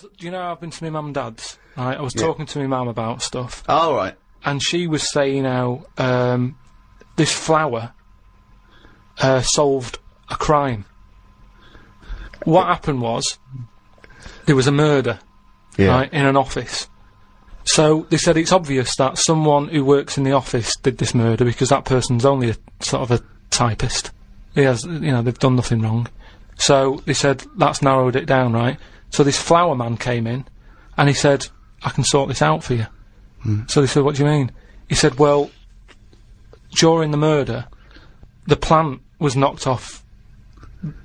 Do you know I've been to my mum and dad's? Right, I was talking to my mum about stuff. Oh, right. And she was saying how this flower solved a crime. What happened was there was a murder, right, in an office. So they said it's obvious that someone who works in the office did this murder because that person's only a sort of a typist. He has, you know, they've done nothing wrong. So they said that's narrowed it down, right? So this flower man came in, and he said, "I can sort this out for you." So they said, "What do you mean?" He said, "Well, during the murder, the plant was knocked off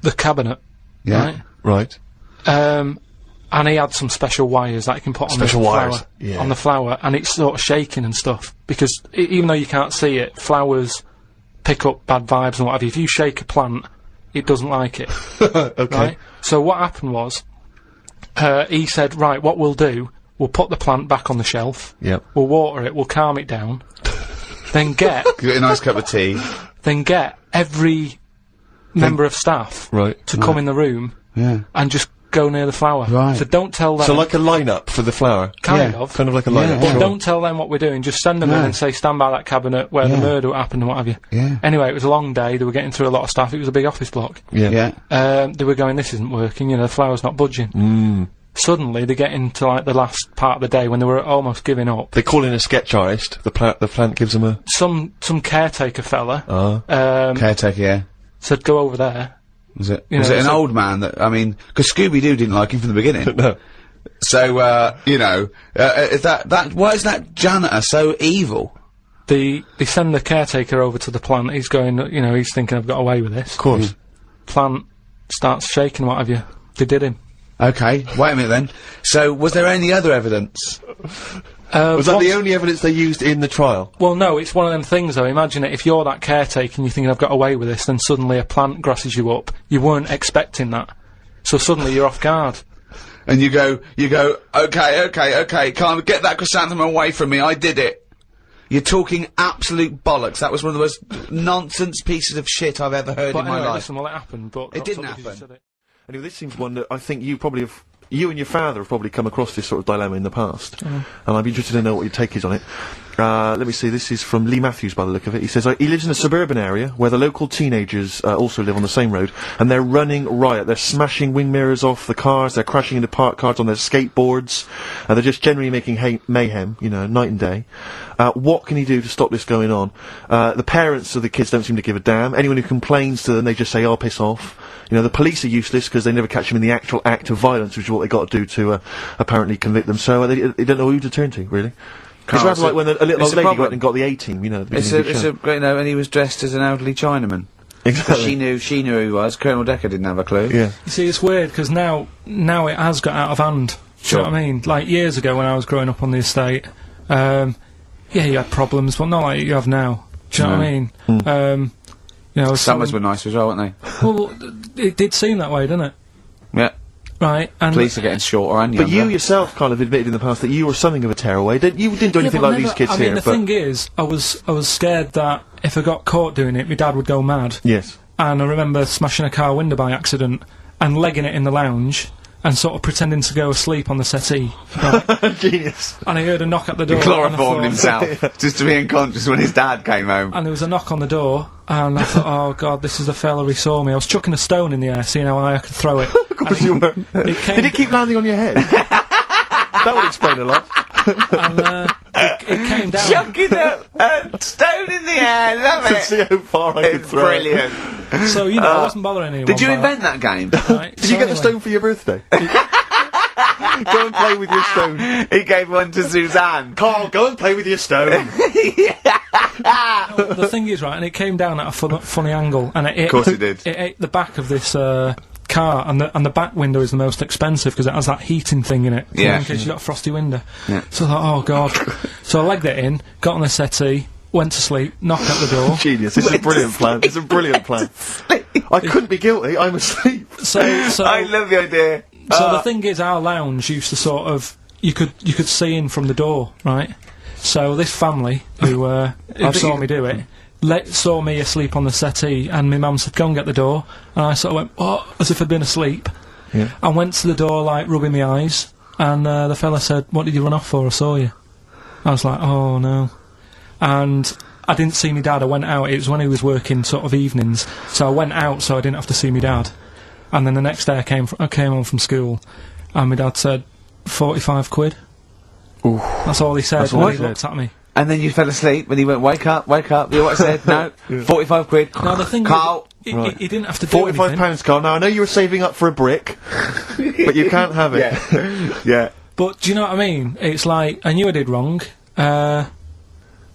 the cabinet, Right. And he had some special wires that he can put on the flower, and it's sort of shaking and stuff, because even though you can't see it, flowers pick up bad vibes and what have you. If you shake a plant, it doesn't like it." Okay. Right? So what happened was, he said, "Right, what we'll do, we'll put the plant back on the shelf, we'll water it, we'll calm it down, then get Get a nice cup of tea. then get every member of staff to come in the room and just go near the flower. Right. So don't tell them." So like a line-up for the flower? Kind of. Kind of like a line-up. But Sure. don't tell them what we're doing, just send them in and say, "Stand by that cabinet where the murder happened," and what have you. Anyway, it was a long day, they were getting through a lot of stuff, it was a big office block. They were going, "This isn't working, you know, the flower's not budging." Suddenly, they get into, like, the last part of the day, when they were almost giving up. They call in a sketch artist, the plant gives them a... Some caretaker fella, Caretaker, said, "Go over there." Was it? You Was know, it an so- old man that, I mean, because Scooby-Doo didn't like him from the beginning. No. So, you know, is why is that janitor so evil? They send the caretaker over to the plant, he's going, you know, he's thinking, "I've got away with this." Of course. Plant starts shaking, what have you. They did him. Okay, wait a minute then. So, was there any other evidence? Was that the only evidence they used in the trial? Well, no, it's one of them things, though. Imagine it, if you're that caretaker and you're thinking, "I've got away with this," then suddenly a plant grosses you up. You weren't expecting that. So suddenly you're off guard. And you go, okay, can't get that chrysanthemum away from me, I did it. You're talking absolute bollocks. That was one of the most nonsense pieces of shit I've ever heard But in my anyway, life. listen, well, it happened, but... It didn't that's what happen. Anyway, this seems one that I think you probably have... You and your father have probably come across this sort of dilemma in the past. And I'd be interested to know what your take is on it. Let me see, this is from Lee Matthews by the look of it. He says, he lives in a suburban area where the local teenagers also live on the same road, and they're running riot. They're smashing wing mirrors off the cars, they're crashing into parked cars on their skateboards, and they're just generally making mayhem, you know, night and day. What can he do to stop this going on? The parents of the kids don't seem to give a damn. Anyone who complains to them, they just say, "Oh, piss off." You know, the police are useless because they never catch them in the actual act of violence, which is what they got to do to apparently convict them. So they don't know who to turn to, really. It's rather like when a little old lady went and got the A-team, you know. You know, and he was dressed as an elderly Chinaman. Exactly. She knew who he was. Colonel Decker didn't have a clue. Yeah. You see, it's weird, because now it has got out of hand. Do you know what I mean? Like, years ago when I was growing up on the estate, yeah, you had problems, but not like you have now. Do you know what I mean? You know, Summers were nice as well, weren't they? Well, it did seem that way, didn't it? Yeah. Right, and... Police are getting shorter and But younger. you yourself kind of admitted in the past that you were something of a tearaway. You didn't do anything like these kids here, the thing is, I was scared that if I got caught doing it, my dad would go mad. Yes. And I remember smashing a car window by accident and legging it in the lounge and sort of pretending to go asleep on the settee. Right? Genius. And I heard a knock at the door. He chloroformed himself, just to be unconscious when his dad came home. And there was a knock on the door, and I thought, "Oh God, this is the fella who saw me." I was chucking a stone in the air, seeing how high I could throw it. Of course you were. Did it keep landing on your head? That would explain a lot. And it came down. Chucking a stone in the air, love To it! see how far I could It's throw it. brilliant. So, you know, I wasn't bothering anyone. Did you by invent that game? Right, Did you get the stone for your birthday? Go and play with your stone. He gave one to Suzanne. Carl, go and play with your stone. The thing is, right, and it came down at a funny angle, and Of course it did. It ate the back of this car, and the back window is the most expensive because it has that heating thing in it. Yeah. In case you got a frosty window. Yeah. So I thought, oh God. So I legged it in, got on the settee, went to sleep, knocked at the door. Genius. It's a brilliant plan. It's a brilliant plan. I couldn't be guilty. I'm asleep. So I love the idea. So the thing is, our lounge used to sort of you could see in from the door, right? So this family who saw me do it saw me asleep on the settee, and my mum said, "Go and get the door," and I sort of went, "What?" as if I'd been asleep. Yeah. I went to the door, like rubbing my eyes, and the fella said, "What did you run off for? I saw you." I was like, "Oh no," and I didn't see my dad. I went out. It was when he was working sort of evenings, so I went out so I didn't have to see my dad. And then the next day I came home from school, and my dad said, 45 quid. Ooh. That's all he said. That's all he he said. looked at me. And then you fell asleep, and he went, wake up. You know what I said? No, 45 quid. No, the thing Carl. he didn't have to do £45, Carl. Now, I know you were saving up for a brick, but you can't have it. Yeah. But do you know what I mean? It's like, I knew I did wrong,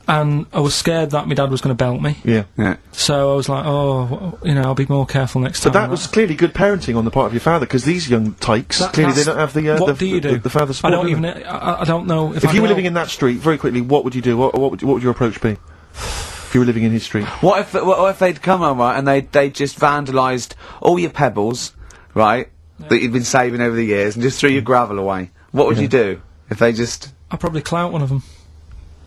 and I was scared that my dad was going to belt me. Yeah. So I was like, I'll be more careful next time. But that was clearly good parenting on the part of your father, because these young tykes, clearly they don't have the what do you do? the father support. I don't know if you were living in that street, very quickly, what would you do? What would your approach be? If you were living in his street? What if they'd come home, right, and they just vandalised all your pebbles, right, that you'd been saving over the years, and just threw your gravel away? What would you do if they just... I'd probably clout one of them.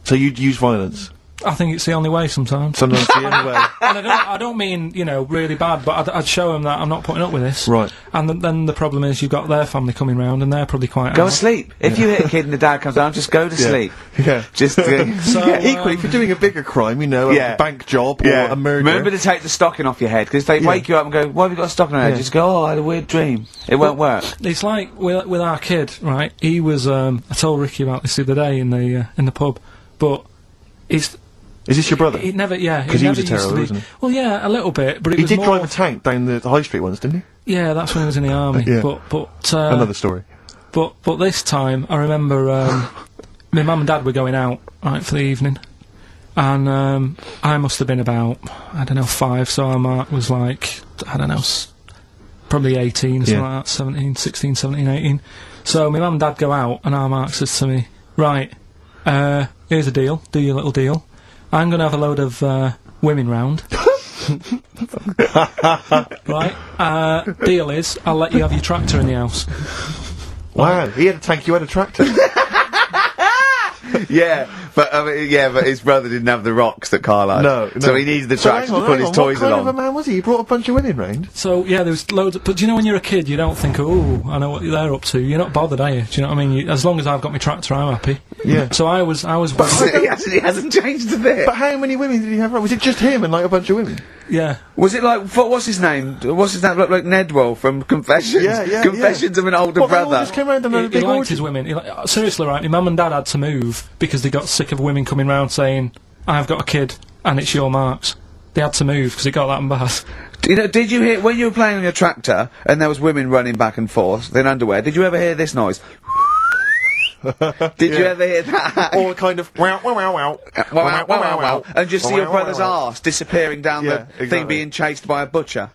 So you'd use violence? I think it's the only way sometimes. Sometimes the only way. And I don't mean, really bad, but I'd show them that I'm not putting up with this. Right. And then the problem is you've got their family coming round, and they're probably quite Go to sleep. If you hit a kid and the dad comes down, just go to sleep. Yeah. Just... So, equally, if you're doing a bigger crime, a bank job or a murder... Remember to take the stocking off your head, because if they wake you up and go, why have you got a stocking on your head? Just go, oh, I had a weird dream. It won't work. It's like with our kid, right? He was... I told Ricky about this the other day in the pub, but it's... Is this your brother? He never, yeah. Because he was a terror, wasn't he? Well, yeah, a little bit, but he did drive a tank down the high street once, didn't he? Yeah, that's when he was in the army. Yeah. But another story. But this time, I remember my mum and dad were going out right for the evening, and I must have been about 5, so our Mark was like probably 18 or something like that, 16, 17, 18. So my mum and dad go out, and our Mark says to me, "Right, here's a deal. Do your little deal. I'm going to have a load of women round." Right? Deal is, I'll let you have your tractor in the house. Wow, he had a tank, you had a tractor. but his brother didn't have the rocks that Karl had. No. So he needed the tractor to put his toys along. What kind of a man was he? He brought a bunch of women round? So, yeah, there was loads but do you know when you're a kid, you don't think, oh, I know what they're up to. You're not bothered, are you? Do you know what I mean? As long as I've got my tractor, I'm happy. Yeah. So I was But he hasn't changed a bit. But how many women did he have around? Was it just him and, a bunch of women? Yeah. Was it like, what's his name? What's his name? Like Nedwell from Confessions? Yeah. Confessions of an Older Brother. They all just came round and had a He big liked orgy. his women. Seriously, right, my mum and dad had to move because they got sick of women coming round saying, I've got a kid and it's your Mark's. They had to move because it got that bad. Did you hear, when you were playing on your tractor and there was women running back and forth in underwear, did you ever hear this noise? Did you ever hear that? Or kind of wow wow wow wow wow, wow, wow, and just see your brother's arse disappearing down the thing exactly. being chased by a butcher.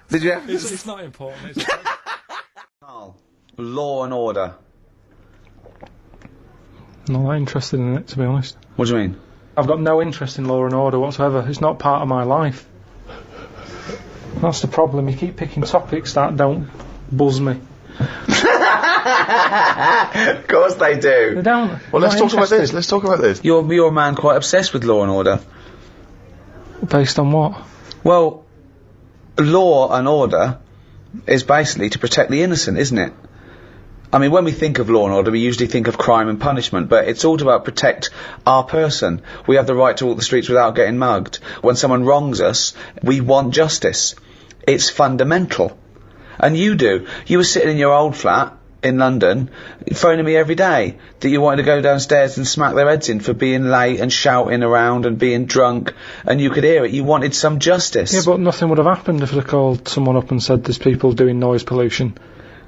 Did you ever? It's not important. Law and Order. Not that interested in it, to be honest. What do you mean? I've got no interest in Law and Order whatsoever. It's not part of my life. That's the problem. You keep picking topics that don't buzz me. Of course they do. They don't. Well, let's talk about this. You're a man quite obsessed with Law and Order. Based on what? Well, law and order is basically to protect the innocent, isn't it? I mean, when we think of law and order, we usually think of crime and punishment, but it's all about protect our person. We have the right to walk the streets without getting mugged. When someone wrongs us, we want justice. It's fundamental. And you do. You were sitting in your old flat in London, phoning me every day that you wanted to go downstairs and smack their heads in for being late and shouting around and being drunk, and you could hear it. You wanted some justice. Yeah, but nothing would have happened if I'd called someone up and said there's people doing noise pollution.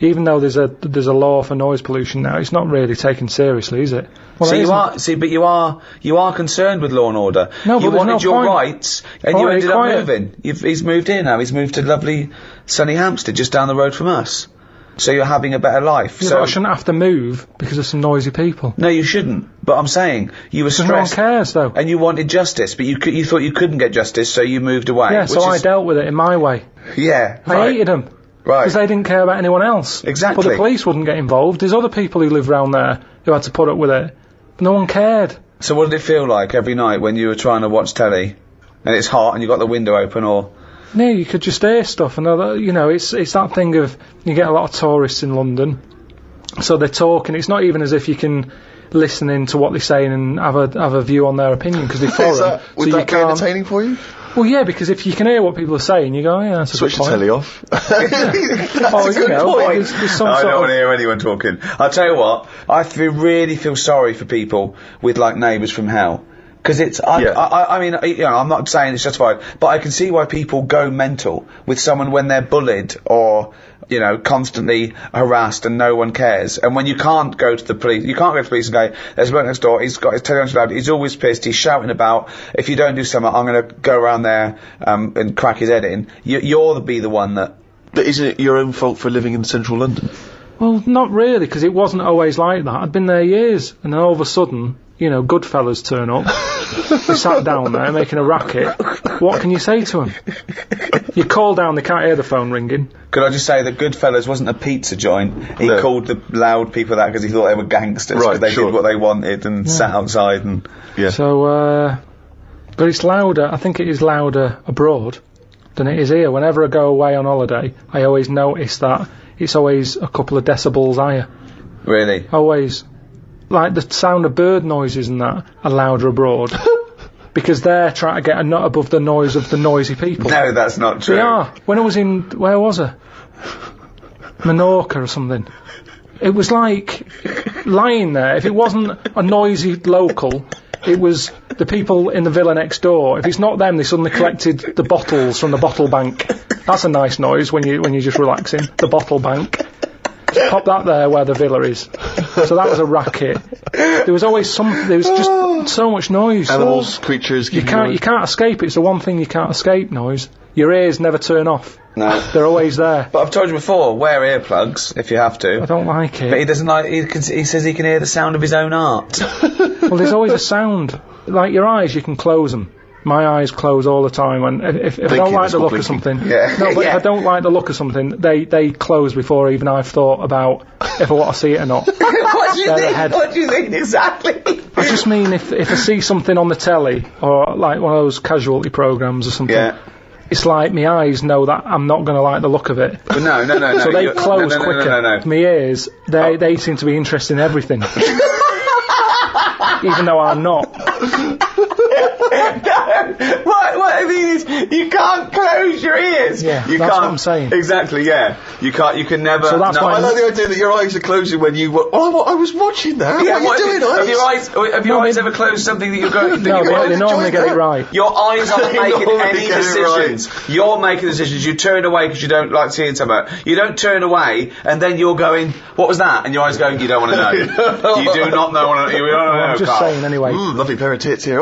Even though there's a law for noise pollution now, it's not really taken seriously, is it? Well, but you are concerned with law and order. No, you but wanted your rights, and you ended up quiet. moving. He's moved here now. He's moved to lovely sunny Hampstead, just down the road from us. So you're having a better life. Yeah, so but I shouldn't have to move because of some noisy people. No, you shouldn't. But I'm saying you were stressed. No one cares, though. And you wanted justice, but you thought you couldn't get justice, so you moved away. Yeah, so I dealt with it in my way. Yeah, I hated them. Right. Because they didn't care about anyone else. Exactly. But the police wouldn't get involved. There's other people who live round there who had to put up with it. But no one cared. So what did it feel like every night when you were trying to watch telly, and it's hot and you got the window open, or... No, you could just hear stuff, and it's that thing of, you get a lot of tourists in London, So they're talking. It's not even as if you can listen in to what they're saying and have a view on their opinion, because they're foreign. Would that be entertaining for you? Well, yeah, because if you can hear what people are saying, you go, oh, yeah, that's a Switch good the point. telly off. That's a good point. There's some I sort don't want of- to hear anyone talking. I'll tell you what, really feel sorry for people with, like, neighbours from hell. Because it's, I mean, you know, I'm not saying it's justified, but I can see why people go mental with someone when they're bullied or, you know, constantly harassed and no one cares. And when you can't go to the police, and go, there's a bloke next door, he's got his telly on loud, he's always pissed, he's shouting about, if you don't do something, I'm going to go around there, and crack his head in. You're the one that... But isn't it your own fault for living in central London? Well, not really, because it wasn't always like that. I'd been there years, and then all of a sudden, you know, good fellas turn up. They sat down there making a racket. What can you say to them? You call down, they can't hear the phone ringing. Could I just say that Goodfellas wasn't a pizza joint? He called the loud people that because he thought they were gangsters. Right, because they did what they wanted and sat outside and... Yeah. So, but it's louder, I think it is louder abroad than it is here. Whenever I go away on holiday, I always notice that it's always a couple of decibels higher. Really? Always. Like the sound of bird noises and that are louder abroad. Because they're trying to get a nut above the noise of the noisy people. No, that's not true. They are. When I was in, where was I? Menorca or something. It was like lying there. If it wasn't a noisy local, it was the people in the villa next door. If it's not them, they suddenly collected the bottles from the bottle bank. That's a nice noise when you're just relaxing. The bottle bank. Just pop that there where the villa is. So that was a racket. There was always there was just so much noise. Animals, creatures. You can't escape it. It's the one thing you can't escape, noise. Your ears never turn off. No. They're always there. But I've told you before, wear earplugs if you have to. I don't like it. But he doesn't like, he says he can hear the sound of his own art. Well, there's always a sound. Like your eyes, you can close them. My eyes close all the time, and if I don't like the look of something, if I don't like the look of something, they close before even I've thought about if I want to see it or not. What do you think? What do you think exactly? I just mean if I see something on the telly or like one of those casualty programs or something, it's like my eyes know that I'm not going to like the look of it. But no. So they close quicker. No. My ears, they seem to be interested in everything, even though I'm not. What I mean is, you can't close your ears. Yeah, you that's can't, what I'm saying. Exactly, yeah. You can never... So that's why I like the idea that your eyes are closing when you... I was watching that. Yeah, what are you doing, Have your eyes ever closed something that you're going... No, they normally get it right. Your eyes aren't making normally any get it decisions. right. You're making decisions. You turn away because you don't like seeing something. You don't turn away and then you're going, what was that? And your eyes going, you don't want to know. You do not know. You don't want to know, I'm just Karl. saying anyway. Lovely pair of tits here.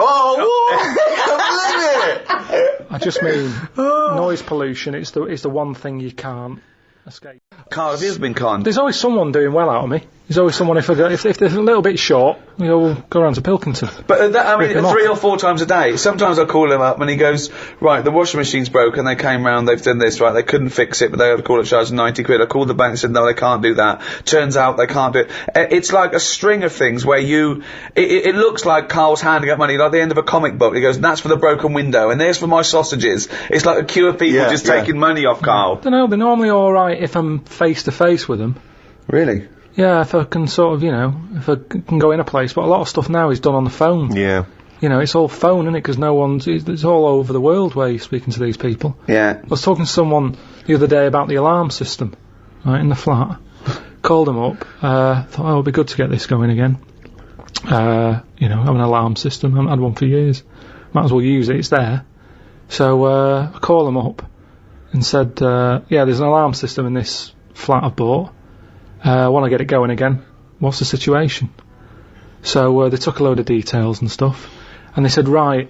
I just mean noise pollution. It's the one thing you can't escape. Karl, have you ever been conned? There's always someone doing well out of me. There's always someone if they're a little bit short, we'll go around to Pilkington. But I mean, Rip him 3 off. or 4 times a day. Sometimes I call him up and he goes, right, the washing machine's broken, they came round, they've done this, right, they couldn't fix it, but they had to call it, charged 90 quid. I called the bank and said, no, they can't do that. Turns out they can't do it. It's like a string of things where it looks like Karl's handing out money, like the end of a comic book. He goes, that's for the broken window, and there's for my sausages. It's like a queue of people just taking money off Karl. I don't know, they're normally alright if I'm face to face with them. Really? Yeah, if I can sort of, if I can go in a place, but a lot of stuff now is done on the phone. Yeah. It's all phone, isn't it? Because it's all over the world where you're speaking to these people. Yeah. I was talking to someone the other day about the alarm system, right, in the flat. Called them up, thought, it'd be good to get this going again. Have an alarm system, I haven't had one for years. Might as well use it, it's there. So, I called them up and said, there's an alarm system in this flat I've bought. I want to get it going again. What's the situation? So they took a load of details and stuff, and they said, right,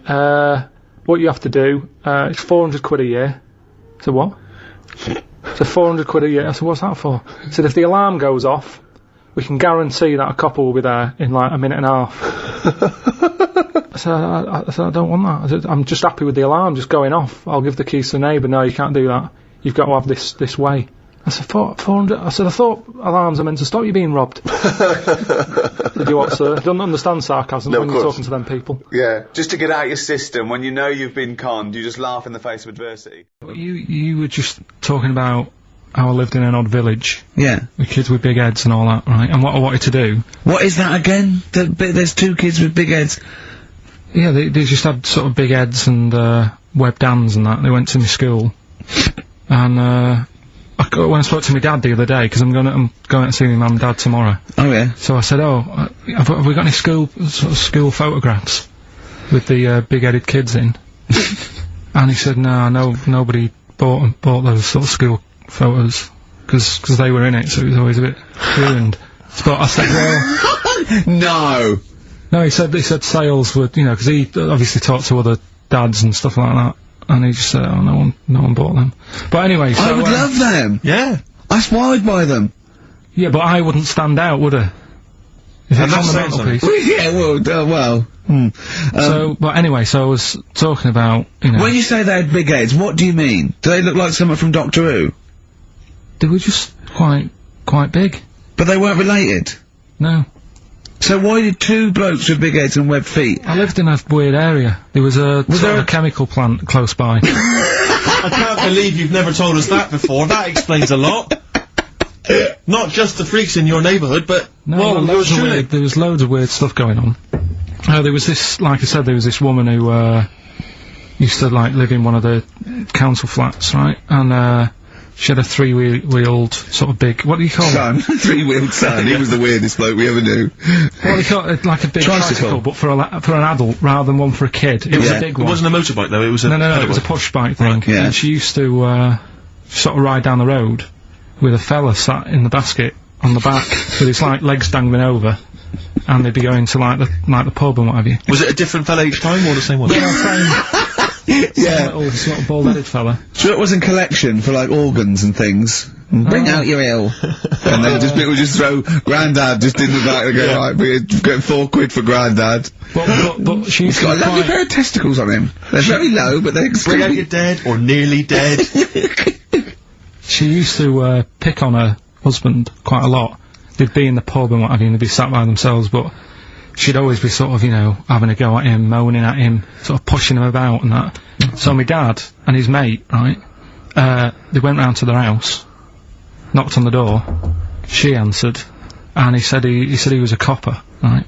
what you have to do, it's 400 quid a year. I said, what? So 400 quid a year. I said, what's that for? He said, if the alarm goes off, we can guarantee that a couple will be there in like a minute and a half. I said, I don't want that. I said, I'm just happy with the alarm just going off. I'll give the keys to the neighbour. No, you can't do that. You've got to have this way. I said, 400. I said, I thought alarms are meant to stop you being robbed. Did you what, sir? You don't understand sarcasm when you're talking to them people. Yeah, just to get out your system. When you know you've been conned, you just laugh in the face of adversity. You were just talking about how I lived in an odd village. Yeah. With kids with big heads and all that, right? And what I wanted to do... What is that again? There's 2 kids with big heads. Yeah, they just had sort of big heads and, webbed hands and that. They went to my school. And, when I spoke to my dad the other day, because I'm going out to see my mum and dad tomorrow. Oh, yeah. So I said, have we got any school photographs with the, big-headed kids in? And he said, no, nobody bought those sort of school photos, because they were in it, so it was always a bit ruined. But I said, well... No, he said sales would, because he obviously talked to other dads and stuff like that, and he just said, oh, no one bought them. But anyway, so... I would love them! Yeah. That's why I'd buy them. Yeah, but I wouldn't stand out, would I? If it's on the mantelpiece. Yeah, well... So, but anyway, so I was talking about, When you say they had big heads, what do you mean? Do they look like someone from Doctor Who? They were just quite big. But they weren't related? No. So why did 2 blokes with big heads and webbed feet? I lived in a weird area. There was a chemical plant close by. I can't believe you've never told us that before. That explains a lot. Not just the freaks in your neighbourhood, but... No, there was loads of weird stuff going on. There was this, like I said, there was this woman who, used to, live in one of the council flats, right? And, she had a 3-wheeled, sort of big, what do you call it? 3-wheeled son. He was the weirdest bloke we ever knew. What do you call it? Like a big tricycle, but for an adult, rather than one for a kid. It was a big one. It wasn't a motorbike, though, it was a... No, it was a push bike thing. Right, yeah. And she used to, sort of ride down the road with a fella sat in the basket on the back, with his, legs dangling over. And they'd be going to, the pub and what have you. Was it a different fella each time, or the same one? Yeah, sort of bald-headed fella. So it was in collection for, organs and things. Bring out your ill. And then people would just throw Grandad just in the back and go, right, we're getting £4 for Grandad. But she's got a lovely pair of testicles on him. They're very low, but they're Bring out your dead, or nearly dead. She used to, pick on her husband quite a lot. They'd be in the pub and what have you, and they'd be sat by themselves, but she'd always be sort of, having a go at him, moaning at him, sort of pushing him about and that. So my dad and his mate, right, they went round to their house, knocked on the door, she answered, and he said he was a copper, right?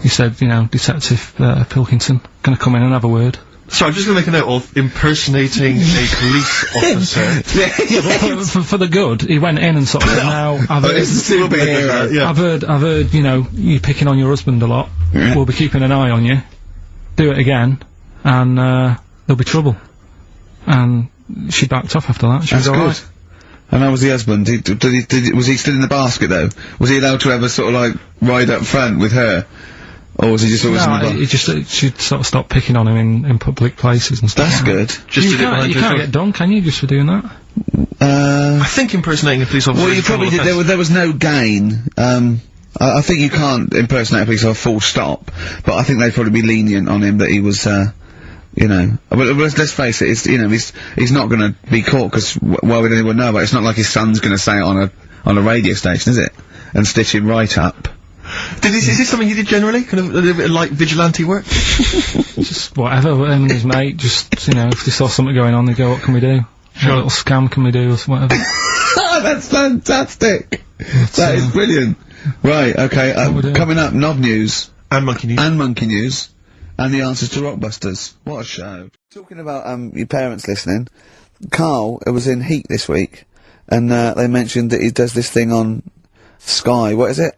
He said, Detective, Pilkington, gonna come in and have a word. So I'm just going to make a note of impersonating a police officer. For the good, he went in and sort of said, now, I've heard, I've heard, you picking on your husband a lot. Yeah. We'll be keeping an eye on you. Do it again, and, there'll be trouble. And she backed off after that. She was alright. And how was the husband? Was he still in the basket, though? Was he allowed to ever sort of, ride up front with her? Or was he just always in the she'd sort of stop picking on him in public places and stuff. That's good. You can't get done, can you, just for doing that? I think impersonating a police officer. Well, you probably did. There was no gain. I think you can't impersonate a police officer full stop, but I think they'd probably be lenient on him that he was, let's face it, he's not gonna be caught, because why would anyone know about it? It's not like his son's gonna say it on a radio station, is it? And stitch him right up. Is this something he did generally? Kind of a little bit of, vigilante work? Just whatever, him and his mate, just, if they saw something going on, they'd go, what can we do? Sure. What little scam can we do, or whatever. That's fantastic! That is brilliant. Right, okay, coming up, Knob News. And Monkey News. And the answers to Rockbusters. What a show. Talking about, your parents listening, Karl was in Heat this week, and, they mentioned that he does this thing on Sky. What is it?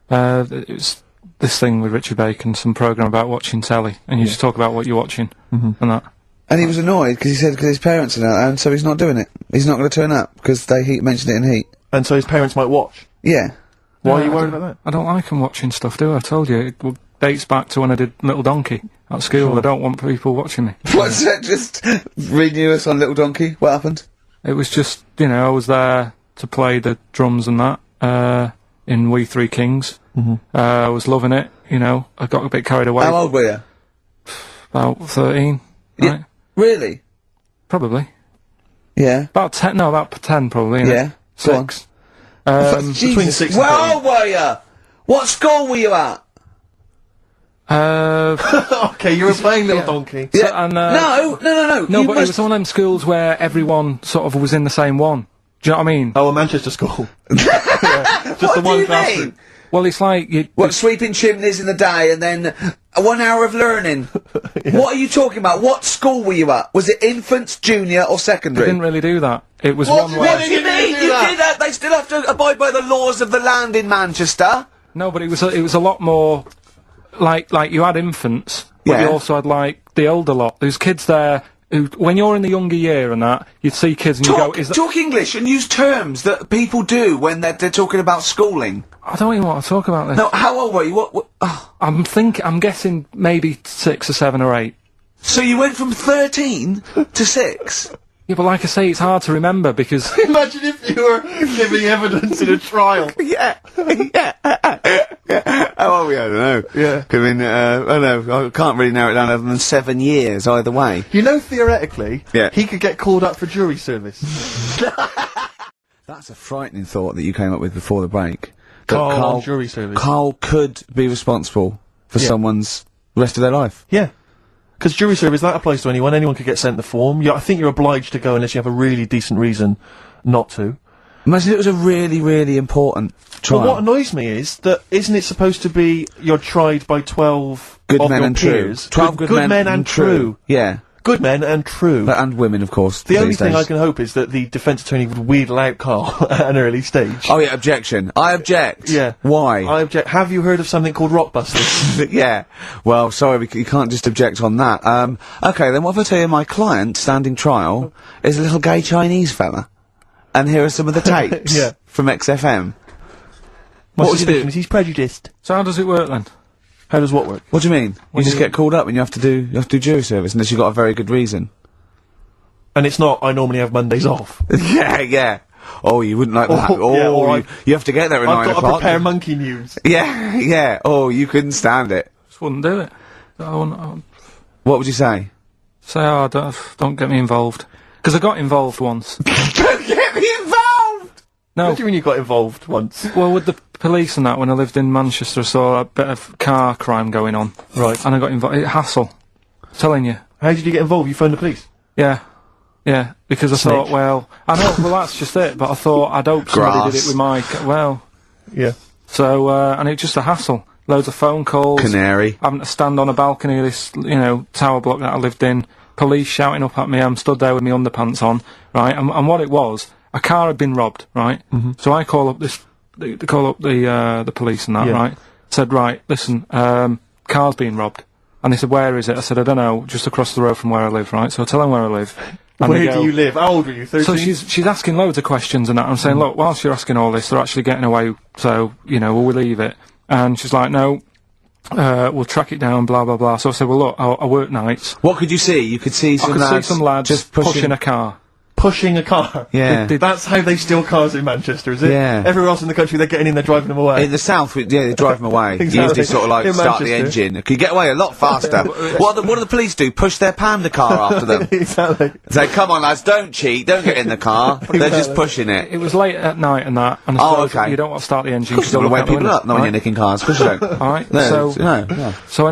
It was this thing with Richard Bacon, some programme about watching telly, and you just talk about what you're watching, and that. And he was annoyed, because he said his parents are out, and so he's not doing it. He's not going to turn up, because they mentioned it in Heat. And so his parents might watch? Yeah. Why are you worried about that? I don't like them watching stuff, do I? I told you, it dates back to when I did Little Donkey at school. Sure. I don't want people watching me. What's that? Just renew us on Little Donkey? What happened? It was just, I was there to play the drums and that, in We Three Kings. I was loving it, I got a bit carried away. How old were you? About 13, right? Really? Probably. Yeah. About 10 probably, Yeah. 6. Between 6 and 13. Where old were you? What school were you at? Okay, you were playing Little Donkey. Yeah. So, and, no. No, but it was one of them schools where everyone sort of was in the same one. Do you know what I mean? Oh, a Manchester school. Yeah, just the one classroom. Well, it's like sweeping chimneys in the day and then 1 hour of learning. Yeah. What are you talking about? What school were you at? Was it infants, junior, or secondary? I didn't really do that. It was what, one way. What do you mean? You did that? They still have to abide by the laws of the land in Manchester. No, but it was a lot more like you had infants, but you also had like the older lot. There's kids there. When you're in the younger year and that, you'd see kids and you go, talk English and use terms that people do when they're talking about schooling. I don't even want to talk about this. No, how old were you? What I'm guessing maybe 6 or 7 or 8. So you went from 13 to 6? Yeah, but like I say, it's hard to remember because... Imagine if you were giving evidence in a trial. Yeah. How old were you? I don't know. Yeah. I mean, I don't know, I can't really narrow it down other than 7 years either way. You know, theoretically, he could get called up for jury service. That's a frightening thought that you came up with before the break. Karl jury service. Karl could be responsible for someone's rest of their life. Yeah. Because jury service, that applies to anyone. Anyone could get sent the form. I think you're obliged to go unless you have a really decent reason not to. Imagine it was a really, really important trial. But what annoys me is that isn't it supposed to be you're tried by 12 good of men your and peers? true. 12 good men and true. Yeah. Good men and true. And women, of course. The only thing I can hope is that the defence attorney would wheedle out Karl at an early stage. Oh yeah, objection. I object. Yeah. Why? I object. Have you heard of something called rockbusters? Yeah. Well, sorry, you can't just object on that. Okay, then what if I tell you my client, standing trial, is a little gay Chinese fella? And here are some of the tapes from XFM. What would you do? He's prejudiced. So how does it work then? How does what work? What do you mean? You just get called up and you have to do jury service unless you've got a very good reason. And it's not, I normally have Mondays off. Yeah. Oh, you wouldn't like that. You have to get there at 9 o'clock. I've got to prepare monkey news. Yeah. Oh, you couldn't stand it. Just wouldn't do it. I wouldn't, what would you say? Say, oh, don't get me involved. Because I got involved once. Don't get me involved! No. What do you mean you got involved once? Well, with the police and that, when I lived in Manchester, I saw a bit of car crime going on. Right. And I got involved. Hassle. I'm telling you. How did you get involved? You phoned the police? Yeah. Yeah. Because I thought, well, I know, well, that's just it, but I thought I'd hope somebody did it with my, Yeah. So, and it's just a hassle. Loads of phone calls. Canary. Having to stand on a balcony of this, tower block that I lived in. Police shouting up at me. I'm stood there with my underpants on, right? And what it was, a car had been robbed, right? Mm-hmm. So I call up the police and that, right? Said, right, listen, car's been robbed. And they said, where is it? I said, I don't know, just across the road from where I live, right? So I tell them where I live. And where do you live? How old were you? 13? So she's asking loads of questions and that. I'm saying, look, whilst you're asking all this, they're actually getting away, so, will we leave it? And she's like, no. We'll track it down, blah, blah, blah. So I said, well, look, I work nights. What could you see? You could see some lads just pushing a car. Pushing a car? Yeah. That's how they steal cars in Manchester, is it? Yeah. Everywhere else in the country, they're getting in, they're driving them away. In the south, they drive them away. Exactly. You usually sort of like In start the Manchester. engine. Could you get away a lot faster? What do the police do? Push their panda car after them. Exactly. Say, come on lads, don't cheat, don't get in the car. They're just pushing it. It was late at night and that, and I suppose you don't want to start the engine. Of course you don't want to wake people up, not when you're nicking cars, of course you don't. Alright, No, so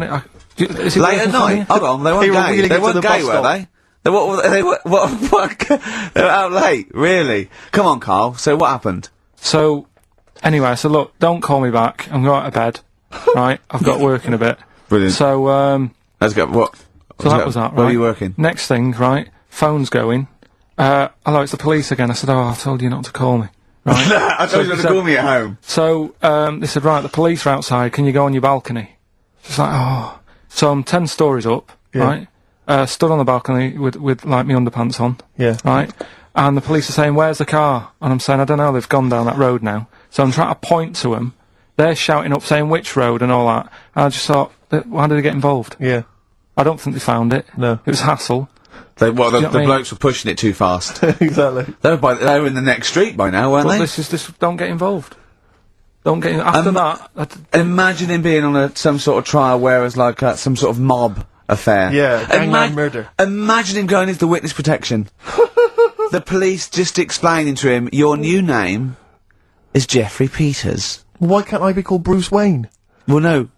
is it late at night? Hold on, they weren't gay. They weren't gay, were they? They were out late, really? Come on, Karl, so what happened? So, anyway, I said, look, don't call me back, I'm going to bed, right? I've got work in a bit. Brilliant. So, let's go, what? So that was that, right? Where were you working? Next thing, right, phone's going, hello, it's the police again. I said, oh, I told you not to call me. Right? I told you not to call me at home. So, they said, right, the police are outside, can you go on your balcony? She's like, oh. So I'm 10 stories up, right? Stood on the balcony with like my underpants on. Yeah. Right? And the police are saying, where's the car? And I'm saying, I don't know, they've gone down that road now. So I'm trying to point to them. They're shouting up, saying which road and all that. And I just thought, why did they get involved? Yeah. I don't think they found it. No. It was hassle. The blokes were pushing it too fast. Exactly. They were in the next street by now, weren't they? This, don't get involved. Don't get in, after that. Imagine him being on some sort of trial where it was like some sort of mob affair. Yeah, gangland murder. Imagine him going into the witness protection. The police just explaining to him, your new name is Jeffrey Peters. Why can't I be called Bruce Wayne? Well, no.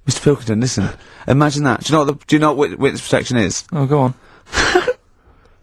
Mr. Pilkington, listen. Imagine that. Do you know what witness protection is? Oh, go on.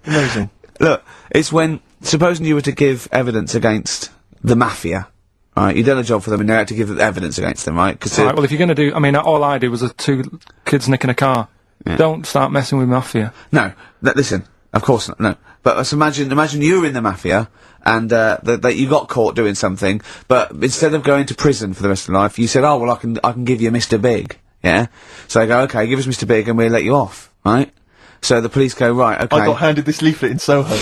Amazing. Look, it's when, supposing you were to give evidence against the mafia, right? You've done a job for them and you had to give evidence against them, right? Right, well, if you're gonna do, I mean, all I did was 2 kids nicking a car. Yeah. Don't start messing with mafia. No, listen, of course not, no. But imagine you were in the mafia, and, that you got caught doing something, but instead of going to prison for the rest of your life, you said, oh, well, I can give you Mr. Big, yeah? So they go, okay, give us Mr. Big and we'll let you off, right? So the police go, right, okay. I got handed this leaflet in Soho.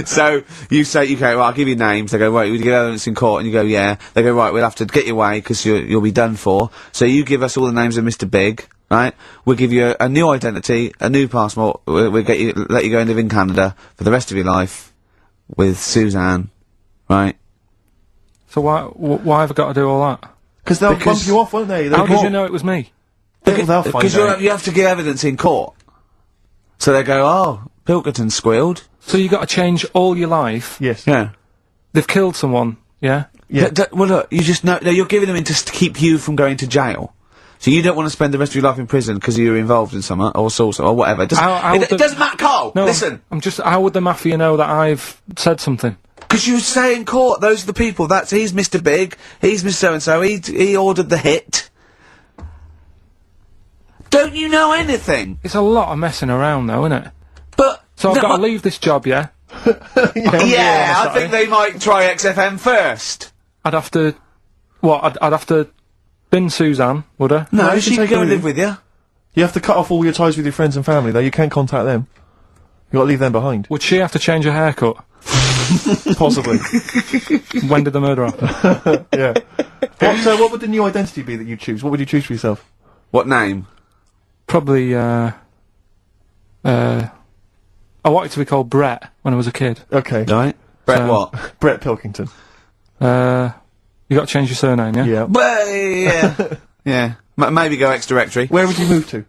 So you say, okay, well, I'll give you names. They go, right, we get evidence in court, and you go, yeah. They go, right, we'll have to get you away because you'll be done for. So you give us all the names of Mr. Big, right? We'll give you a new identity, a new passport. We'll let you go and live in Canada for the rest of your life with Suzanne, right? So why have I got to do all that? Because they'll bump you off, won't they? How did you know it was me? Because you have to give evidence in court. So they go, oh, Pilkington squealed. So you got to change all your life. Yes. Yeah. They've killed someone. Yeah. Yeah. Well, look, you just know. No, you're giving them in to keep you from going to jail. So you don't want to spend the rest of your life in prison because you're involved in something or whatever. It doesn't matter, Carl. No, listen. I'm just. How would the mafia know that I've said something? Because you say in court, those are the people. He's Mr. Big. He's Mr. So-and-so. He ordered the hit. Don't you know anything? It's a lot of messing around, though, isn't it? But so I've got to leave this job, yeah? Yeah, I think they might try XFM first. I'd have to... What? I'd have to bin Suzanne, would I? No, she can go and live with you. You have to cut off all your ties with your friends and family, though. You can't contact them. You gotta leave them behind. Would she have to change her haircut? Possibly. When did the murder happen? Yeah. What would the new identity be that you choose? What would you choose for yourself? What name? Probably, I wanted to be called Brett when I was a kid. Okay. Right. Brett what? Brett Pilkington. You got to change your surname, yeah? Yeah. Well, yeah. Yeah. Maybe go ex-directory. Where would you move to?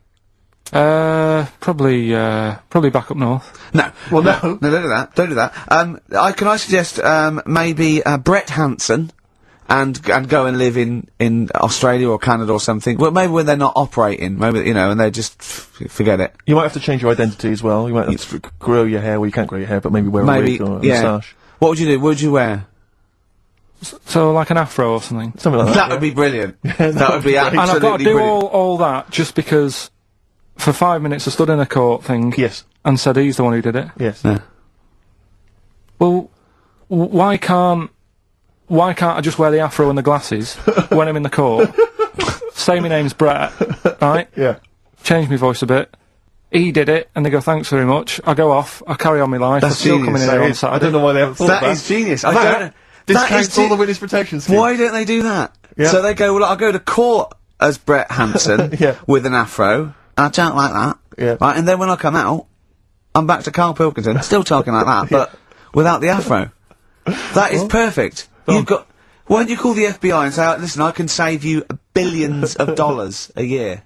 Probably back up north. No. Well, no. No, don't do that. Don't do that. Can I suggest, maybe, Brett Hanson, and go and live in Australia or Canada or something. Well, maybe when they're not operating, maybe, you know, and they just forget it. You might have to change your identity as well. You might have to grow your hair. Well, you can't grow your hair, but maybe wear a wig or a moustache. What would you do? What would you wear? So, like an afro or something? Something like that. That would be brilliant. That would be absolutely And I've got to do brilliant. all that just because for 5 minutes I stood in a court thing. Yes. And said he's the one who did it. Yes. Yeah. Well, why can't I just wear the afro and the glasses when I'm in the court? Say my name's Brett, right? Yeah. Change my voice a bit. He did it, and they go, thanks very much. I go off, I carry on my life, I'm still coming in here on Saturday. I don't know why they haven't thought That of is genius. I don't... Discounts all the witness protection scheme. Why don't they do that? Yeah. So they go, well, I'll go to court as Brett Hanson Yeah. with an afro, and I don't like that. Yeah. Right, and then when I come out, I'm back to Karl Pilkington, still talking like that, but without the afro. That is perfect. You've got... Why don't you call the FBI and say, listen, I can save you billions of dollars a year.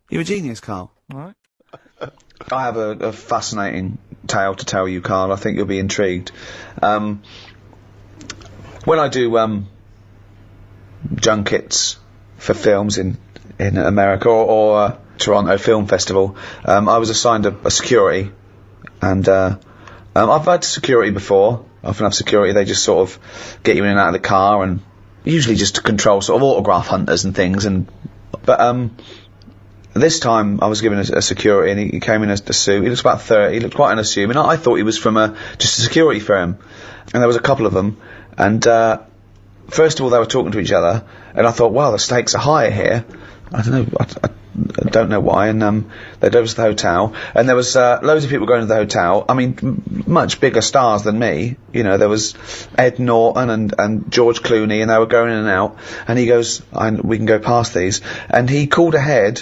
You're a genius, Karl. Right. I have a fascinating tale to tell you, Karl. I think you'll be intrigued. When I do junkets for films in America or Toronto Film Festival, I was assigned a security, and I've had security before. I often have security. They just sort of get you in and out of the car, and usually just to control sort of autograph hunters and things. But this time I was given a security, and he came in a suit. He looks about 30. He looked quite unassuming. I thought he was from just a security firm, and there was a couple of them. And first of all, they were talking to each other, and I thought, wow, the stakes are higher here. I don't know. I don't know why. And they drove us to the hotel, and there was loads of people going to the hotel. I mean, much bigger stars than me. You know, there was Ed Norton and George Clooney, and they were going in and out. And he goes, we can go past these. And he called ahead.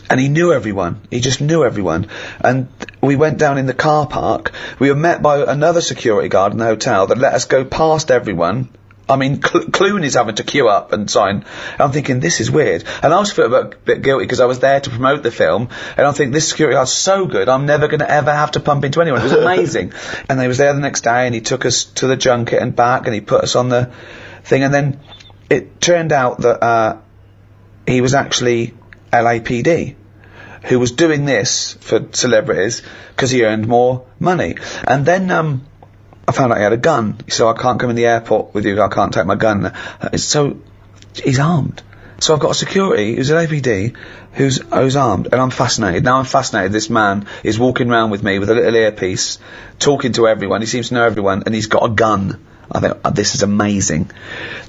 And he knew everyone. He just knew everyone. And we went down in the car park. We were met by another security guard in the hotel that let us go past everyone. I mean, Clooney's having to queue up and sign. I'm thinking, this is weird. And I was feeling a bit guilty because I was there to promote the film. And I think this security guard's so good, I'm never going to ever have to pump into anyone. It was amazing. And they was there the next day, and he took us to the junket and back, and he put us on the thing. And then it turned out that he was actually LAPD. who was doing this for celebrities because he earned more money. And then, I found out he had a gun. So I can't come in the airport with you, I can't take my gun. So, he's armed. So I've got a security who's an APD who's armed, and I'm fascinated. Now I'm fascinated. This man is walking around with me with a little earpiece, talking to everyone. He seems to know everyone, and he's got a gun. I think, this is amazing.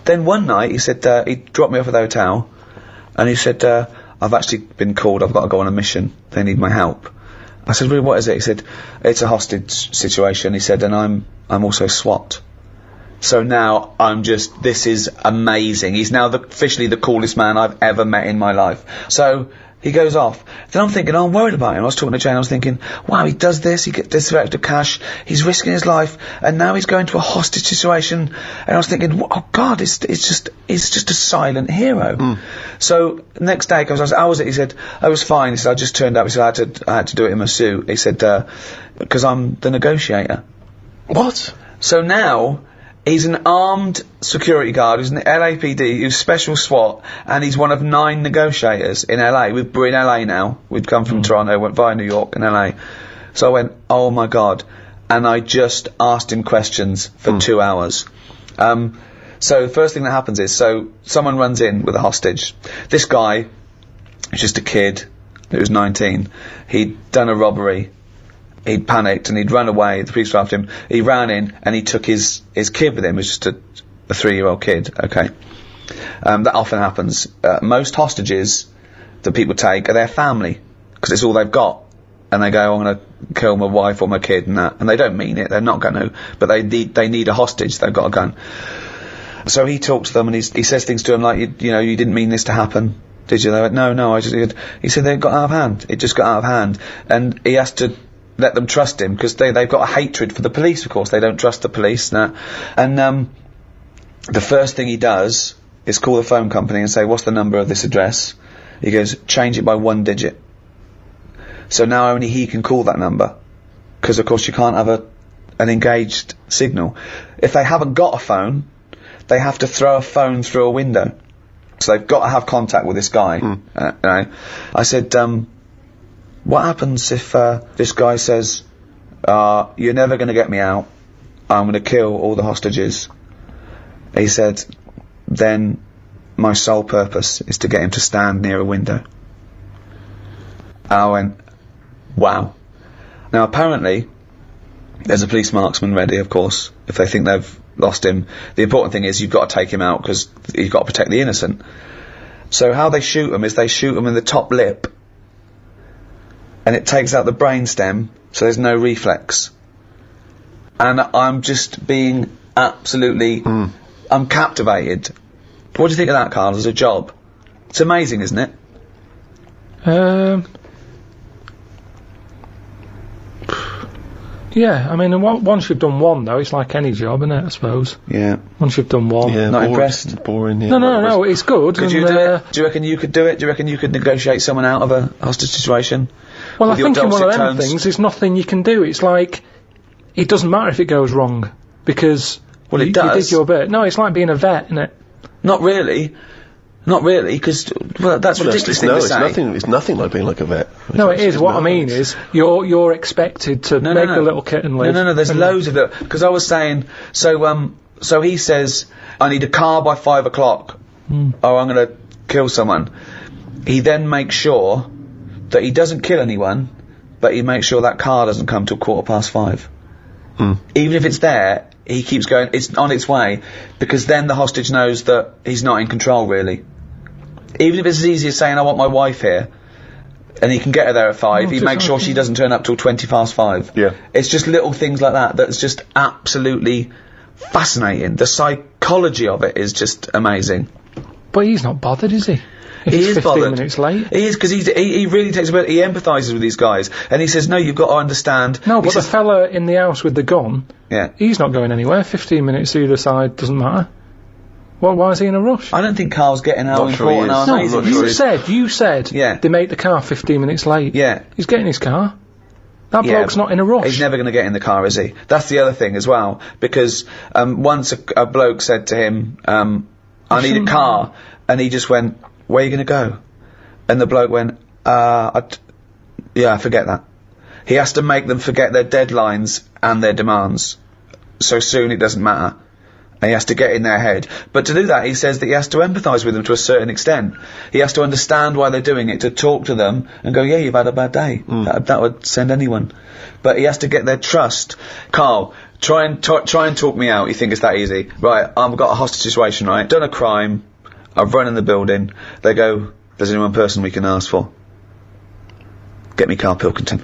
Then one night, he said, he dropped me off at the hotel, and he said, I've actually been called, I've got to go on a mission. They need my help. I said, really, what is it? He said, it's a hostage situation. He said, and I'm also SWAT. So now this is amazing. He's now officially the coolest man I've ever met in my life. So he goes off. Then I'm thinking, I'm worried about him. I was talking to Jane, I was thinking, wow, he does this, he gets this extra cash, he's risking his life, and now he's going to a hostage situation. And I was thinking, oh God, it's just a silent hero. So next day, because I was, how was it? He said, I was fine. He said, I just turned up. He said, I had to do it in my suit. He said, because I'm the negotiator. What? So now, he's an armed security guard who's an LAPD, who's special SWAT, and he's one of 9 negotiators in LA. We're in LA now. We'd come from Toronto, went via New York and LA. So I went, oh my God. And I just asked him questions for 2 hours. So the first thing that happens is, so someone runs in with a hostage. This guy, who's just a kid, who was 19, he'd done a robbery. He'd panicked and he'd run away. The police were after him. He ran in and he took his kid with him. It was just a 3-year-old kid. Okay. That often happens. Most hostages that people take are their family, because it's all they've got. And they go, I'm going to kill my wife or my kid and that. And they don't mean it. They're not going to. But they need a hostage. They've got a gun. So he talks to them and he says things to them like, you know, you didn't mean this to happen, did you? They went, no, he said they got out of hand. It just got out of hand. And he has to let them trust him, because they've got a hatred for the police, of course. They don't trust the police. And the first thing he does is call the phone company and say, what's the number of this address? He goes, change it by 1 digit. So now only he can call that number, because of course you can't have an engaged signal. If they haven't got a phone, they have to throw a phone through a window. So they've got to have contact with this guy. I said, what happens if this guy says, you're never going to get me out, I'm going to kill all the hostages? He said, then my sole purpose is to get him to stand near a window. And I went, wow. Now apparently, there's a police marksman ready, of course, if they think they've lost him. The important thing is you've got to take him out, because you've got to protect the innocent. So how they shoot him is they shoot him in the top lip, and it takes out the brainstem, so there's no reflex. And I'm just being absolutely... I'm captivated. What do you think of that, Karl, as a job? It's amazing, isn't it? Yeah, I mean, once you've done one, though, it's like any job, isn't it, I suppose? Yeah. Once you've done one. Yeah, not impressed? Boring, yeah. No, it's good. Could you do it? Do you reckon you could do it? Do you reckon you could negotiate someone out of a hostage situation? Well, I think in one of them things, there's nothing you can do. It's like, it doesn't matter if it goes wrong, because it does. You did your bit. No, it's like being a vet, isn't it? Not really, because that's ridiculous thing to say. It's nothing like being like a vet. No, it is. What I mean is, you're expected to make the little kitten live. No, there's loads of it. Because I was saying, so he says, I need a car by 5 o'clock, or I'm going to kill someone. He then makes sure that he doesn't kill anyone, but he makes sure that car doesn't come till 5:15. Even if it's there, he keeps going, it's on its way, because then the hostage knows that he's not in control, really. Even if it's as easy as saying, I want my wife here, and he can get her there at 5, he makes sure she doesn't turn up till 5:20. Yeah. It's just little things like that that's just absolutely fascinating. The psychology of it is just amazing. But he's not bothered, is he? He is 15 bothered. minutes late. He is, because he really takes a bit. He empathises with these guys, and he says, "No, you've got to understand." No, but the fella in the house with the gun, he's not going anywhere. 15 minutes either side doesn't matter. Well, why is he in a rush? I don't think Karl's getting how important, how amazing. You said they make the car 15 minutes late. Yeah, he's getting his car. That bloke's not in a rush. He's never going to get in the car, is he? That's the other thing as well, because once a bloke said to him, "I need a car," and he just went, "Where are you going to go?" And the bloke went, Yeah, forget that. He has to make them forget their deadlines and their demands. So soon it doesn't matter. And he has to get in their head. But to do that, he says that he has to empathise with them to a certain extent. He has to understand why they're doing it, to talk to them and go, yeah, you've had a bad day. That would send anyone. But he has to get their trust. Karl, try and talk me out. You think it's that easy? Right, I've got a hostage situation, right? Done a crime. I've run in the building. They go, there's only one person we can ask for. Get me Karl Pilkington.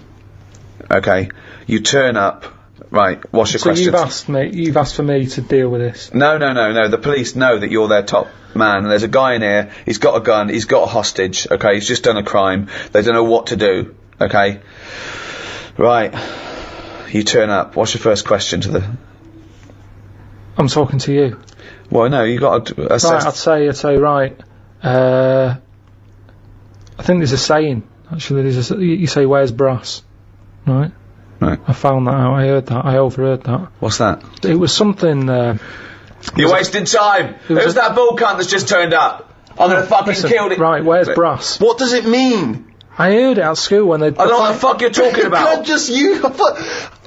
Okay. You turn up. Right, what's your questions? So you've asked for me to deal with this? No. The police know that you're their top man, and there's a guy in here, he's got a gun, he's got a hostage, okay, he's just done a crime, they don't know what to do, okay? Right, you turn up, what's your first question to the... I'm talking to you. Well, no, you got to assess... Right, I'd say, right, I think there's a saying, actually, you say, where's brass? Right? Right. I found that out, I overheard that. What's that? It was something, You're wasting time! Who's that bull cunt that's just turned up? I'm gonna fucking kill it. Right, where's brass? What does it mean? I heard it at school when they... I don't know what the fuck you're talking about. Not just you.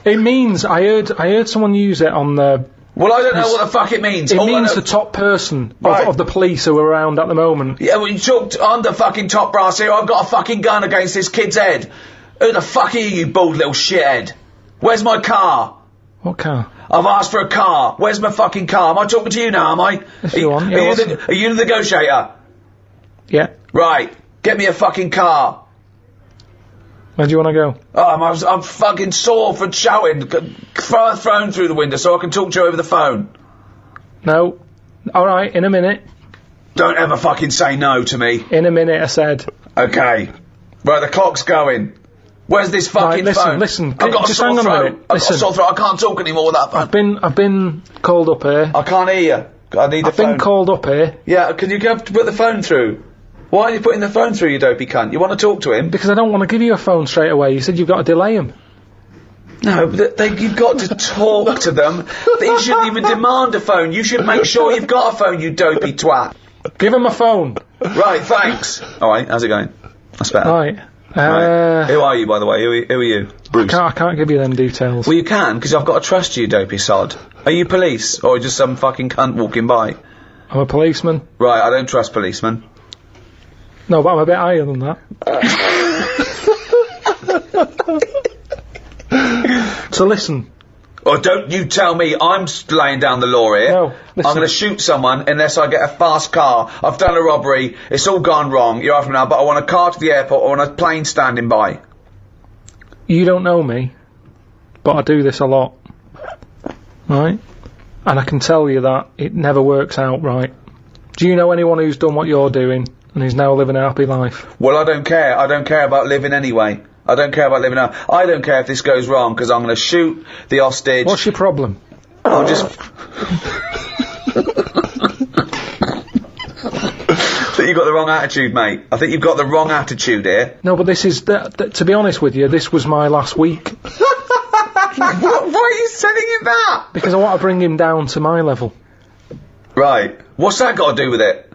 It means, I heard someone use it on the... Well, I don't know what the fuck it means. It means the top person of the police who are around at the moment. Yeah, well, you talked on the fucking top brass here. I've got a fucking gun against this kid's head. Who the fuck are you bald little shithead? Where's my car? What car? I've asked for a car. Where's my fucking car? Am I talking to you now, am I? If you want. Are you the negotiator? Yeah. Right. Get me a fucking car. Where do you want to go? Oh, I'm fucking sore for shouting. Throw a phone through the window so I can talk to you over the phone. No. Alright, in a minute. Don't ever fucking say no to me. In a minute, I said. Okay. Right, the clock's going. Where's this fucking phone? Listen, I've got a just sore hang on throat. a minute. I've got a sore throat. I can't talk anymore with that phone. I've been called up here. I can't hear you. I need the phone. I've been called up here. Yeah, can you go to put the phone through? Why are you putting the phone through, you dopey cunt? You want to talk to him? Because I don't want to give you a phone straight away. You said you've got to delay him. No, but you've got to talk to them. You shouldn't even demand a phone. You should make sure you've got a phone, you dopey twat. Give him a phone. Right, thanks. Alright, how's it going? That's better. Right. Right. Who are you, by the way? Who are you? Bruce. I can't give you them details. Well, you can, because I've got to trust you, dopey sod. Are you police, or just some fucking cunt walking by? I'm a policeman. Right, I don't trust policemen. No, but I'm a bit higher than that. So listen. Or don't you tell me I'm laying down the law here. No, listen. I'm going to shoot someone unless I get a fast car. I've done a robbery. It's all gone wrong. You're after me now, but I want a car to the airport. I want a plane standing by. You don't know me, but I do this a lot. Right? And I can tell you that it never works out right. Do you know anyone who's done what you're doing and is now living a happy life? Well, I don't care. I don't care about living anyway. I don't care about living out. I don't care if this goes wrong, because I'm going to shoot the hostage. What's your problem? I'll just... I think you've got the wrong attitude, mate. I think you've got the wrong attitude here. No, but this is... to be honest with you, this was my last week. Why are you telling him that? Because I want to bring him down to my level. Right. What's that got to do with it?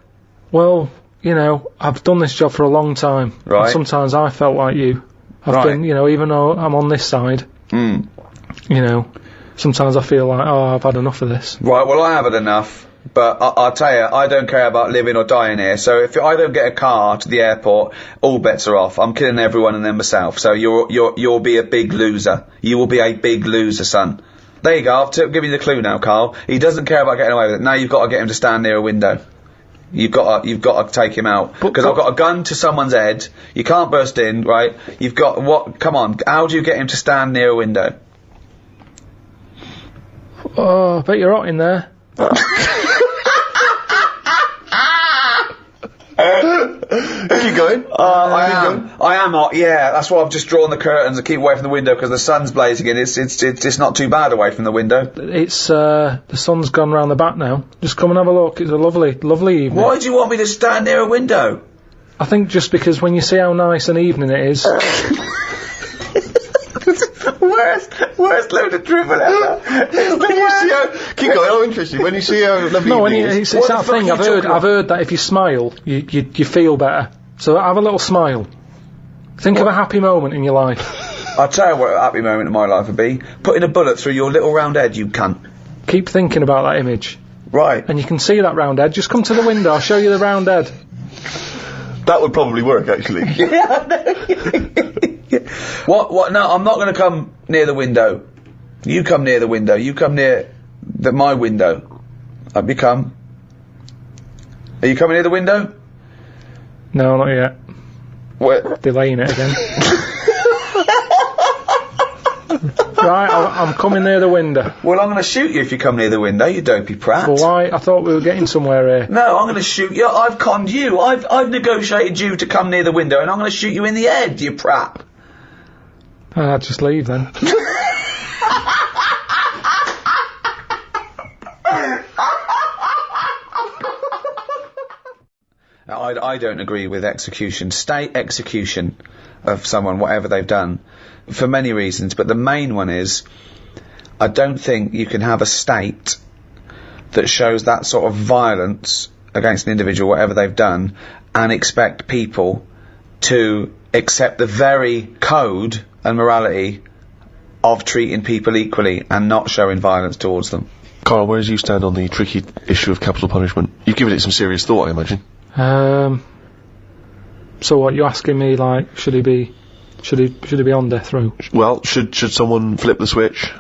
Well, you know, I've done this job for a long time. Right. And sometimes I felt like you. I've been, you know, even though I'm on this side, you know, sometimes I feel like, oh, I've had enough of this. Right, well, I haven't enough, but I'll tell you, I don't care about living or dying here, so if I don't get a car to the airport, all bets are off. I'm killing everyone and then myself, so you'll be a big loser. You will be a big loser, son. There you go, I've given you the clue now, Karl. He doesn't care about getting away with it. Now you've got to get him to stand near a window. You've got to take him out. Because I've got a gun to someone's head. You can't burst in, right? You've got what? Come on. How do you get him to stand near a window? Oh, I bet you're hot in there. Keep going. I am hot. Yeah, that's why I've just drawn the curtains and keep away from the window because the sun's blazing in. It's not too bad away from the window. It's the sun's gone round the back now. Just come and have a look. It's a lovely evening. Why do you want me to stand near a window? I think just because when you see how nice an evening it is. Worst load of dribble ever. Keep going, I'm interested. When you see how lovely it's that thing, I've heard that if you smile, you feel better. So have a little smile. Think of a happy moment in your life. I'll tell you what a happy moment in my life would be. Putting a bullet through your little round head, you cunt. Keep thinking about that image. Right. And you can see that round head. Just come to the window, I'll show you the round head. That would probably work, actually. What? No, I'm not going to come near the window. You come near the window. You come near my window. Up you come. Are you coming near the window? No, not yet. What? Delaying it again. Right, I'm coming near the window. Well, I'm going to shoot you if you come near the window, you dopey prat. Well, why? I thought we were getting somewhere here. No, I'm going to shoot you. I've conned you. I've negotiated you to come near the window, and I'm going to shoot you in the head, you prat. I'll just leave then. I don't agree with execution. State execution of someone, whatever they've done, for many reasons, but the main one is, I don't think you can have a state that shows that sort of violence against an individual, whatever they've done, and expect people to accept the very code and morality of treating people equally and not showing violence towards them. Karl, where do you stand on the tricky issue of capital punishment? You've given it some serious thought, I imagine. So what, you asking me, like, should he be on death row? Well, should someone flip the switch,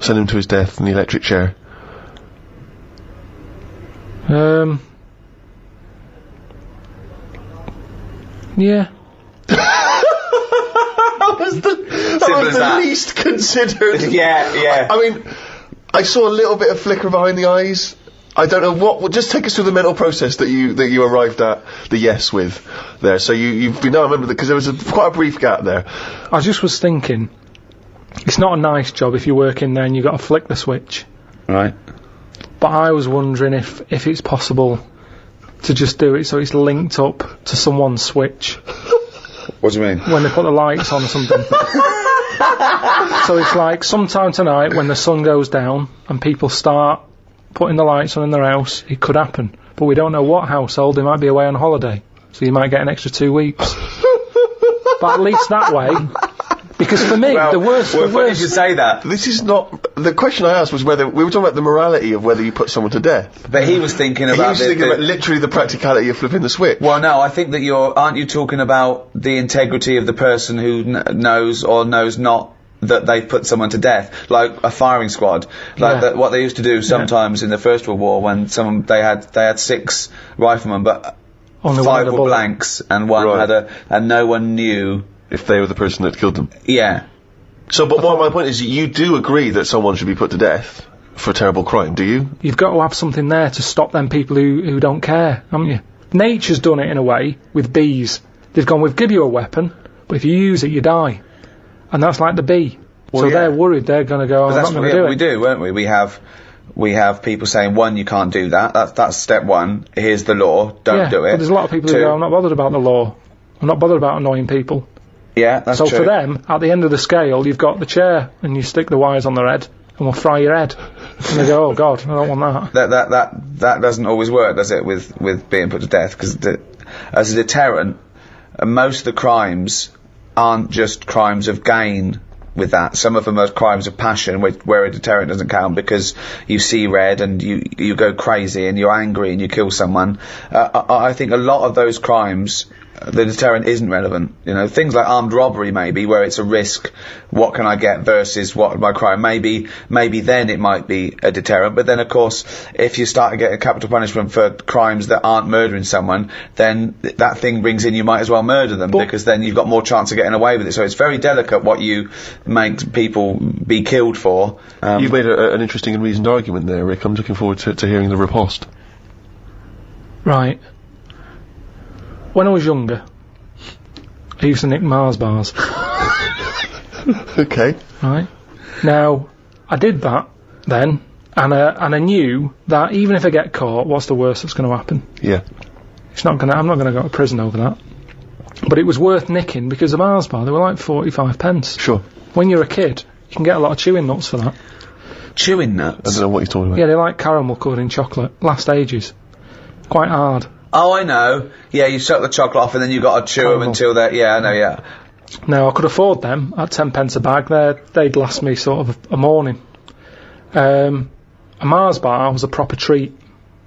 send him to his death in the electric chair? Yeah. That was the least considered. Yeah. I mean, I saw a little bit of flicker behind the eyes. I don't know what. Well, just take us through the mental process that you arrived at the yes with there. So you've been. I remember that because there was quite a brief gap there. I just was thinking, it's not a nice job if you work in there and you've got to flick the switch. Right. But I was wondering if it's possible to just do it so it's linked up to someone's switch. What do you mean? When they put the lights on or something. So it's like sometime tonight when the sun goes down and people start putting the lights on in their house, it could happen. But we don't know what household. They might be away on holiday, so you might get an extra 2 weeks. But at least that way, because for me, the worst... Funny you should say that. This is not... The question I asked was whether... We were talking about the morality of whether you put someone to death. But he was thinking about... He was thinking about literally the practicality of flipping the switch. Well, no, I think that aren't you talking about the integrity of the person who knows or knows not that they've put someone to death, like a firing squad, like what they used to do sometimes in the First World War when they had 6 riflemen, but only 5 were blanks and one and no one knew if they were the person that killed them. Yeah. So, but my point is, you do agree that someone should be put to death for a terrible crime, do you? You've got to have something there to stop them people who don't care, haven't you? Nature's done it in a way with bees. They've gone, we'll give you a weapon, but if you use it, you die. And that's like the bee. Well, so they're worried they're going to go, I'm not going to do it. We do, won't we? We have people saying, 1, you can't do that. That's step 1. Here's the law. Don't do it. But there's a lot of people who go, I'm not bothered about the law. I'm not bothered about annoying people. Yeah, that's true. So for them, at the end of the scale, you've got the chair, and you stick the wires on their head, and we'll fry your head. And they go, oh God, I don't want that. That doesn't always work, does it, with being put to death? Because as a deterrent, most of the crimes aren't just crimes of gain with that. Some of them are crimes of passion where a deterrent doesn't count because you see red and you go crazy and you're angry and you kill someone. I think a lot of those crimes, the deterrent isn't relevant. You know, things like armed robbery maybe, where it's a risk, what can I get versus what my crime. Maybe then it might be a deterrent, but then of course, if you start to get a capital punishment for crimes that aren't murdering someone, then that thing brings in you might as well murder them, because then you've got more chance of getting away with it. So it's very delicate what you make people be killed for. You've made an interesting and reasoned argument there, Rick. I'm looking forward to hearing the riposte. Right. When I was younger, I used to nick Mars bars. Okay. Right. Now, I did that then, and I knew that even if I get caught, what's the worst that's going to happen? Yeah. I'm not going to go to prison over that. But it was worth nicking because the Mars bar, they were like 45 pence. Sure. When you're a kid, you can get a lot of chewing nuts for that. Chewing nuts? I don't know what you're talking about. Yeah, they like caramel covered in chocolate. Last ages. Quite hard. Oh, I know. Yeah, you suck the chocolate off and then you got to chew them until they're... Yeah, I know, yeah. Now, I could afford them at 10 pence a bag. They'd last me sort of a morning. A Mars bar was a proper treat.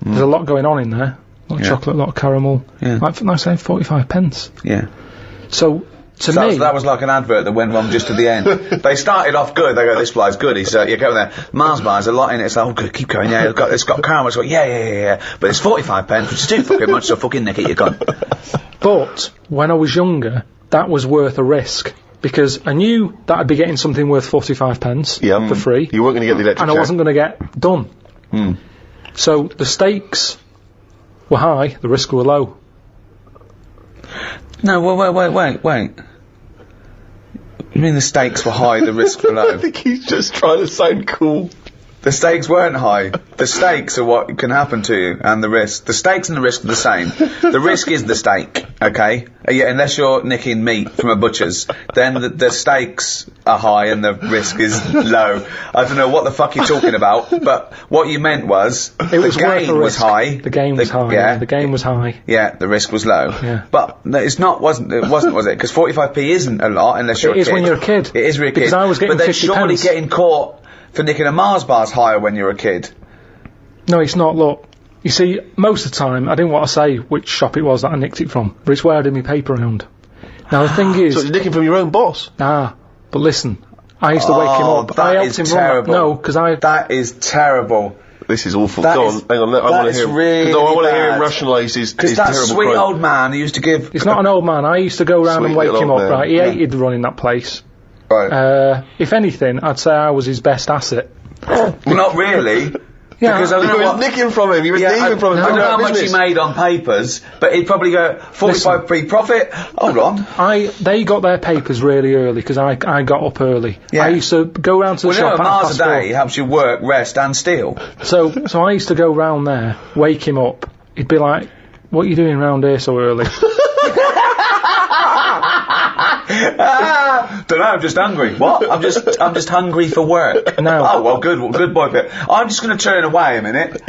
There's a lot going on in there. A lot of chocolate, a lot of caramel. Yeah. Like I say, 45 pence. Yeah. So, to me... That was like an advert that went wrong just at the end. They started off good. They go, this fly's good. He's, you go there. Mars bar, there's a lot in it. It's like, oh, good, keep going. Yeah, it's got caramel. It's like, yeah. But it's 45 pence, which is too fucking much, so fucking nick it, you cunt. But, when I was younger, that was worth a risk. Because I knew that I'd be getting something worth 45 pence for free. You weren't going to get the electric And I wasn't going to get done. So, the stakes were high, the risks were low. No, wait. You mean the stakes were high, the risks were low? I think he's just trying to sound cool. The stakes weren't high. The stakes are what can happen to you, and the risk. The stakes and the risk are the same. The risk is the stake, okay? Yeah, unless you're nicking meat from a butcher's, then the stakes are high and the risk is low. I don't know what the fuck you're talking about, but what you meant was the gain was high. The game was high. Yeah, the game was high. Yeah, the risk was low. Yeah. But wasn't was it? Because 45p isn't a lot unless you're a kid. It is when you're a kid. It is when you're a kid. Because I was getting 50 pence. But then surely getting caught for nicking a Mars bar's higher when you're a kid. No, it's not. Look, you see, most of the time, I didn't want to say which shop it was that I nicked it from, but it's where I did my paper round. Now, the thing is... So you're nicking from your own boss? But listen, I used to wake him up. I helped him terrible. No, because That is terrible. This is awful. Go on, hang on, I want to hear really I want to hear him rationalise his terrible that sweet crime. old man who used to give... It's not an old man. I used to go round and wake him up, man. right? He hated running that place. Right. If anything, I'd say I was his best asset. Well, not really. Yeah, because I You was nicking from him, you was thieving from him. I don't know how much he made on papers, but he'd probably go 45p profit. Hold on. They got their papers really early because I got up early. Yeah. I used to go round to the shop. Mars a day helps you work, rest, and steal. So I used to go round there, wake him up. He'd be like, "What are you doing round here so early?" Don't know, I'm just hungry. What? I'm just hungry for work. No. Oh, well, good boy, Pip. I'm just going to turn away a minute,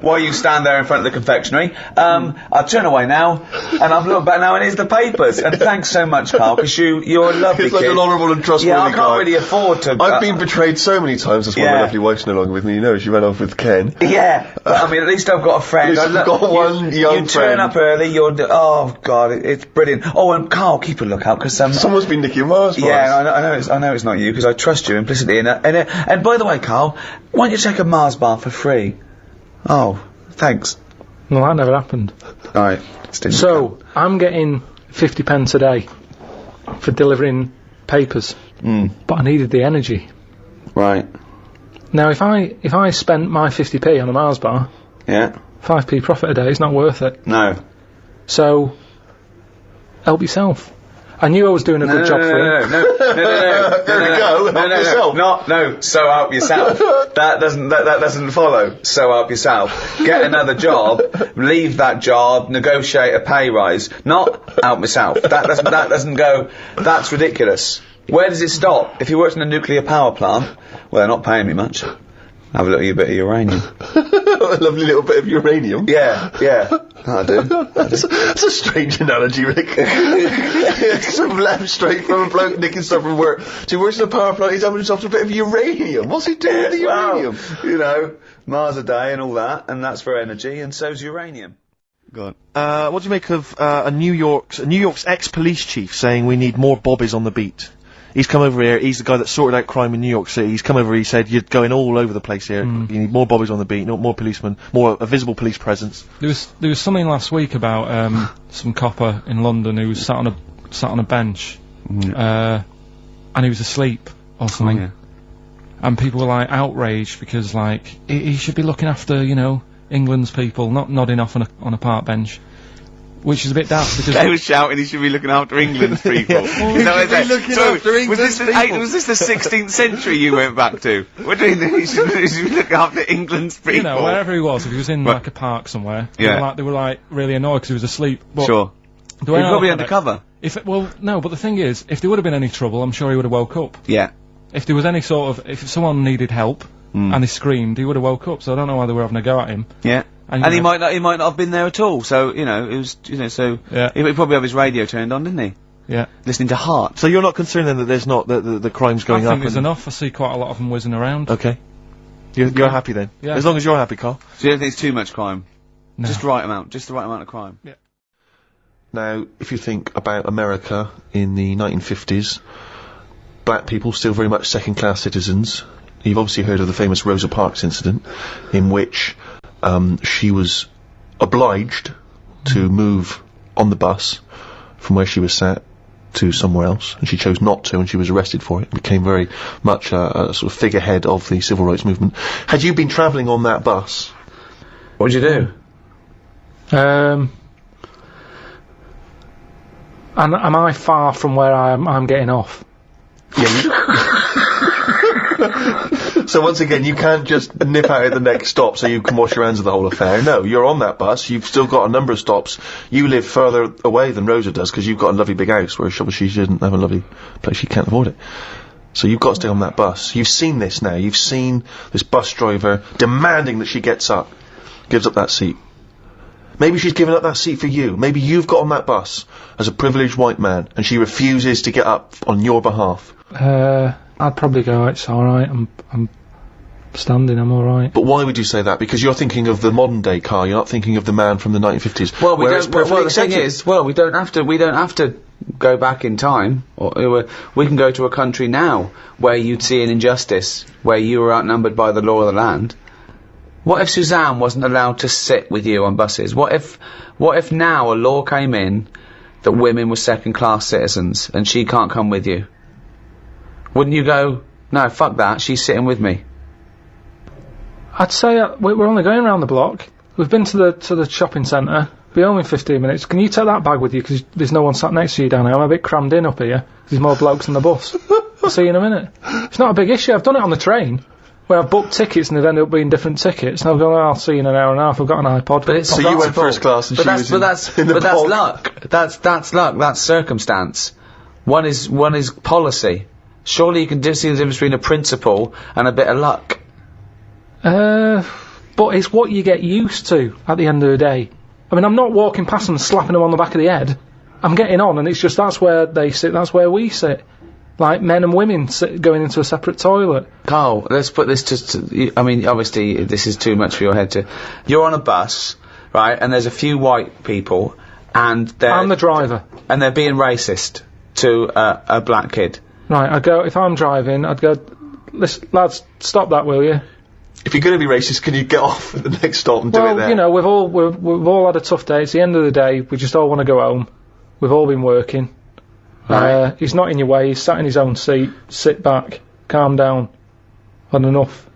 while you stand there in front of the confectionery. I'll turn away now, and I've looked back now, and here's the papers. And thanks so much, Karl, because you're a lovely He's like an honourable and trustworthy guy. I can't really afford to... I've been betrayed so many times, that's why my lovely wife's no longer with me. You know, she ran off with Ken. Yeah, but I mean, at least I've got a friend. I've got one young friend. You turn up early, oh, God, it's brilliant. Oh, and Karl, keep a lookout, because... Someone's been nicking Mars bars. Yeah, I know it's not you, because I trust you implicitly. And by the way, Karl, why don't you take a Mars bar for free? Oh, thanks. Well, that never happened. Alright. So, I'm getting 50 pence a day for delivering papers. But I needed the energy. Right. Now, if I spent my 50p on a Mars bar, 5p profit a day is not worth it. No. So, help yourself. I knew I was doing a good job for him. No, so help yourself. That doesn't follow. So help yourself. Get another job, leave that job, negotiate a pay rise. Not help myself. That doesn't go. That's ridiculous. Where does it stop? If you worked in a nuclear power plant, well, they're not paying me much. Have a little bit of uranium. A lovely little bit of uranium. Yeah. I do. That's a strange analogy, Rick. Some left straight from a bloke nicking stuff from work. So he works in a power plant, he's having himself a bit of uranium. What's he doing with the uranium? You know, Mars a day and all that, and that's for energy, and so's uranium. God. What do you make of New York's ex-police chief saying we need more bobbies on the beat? He's come over here, he's the guy that sorted out crime in New York City. He's come over, he said, you're going all over the place here. You need more bobbies on the beat, more policemen, a visible police presence. There was something last week about some copper in London who was sat on a bench, and he was asleep or something. Oh, yeah. And people were like outraged because like he should be looking after, you know, England's people, not nodding off on a park bench. Which is a bit daft because they were shouting he should be looking after England's people. Was this the 16th century you went back to? What do you think he should be looking after England's people? You know, wherever he was, if he was in like a park somewhere, they were like really annoyed because he was asleep. But sure. He was probably undercover. No, but the thing is, if there would have been any trouble, I'm sure he would have woke up. Yeah. If there was if someone needed help and he screamed, he would have woke up. So I don't know why they were having a go at him. Yeah. And he might not have been there at all, so, you know, it was, you know, so... Yeah. He probably have his radio turned on, didn't he? Yeah. Listening to Heart. So you're not concerned then that there's not, the crime's going up? I think there's enough. I see quite a lot of them whizzing around. Okay. You're happy then? Yeah. As long as you're happy, Karl. So you don't think it's too much crime? No. Just the right amount of crime? Yeah. Now, if you think about America in the 1950s, black people still very much second-class citizens. You've obviously heard of the famous Rosa Parks incident, in which she was obliged to move on the bus from where she was sat to somewhere else, and she chose not to, and she was arrested for it. It became very much a sort of figurehead of the civil rights movement. Had you been travelling on that bus? What did you do? And am I far from where I'm getting off? Yeah. So once again, you can't just nip out at the next stop so you can wash your hands of the whole affair. No, you're on that bus. You've still got a number of stops. You live further away than Rosa does because you've got a lovely big house, whereas she doesn't have a lovely place. She can't afford it. So you've got to stay on that bus. You've seen this now. You've seen this bus driver demanding that she gets up, gives up that seat. Maybe she's given up that seat for you. Maybe you've got on that bus as a privileged white man and she refuses to get up on your behalf. I'd probably go, it's alright, I'm standing, I'm alright. But why would you say that? Because you're thinking of the modern day Karl, you're not thinking of the man from the 1950s. Well, the thing is, we don't have to go back in time. We can go to a country now where you'd see an injustice, where you were outnumbered by the law of the land. What if Suzanne wasn't allowed to sit with you on buses? What if now a law came in that women were second-class citizens and she can't come with you? Wouldn't you go, no, fuck that, she's sitting with me? I'd say we're only going around the block. We've been to the shopping centre. Be home in 15 minutes. Can you take that bag with you? Because there's no one sat next to you down here. I'm a bit crammed in up here. There's more blokes on the bus. I'll see you in a minute. It's not a big issue. I've done it on the train, where I've booked tickets and they've ended up being different tickets. And I've gone, I'll see you in an hour and a half. I've got an iPod. But so you went first class and that's luck. That's luck. That's circumstance. One is policy. Surely you can see the difference between a principle and a bit of luck. But it's what you get used to at the end of the day. I mean, I'm not walking past them and slapping them on the back of the head. I'm getting on, and it's just that's where they sit, that's where we sit. Like men and women going into a separate toilet. Karl, let's put this I mean, obviously, this is too much for your head to... You're on a bus, right, and there's a few white people, and they're... I'm the driver. And they're being racist to a black kid. Right, I'd go, if I'm driving, I'd go, listen, lads, stop that, will you? If you're going to be racist, can you get off at the next stop and do it there? Well, you know, we've all had a tough day. It's the end of the day. We just all want to go home. We've all been working. Right. He's not in your way. He's sat in his own seat. Sit back. Calm down. Had enough.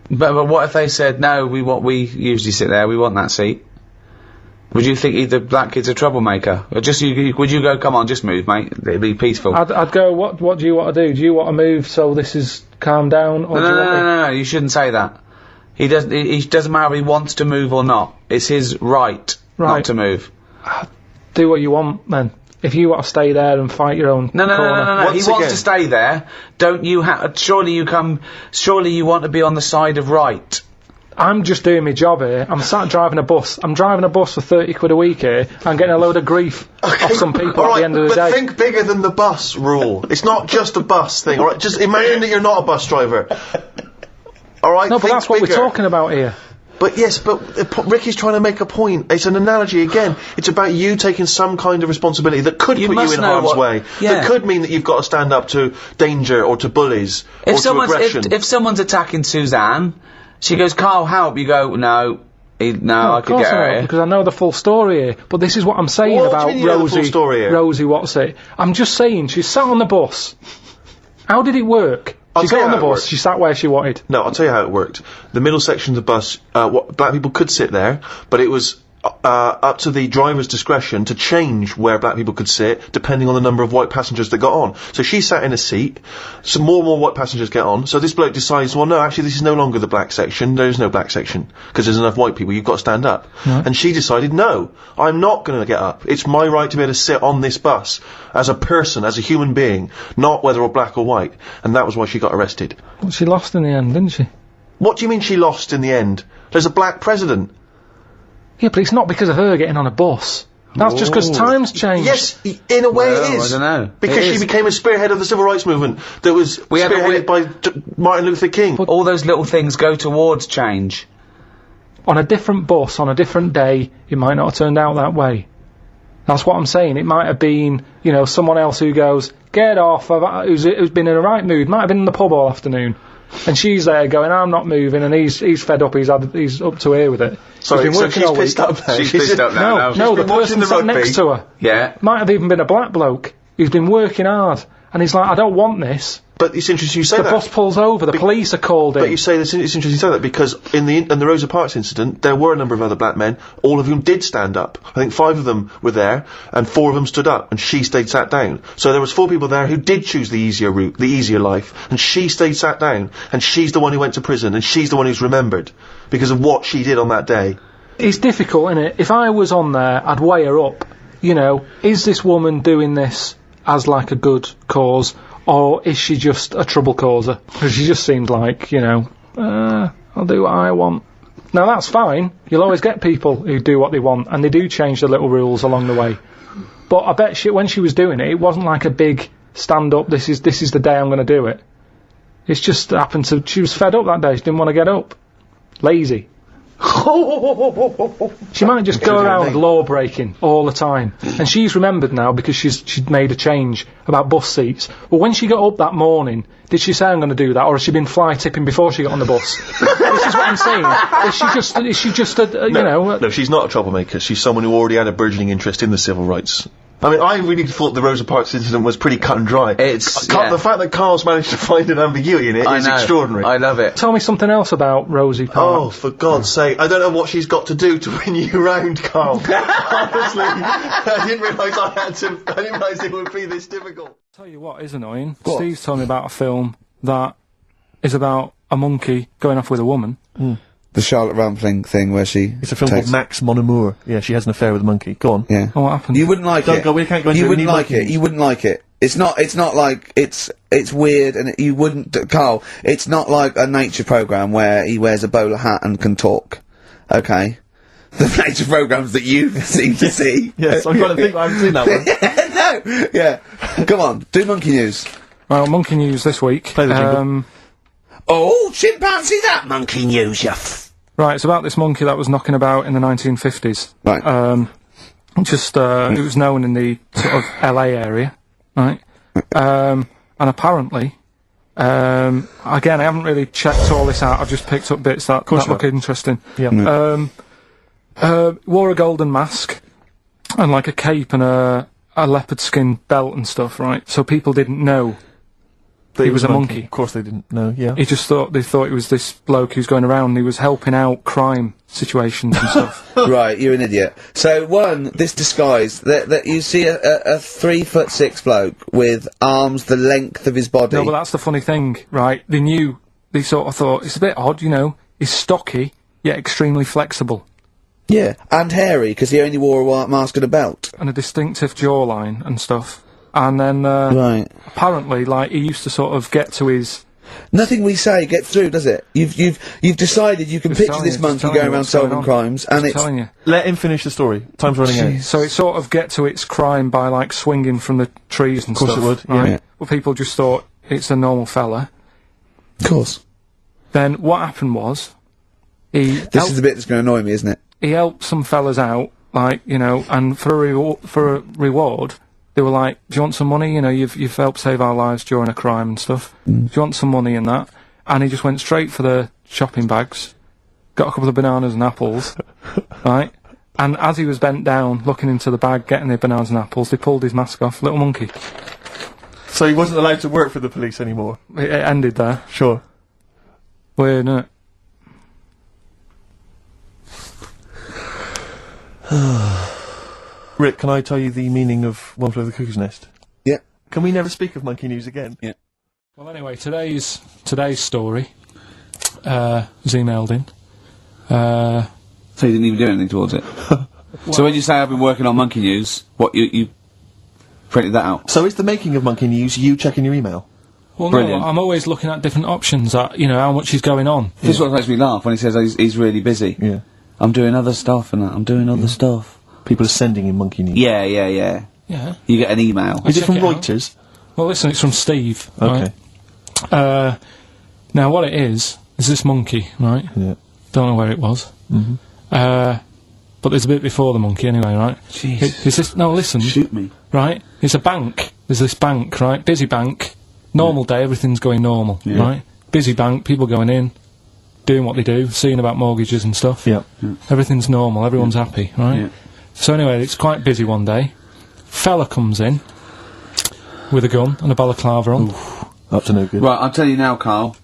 But what if they said, no, we usually sit there, we want that seat? Would you think either black kid's a troublemaker? Or just would you go, come on, just move, mate, it'd be peaceful? I'd go, what do you want to do? Do you want to move so this is calm down? Or No, you shouldn't say that. He doesn't matter if he wants to move or not. It's his right not to move. Do what you want, then. If you want to stay there and fight your own corner. No. He wants to stay there. Don't you surely you want to be on the side of right. I'm just doing my job here. I'm sat driving a bus. I'm driving a bus for 30 quid a week here. I'm getting a load of grief off some people at the end of the day. But think bigger than the bus rule. It's not just a bus thing, alright? Just imagine that you're not a bus driver. Alright? No, but that's what we're talking about here. But yes, Ricky's trying to make a point. It's an analogy again. It's about you taking some kind of responsibility that could put you in harm's way. Yeah. That could mean that you've got to stand up to danger or to bullies or to aggression. If someone's attacking Suzanne, she goes, Karl, help. You go, no, I could get her here. Because I know the full story here. But this is what I'm saying about Rosie, what's it? I'm just saying, she sat on the bus. How did it work? She got on the bus, she sat where she wanted. No, I'll tell you how it worked. The middle section of the bus, black people could sit there, but it was up to the driver's discretion to change where black people could sit, depending on the number of white passengers that got on. So she sat in a seat, some more and more white passengers get on, so this bloke decides, well, no, actually, this is no longer the black section, there's no black section, because there's enough white people, you've got to stand up. Right. And she decided, no, I'm not going to get up. It's my right to be able to sit on this bus, as a person, as a human being, not whether or black or white. And that was why she got arrested. Well, she lost in the end, didn't she? What do you mean she lost in the end? There's a black president. Yeah, but it's not because of her getting on a bus. That's just because times changed. Yes, in a way it is. I don't know. Because she became a spearhead of the civil rights movement that was spearheaded by Martin Luther King. But all those little things go towards change. On a different bus, on a different day, it might not have turned out that way. That's what I'm saying. It might have been, you know, someone else who goes, get off, who's been in a right mood, might have been in the pub all afternoon. And she's there going, I'm not moving, and he's fed up, he's up to here with it. Sorry, he's been working all pissed week. up now. She's pissed up now. No, the person sat next to her. Yeah. Might have even been a black bloke who's been working hard. And he's like, I don't want this. But it's interesting you say that. The bus pulls over, the police are called in. But you say this, it's interesting you say that because in the Rosa Parks incident, there were a number of other black men, all of whom did stand up. I think 5 of them were there, and 4 of them stood up, and she stayed sat down. So there was 4 people there who did choose the easier route, the easier life, and she stayed sat down, and she's the one who went to prison, and she's the one who's remembered because of what she did on that day. It's difficult, isn't it? If I was on there, I'd weigh her up. You know, is this woman doing this as like a good cause, or is she just a trouble causer? Because she just seemed like, you know, I'll do what I want. Now that's fine. You'll always get people who do what they want, and they do change the little rules along the way. But I bet when she was doing it, it wasn't like a big stand up. This is the day I'm going to do it. It's just happened to. She was fed up that day. She didn't want to get up. Lazy. She might just go around law breaking all the time, and she's remembered now because she'd made a change about bus seats. But when she got up that morning, did she say I'm going to do that, or has she been fly tipping before she got on the bus? This is what I'm saying. Is she just you know? No, she's not a troublemaker. She's someone who already had a burgeoning interest in the civil rights. I mean, I really thought the Rosa Parks incident was pretty cut and dry. The fact that Karl's managed to find an ambiguity in it is extraordinary. I love it. Tell me something else about Rosie Parks. Oh, for God's sake. I don't know what she's got to do to win you round, Karl. Honestly, I didn't realise it would be this difficult. Tell you what is annoying. What? Steve's told me about a film that is about a monkey going off with a woman. The Charlotte Rampling thing where she... It's a film called Max Mon Amour. Yeah, she has an affair with a monkey. Go on. Yeah. Oh, what happened? You wouldn't like it. We can't go into it. You wouldn't like it. You wouldn't like it. It's not like, it's weird and you wouldn't, Karl, it's not like a nature programme where he wears a bowler hat and can talk. Okay? The nature programmes that you seem to see. Yes, I'm trying to think, I haven't seen that one. No! Yeah. Come on, do monkey news. Well, monkey news this week. Play the jingle. Oh, chimpanzee that monkey news, you Right, it's about this monkey that was knocking about in the 1950s. Right. It was known in the sort of LA area, right? And apparently, again, I haven't really checked all this out, I've just picked up bits that look interesting. Yeah. Wore a golden mask, and like a cape and a leopard skin belt and stuff, right? So people didn't know that he was a monkey. Of course they didn't know, yeah. They thought it was this bloke who's going around and he was helping out crime situations and stuff. Right, you're an idiot. So, this disguise, that you see a 3'6" bloke with arms the length of his body. No, but that's the funny thing, right? They sort of thought, it's a bit odd, you know, he's stocky, yet extremely flexible. Yeah, and hairy, because he only wore a white mask and a belt. And a distinctive jawline and stuff. And then, right. Apparently, like, he used to sort of get to his... Nothing we say gets through, does it? You've decided you can picture this monkey going around solving crimes, and it's... telling you. Let him finish the story. Time's running out. So it sort of get to its crime by, like, swinging from the trees and stuff. Of course it would, right? yeah. Well, people just thought, it's a normal fella. Of course. Then what happened was... This is the bit that's going to annoy me, isn't it? He helped some fellas out, like, you know, and for a reward... They were like, do you want some money? You know, you've helped save our lives during a crime and stuff. Do you want some money in that? And he just went straight for the shopping bags, got a couple of bananas and apples, right? And as he was bent down, looking into the bag, getting the bananas and apples, they pulled his mask off. Little monkey. So he wasn't allowed to work for the police anymore? It ended there. Sure. Weird, isn't it? Rick, can I tell you the meaning of One Flew Over the Cuckoo's Nest? Yeah. Can we never speak of monkey news again? Yeah. Well, anyway, today's story was emailed in. So you didn't even do anything towards it? So when you say I've been working on monkey news, what, you printed that out? So is the making of monkey news you checking your email? Well, Brilliant. no, I'm always looking at different options at, you know, how much is going on. This is what makes me laugh when he says he's really busy. Yeah. I'm doing other stuff and I'm doing other stuff. People are sending in monkey news. Yeah. Yeah. You get an email. Is it from check it out. Reuters? Well, listen, it's from Steve. Okay. Right? Now, what it is this monkey, right? Yeah. Don't know where it was. Mm-hmm. But there's a bit before the monkey anyway, right? Jeez. No, listen. Shoot me. Right? It's a bank. There's this bank, right? Busy bank. Normal day, everything's going normal, right? Busy bank, people going in, doing what they do, seeing about mortgages and stuff. Yeah. Everything's normal, everyone's happy, right? Yeah. So anyway, it's quite busy one day. Fella comes in with a gun and a balaclava on. Up to no good. Right, I'll tell you now, Carl.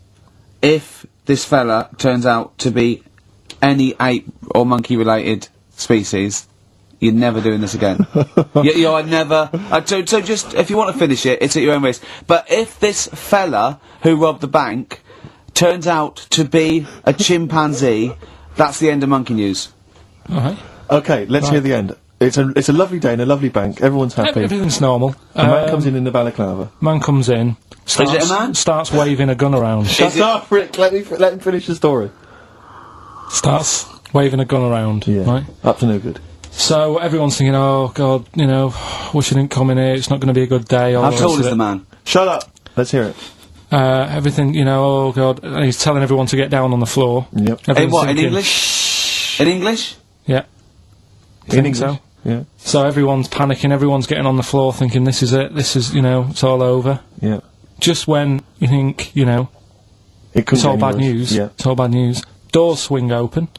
If this fella turns out to be any ape or monkey-related species, you're never doing this again. You're never... so just, if you want to finish it, it's at your own risk. But if this fella who robbed the bank turns out to be a chimpanzee, that's the end of monkey news. Alright. Okay, let's hear the end. It's a lovely day in a lovely bank. Everyone's happy. Everything's normal. A man comes in the balaclava. Man comes in, Is it a man? starts waving a gun around. Shut up, Rick. Let him finish the story. Starts waving a gun around, Yeah. right? Up to no good. So everyone's thinking, oh God, you know, wish I didn't come in here, it's not going to be a good day. How tall is the man? Shut up. Let's hear it. Everything, you know, oh God, and he's telling everyone to get down on the floor. Yep. In Everyone's what, in thinking, English? In English? Yeah. In Think English. so? Yeah. So everyone's panicking, everyone's getting on the floor thinking, this is it, this is, you know, it's all over. Yeah. Just when you think, you know, It couldn't it's all be bad any worse. news, Yeah. it's all bad news. Doors swing open.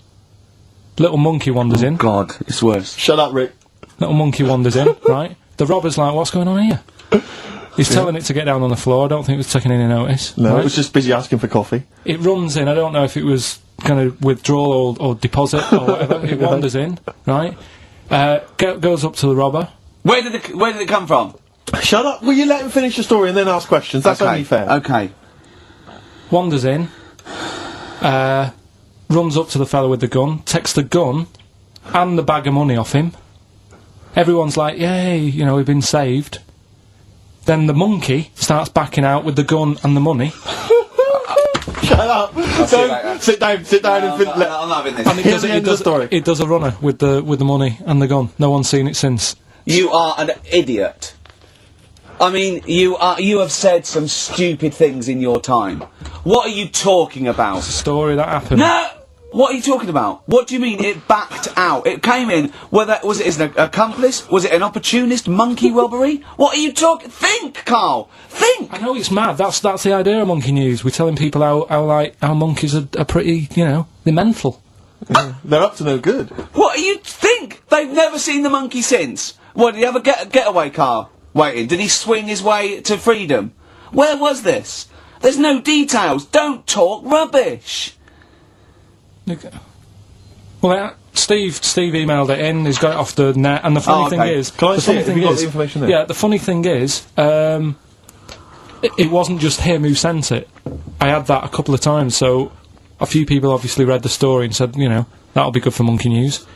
Little monkey wanders in. God, it's worse. Shut up, Rick. Little monkey wanders in, right? The robber's like, what's going on here? He's telling it to get down on the floor. I don't think it was taking any notice. No, right? it was just busy asking for coffee. It runs in. I don't know if it was going to withdraw or deposit or whatever. It wanders in, right? Goes up to the robber. Where did it come from? Shut up. Will you let him finish the story and then ask questions? That's okay. only fair. Okay. Wanders in. Runs up to the fella with the gun. Takes the gun and the bag of money off him. Everyone's like, yay, you know, we've been saved. Then the monkey starts backing out with the gun and the money. Shut up. see you later. Sit down and I'm not having this. And Here's the end of the story. It does a runner with the money and the gun. No one's seen it since. You are an idiot. I mean, you have said some stupid things in your time. What are you talking about? Story that happened. No! What are you talking about? What do you mean it backed out? It came in, was it an accomplice? Was it an opportunist monkey robbery? What are you talking? Think, Carl! Think! I know it's mad. That's the idea of monkey news. We're telling people how monkeys are pretty, you know, they're mental. They're up to no good. What do you think? They've never seen the monkey since. What, did he have a getaway car waiting? Did he swing his way to freedom? Where was this? There's no details. Don't talk rubbish. Well, Steve emailed it in. He's got it off the net. And the funny thing is, Can I the see funny it? Have thing you got is, the information there? yeah, the funny thing is, it wasn't just him who sent it. I had that a couple of times. So a few people obviously read the story and said, you know, that'll be good for monkey news.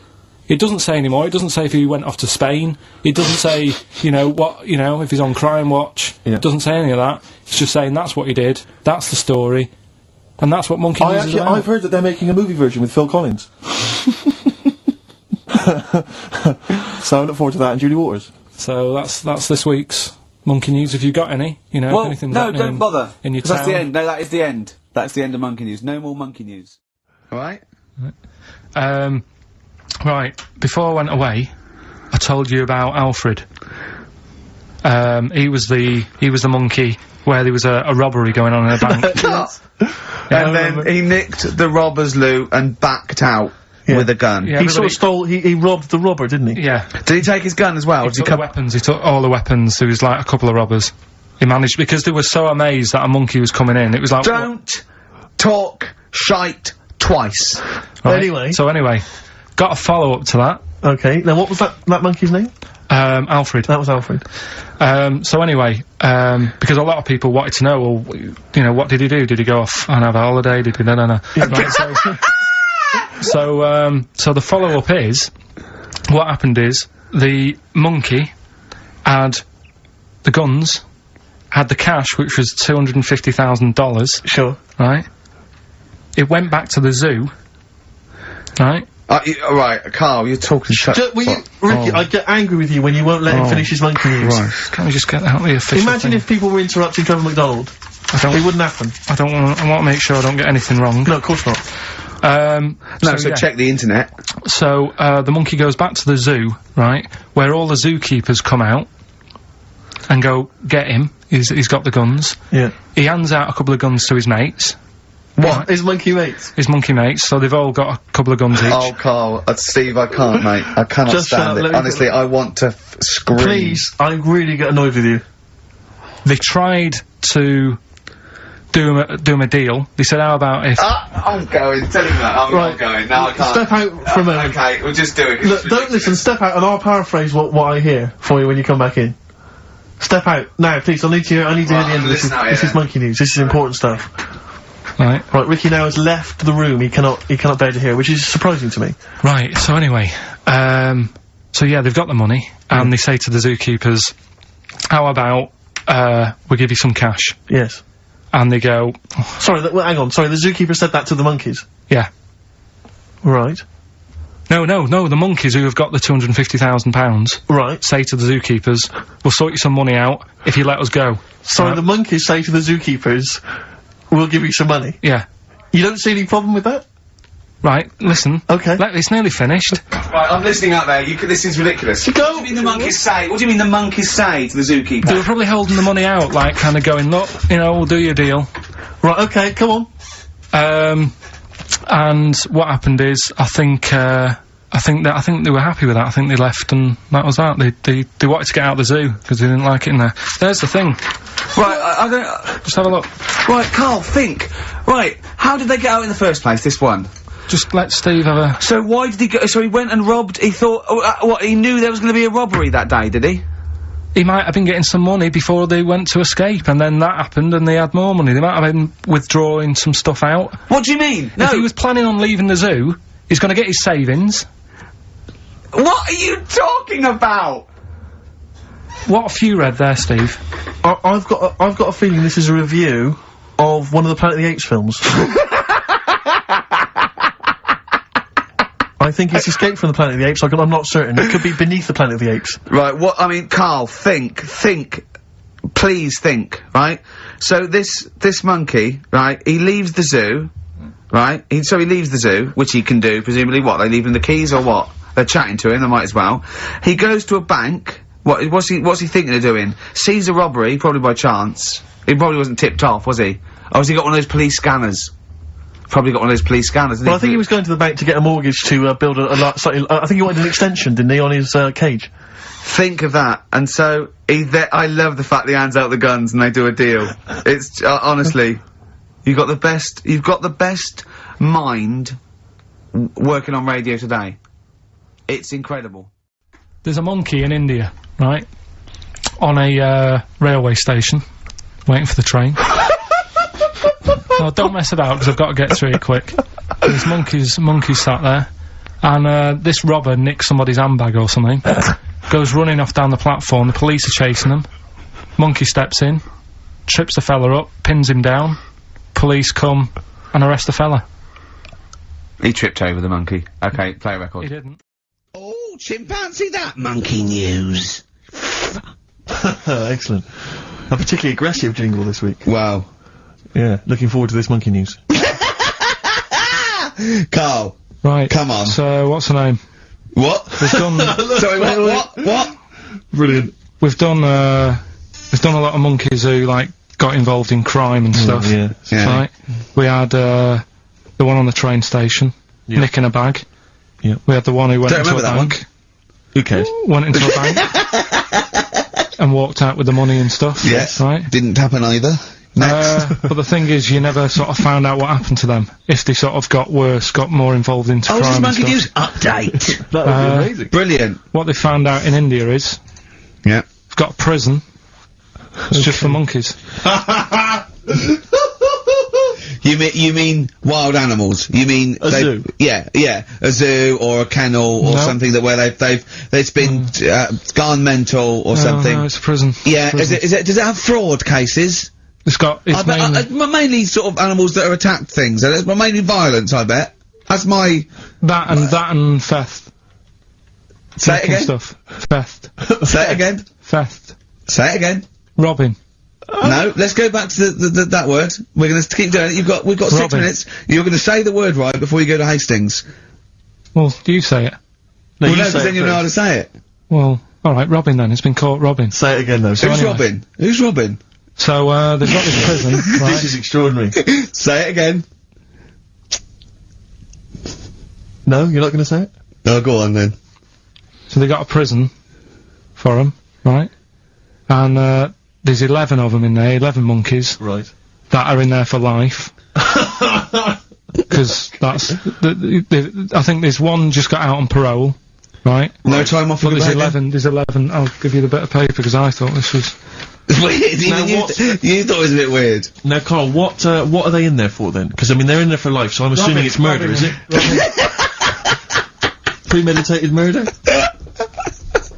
It doesn't say anymore. It doesn't say if he went off to Spain. It doesn't say, you know, what, you know, if he's on Crime Watch. Yeah. It doesn't say any of that. It's just saying that's what he did. That's the story. And that's what monkey news is about. I've heard that they're making a movie version with Phil Collins. So I look forward to that and Julie Waters. So that's this week's monkey news. If you got any, you know, if Well, anything's no, happening don't bother. in your 'Cause that's the town. end. No, that is the end. That's the end of monkey news. No more monkey news. Alright? Right, before I went away, I told you about Alfred. He was the monkey where there was a robbery going on in a bank. And then he nicked the robber's loot and backed out with a gun. Yeah, He sort of stole. He robbed the robber, didn't he? Yeah. Did he take his gun as well? He took the weapons, he took all the weapons. There was like a couple of robbers. He managed, because they were so amazed that a monkey was coming in, it was like... Don't talk shite twice. Right? Anyway. So anyway, got a follow-up to that. Okay. Now, what was that monkey's name? Alfred. That was Alfred. So anyway, because a lot of people wanted to know, well, you know, what did he do? Did he go off and have a holiday? Did he... No. Right, so the follow-up is, what happened is, the monkey had the guns, had the cash, which was $250,000. Sure. Right? It went back to the zoo, right? Right, Carl, you're talking Ricky, I get angry with you when you won't let him finish his monkey news. Right. Can't we just get out the official Imagine if people were interrupting Trevor McDonald. It wouldn't happen. I want to make sure I don't get anything wrong. No, of course not. So check the internet. So, the monkey goes back to the zoo, right, where all the zookeepers come out and go, get him. He's got the guns. Yeah. He hands out a couple of guns to his mates. What? His monkey mates? His monkey mates, so they've all got a couple of guns each. Oh, Carl, Steve, I can't, mate. I cannot stand it. Honestly, I want to scream. Please, I really get annoyed with you. They tried to do him a deal. They said, how about if... I'm going. Tell him that. I'm not going. No, I can't. Step out for a moment. Okay, we'll just do it. Look, don't listen. Step out, and I'll paraphrase what I hear for you when you come back in. Step out now, please. I need to hear the end of this. This is monkey news. This is important stuff. Right. Ricky now has left the room. He cannot bear to hear, which is surprising to me. Right. So anyway, so yeah, they've got the money, and they say to the zookeepers, "How about we give you some cash?" Yes. And they go, "Sorry, hang on. Sorry, the zookeeper said that to the monkeys." Yeah. Right. No. The monkeys who have got the £250,000, right, say to the zookeepers, "We'll sort you some money out if you let us go." Sorry, the monkeys say to the zookeepers, "We'll give you some money." Yeah. You don't see any problem with that? Right, listen. Okay. It's nearly finished. Right, I'm listening out there. This is ridiculous. What do you mean the monkeys say? What do you mean the monkeys say to the zookeeper? They were probably holding the money out, like, kind of going, look, we'll do your deal. Right, okay, come on. And what happened is, I think they were happy with that. I think they left, and that was that. They wanted to get out of the zoo, because they didn't like it in there. There's the thing. Right, I don't... Just have a look. Right, Carl, think. Right, how did they get out in the first place, this one? Just let Steve have a... So why did he go... So he went and robbed... He thought... what, he knew there was going to be a robbery that day, did he? He might have been getting some money before they went to escape, and then that happened, and they had more money. They might have been withdrawing some stuff out. What do you mean? No. If he was planning on leaving the zoo, he's gonna get his savings. What are you talking about? What have you read there, Steve? I've got a feeling this is a review of one of the Planet of the Apes films. I think it's Escape from the Planet of the Apes. I'm not certain. It could be Beneath the Planet of the Apes. Right, I mean, Carl, think. Please think, right? So this monkey, right, he leaves the zoo, right? So he leaves the zoo, which he can do, presumably. What, they leave him the keys or what? They're chatting to him, they might as well. He goes to a bank. What's he thinking of doing? Sees a robbery, probably by chance. He probably wasn't tipped off, was he? Or has he got one of those police scanners? Probably got one of those police scanners. Well, I think he was going to the bank to get a mortgage to build slightly. I think he wanted an extension, didn't he, on his cage? Think of that. And so I love the fact that he hands out the guns and they do a deal. It's honestly, you've got the best mind working on radio today. It's incredible. There's a monkey in India, right, on a railway station, waiting for the train. No, don't mess about, because I've got to get through it quick. There's monkeys sat there, and this robber nicks somebody's handbag or something, goes running off down the platform, the police are chasing him, monkey steps in, trips the fella up, pins him down, police come and arrest the fella. He tripped over the monkey. Okay, play a record. He didn't. Oh, chimpanzee that monkey news. Excellent. A particularly aggressive jingle this week. Wow. Yeah, looking forward to this monkey news. Carl. Right. Come on. So, what's the name? What? We've done... Sorry, what? Brilliant. We've done a lot of monkeys who, like, got involved in crime and stuff. Yeah. Right? We had, the one on the train station, nicking a bag. Yeah. We had the one who went into a bank. Who cares? Went into a bank. And walked out with the money and stuff. Yes. Right? Didn't happen either. Next. But the thing is, you never sort of found out what happened to them. If they sort of got worse, got more involved into crime and monkey stuff. news update. That would be amazing. Brilliant. What they found out in India is... Yeah. They've got a prison. It's just for monkeys. You mean wild animals? You mean a zoo? Yeah, a zoo or a kennel or something that where they've been gone mental or something. No, it's a prison. Yeah, prison. does it have fraud cases? It's mainly mainly sort of animals that are attacked things. It's mainly violence, I bet. That's my... That and theft. Say it again? Stuff. Theft. Say it again? Theft. Say it again? Robbing. No, let's go back to that word. We're gonna keep doing it. We've got 6 minutes. You're gonna say the word right before you go to Hastings. Well, do you say it? No, well, you no, say because then you know how to say it. Well, alright, robbing then. It's been caught robbing. Say it again, though. So Who's robbing? Who's robbing? So, they've got this prison, right? This is extraordinary. Say it again. No, you're not gonna say it? Oh, go on then. So they got a prison for them, right? And, there's 11 of them in there, 11 monkeys. Right. That are in there for life. Because that's... I think there's one just got out on parole, right? No time off. But there's 11, I'll give you the bit of paper because I thought this was... Weird. You thought it was a bit weird. Now, Karl, what are they in there for then? Because I mean, they're in there for life, so I'm assuming it's murder, is it? Premeditated murder?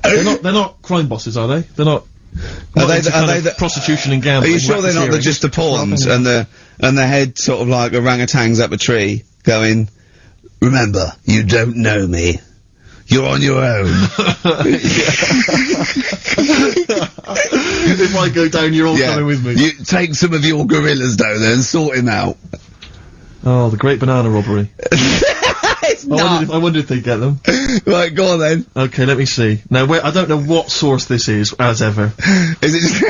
They're not crime bosses, are they? They're not. Are they the prostitution and gambling? Are you sure they're not just the pawns and the head sort of like orangutans up a tree going, remember, you don't know me. You're on your own. If I go down, you're all coming with me. You take some of your gorillas down there and sort him out. Oh, the great banana robbery. It's not. I wonder if they get them. Right, go on then. Okay, let me see. Now, I don't know what source this is, as ever. Is it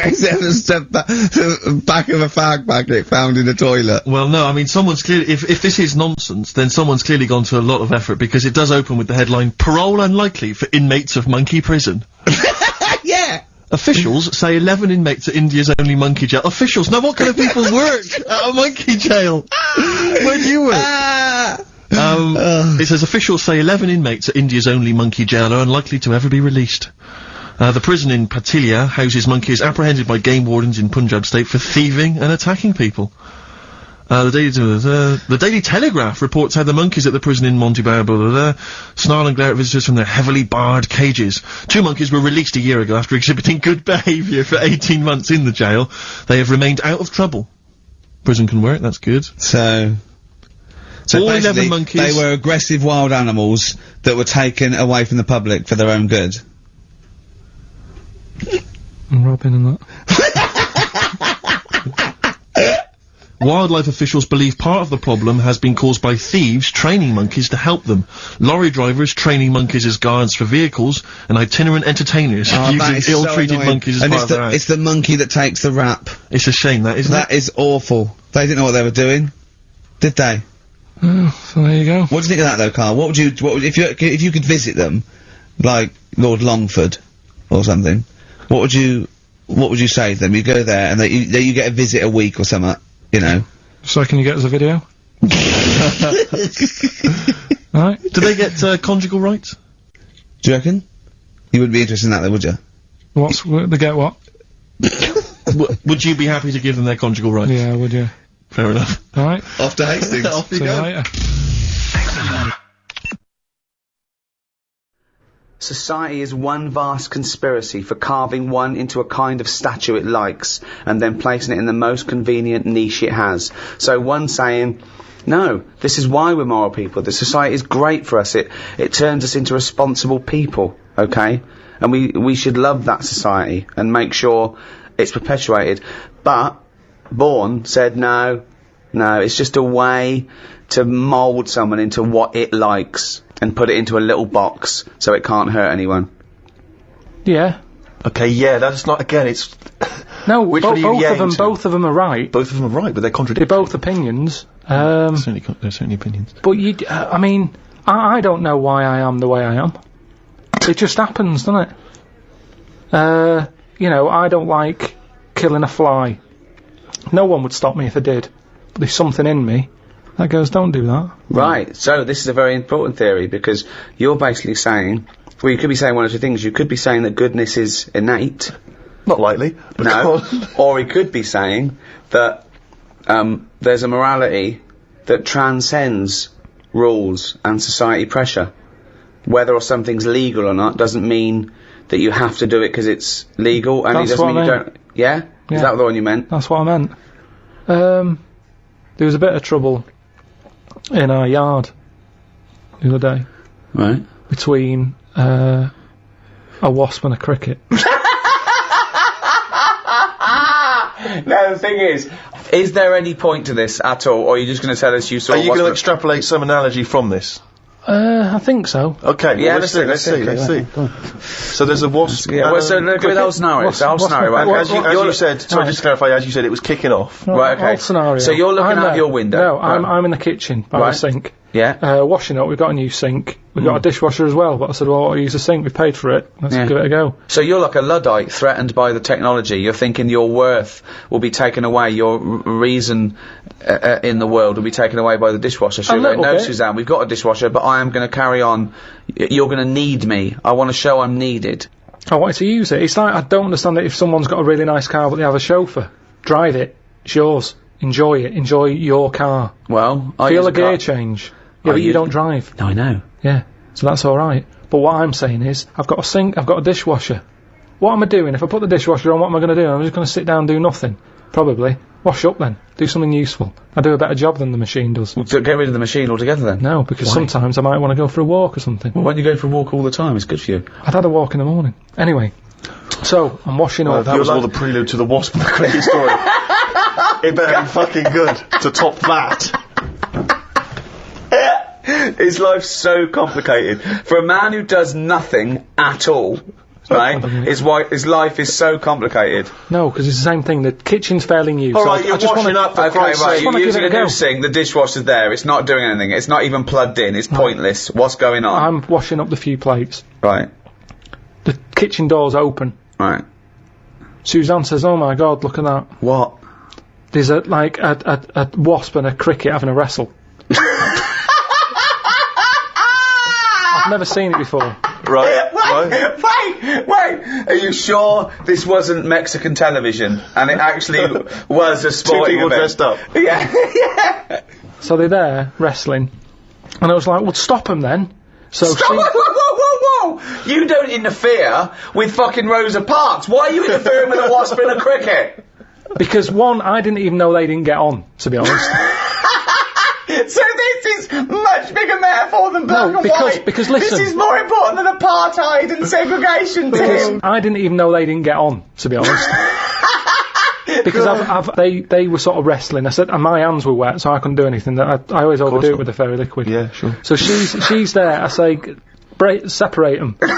the back of a fag packet found in the toilet? Well, no, I mean, someone's clearly, if this is nonsense, then someone's clearly gone to a lot of effort, because it does open with the headline, Parole Unlikely for Inmates of Monkey Prison. Yeah! Officials say 11 inmates at India's only monkey jail. Officials? Now, what kind of people work at a monkey jail? Where do you work? It says officials say 11 inmates at India's only monkey jail are unlikely to ever be released. The prison in Patilia houses monkeys apprehended by game wardens in Punjab state for thieving and attacking people. The Daily Telegraph reports how the monkeys at the prison in Montevideo snarl and glare at visitors from their heavily barred cages. 2 monkeys were released a year ago after exhibiting good behaviour for 18 months in the jail. They have remained out of trouble. Prison can work, that's good. So all 11 monkeys. They were aggressive wild animals that were taken away from the public for their own good. And robbing and that. Wildlife officials believe part of the problem has been caused by thieves training monkeys to help them. Lorry drivers training monkeys as guards for vehicles, and itinerant entertainers using ill-treated monkeys as part of their act. It's the monkey that takes the rap. It's a shame, that, isn't it? That is awful. They didn't know what they were doing, did they? Oh, so there you go. What do you think of that though, Karl? If you could visit them, like Lord Longford or something, what would you say to them? You go there and you get a visit a week or something, you know. So can you get us a video? Right. Do they get conjugal rights? Do you reckon? You wouldn't be interested in that though, would you? They get what? Would you be happy to give them their conjugal rights? Yeah, would you? Fair enough. Alright. Off to Hastings. Off you See you go. later. Society is one vast conspiracy for carving one into a kind of statue it likes, and then placing it in the most convenient niche it has. So one saying, no, this is why we're moral people. The society is great for us. It turns us into responsible people, okay? And we should love that society and make sure it's perpetuated. But Bourne said, no, it's just a way to mould someone into what it likes and put it into a little box so it can't hurt anyone. Yeah. Okay, yeah, that's not, again, it's... No, both of them are right. Both of them are right, but they're contradictory. They're both opinions. They're certainly opinions. But I mean, I don't know why I am the way I am. It just happens, doesn't it? You know, I don't like killing a fly. No one would stop me if I did. But there's something in me that goes, don't do that. Right, so this is a very important theory, because you're basically saying, well, you could be saying one of two things. You could be saying that goodness is innate. Not likely. But no. Or he could be saying that there's a morality that transcends rules and society pressure. Whether or something's legal or not doesn't mean that you have to do it because it's legal, and it doesn't mean you don't... Yeah? Is that the one you meant? That's what I meant. There was a bit of trouble in our yard the other day. Right. Between, a wasp and a cricket. No, the thing is there any point to this at all, or are you just going to tell us you saw? Are you going to extrapolate some analogy from this? I think so. Okay, yeah, well, let's see. So there's a wasp. Yeah, well, so look at the whole scenario. As you said, sorry, just to clarify, as you said, it was kicking off. Right, okay. Whole scenario. So you're looking out your window. No, I'm in the kitchen by the sink. Yeah. Washing up. We've got a new sink. We've got a dishwasher as well. But I said, well, I'll use a sink. We've paid for it. Let's give it a go. So you're like a Luddite threatened by the technology. You're thinking your worth will be taken away. Your reason in the world will be taken away by the dishwasher. So you're like, no, Suzanne, we've got a dishwasher, but I am going to carry on. You're going to need me. I want to show I'm needed. I wanted to use it. It's like, I don't understand it if someone's got a really nice car but they have a chauffeur. Drive it. It's yours. Enjoy it. Enjoy your car. Well, feel a gear change. Yeah, but you don't drive. No, I know. Yeah, so that's alright. But what I'm saying is, I've got a sink, I've got a dishwasher. What am I doing? If I put the dishwasher on, what am I going to do? I'm just going to sit down and do nothing. Probably. Wash up then. Do something useful. I do a better job than the machine does. Well, get rid of the machine altogether then? No, because sometimes I might want to go for a walk or something. Well, why don't you go for a walk all the time? It's good for you. I'd had a walk in the morning. Anyway. So, I'm washing up. That was all the prelude to the wasp and the cricket story. It better be fucking good to top that. His life's so complicated. For a man who does nothing at all, right, his life is so complicated. No, because it's the same thing. The kitchen's failing you. Alright, you're washing up for Christ's sake. You're using a new sink, the dishwasher's there, it's not doing anything, it's not even plugged in, it's pointless. What's going on? I'm washing up the few plates. Right. The kitchen door's open. Right. Suzanne says, oh my god, look at that. What? There's a wasp and a cricket having a wrestle. I've never seen it before. Wait! Are you sure this wasn't Mexican television and it actually was a sporting Two people event? dressed up. Yeah. So they're there wrestling, and I was like, well, stop them then. So Whoa! You don't interfere with fucking Rosa Parks. Why are you interfering with a wasp and a cricket? Because one, I didn't even know they didn't get on, to be honest. So this is much bigger metaphor than black and white. Because listen, this is more important than apartheid and segregation. Because I didn't even know they didn't get on, to be honest. Because they were sort of wrestling. I said, and my hands were wet, so I couldn't do anything. I always overdo it with the fairy liquid. Yeah, sure. So she's there. I say, separate them. Poor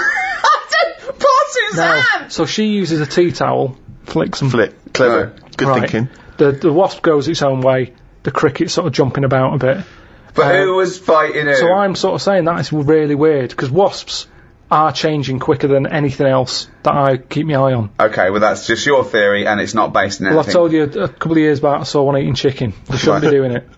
Suzanne. Now, so she uses a tea towel, flicks them. Clever. Good thinking. The wasp goes its own way. The cricket's sort of jumping about a bit. But who was fighting who? So I'm sort of saying that is really weird, because wasps are changing quicker than anything else that I keep my eye on. Okay, well that's just your theory and it's not based on anything. Well, I told you a couple of years back I saw one eating chicken. They shouldn't be doing it.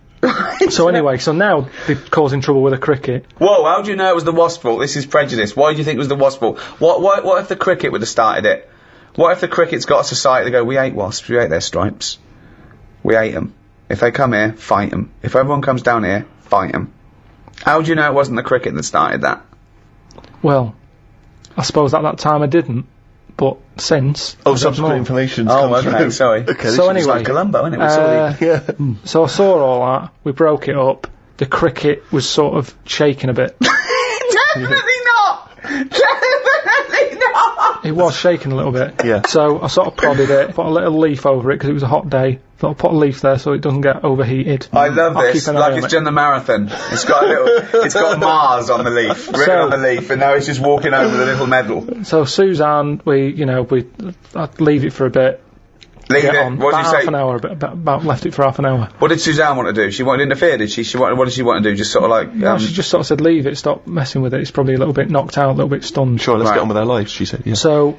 So anyway, so now they're causing trouble with a cricket. Whoa, how do you know it was the wasp's fault? This is prejudice. Why do you think it was the wasp's fault? What if the cricket would have started it? What if the cricket's got a society to go, we hate wasps, we hate their stripes. We hate them. If they come here, fight them. If everyone comes down here, fight them. How do you know it wasn't the cricket that started that? Well, I suppose at that time I didn't, but since... subsequent information's come through. Okay, sorry. Okay, so anyway... like Columbo, isn't it? So I saw all that, we broke it up, the cricket was sort of shaking a bit. Definitely not! Definitely not! It was shaking a little bit. Yeah. So I sort of prodded it, put a little leaf over it because it was a hot day. Thought I'll put a leaf there so it doesn't get overheated. I love I'll this, keep an eye like on it's it. done the marathon. It's got a little, it's got Mars on the leaf, written on the leaf, and now it's just walking over the little medal. So Suzanne, I'd leave it for a bit. Leave it. On. What did you say? Half an hour, about left it for half an hour. What did Suzanne want to do? She wanted to interfere, did she? What did she want to do? Just sort of like... No, she just sort of said, leave it, stop messing with it. It's probably a little bit knocked out, a little bit stunned. Sure, let's get on with our lives, she said, yeah. So,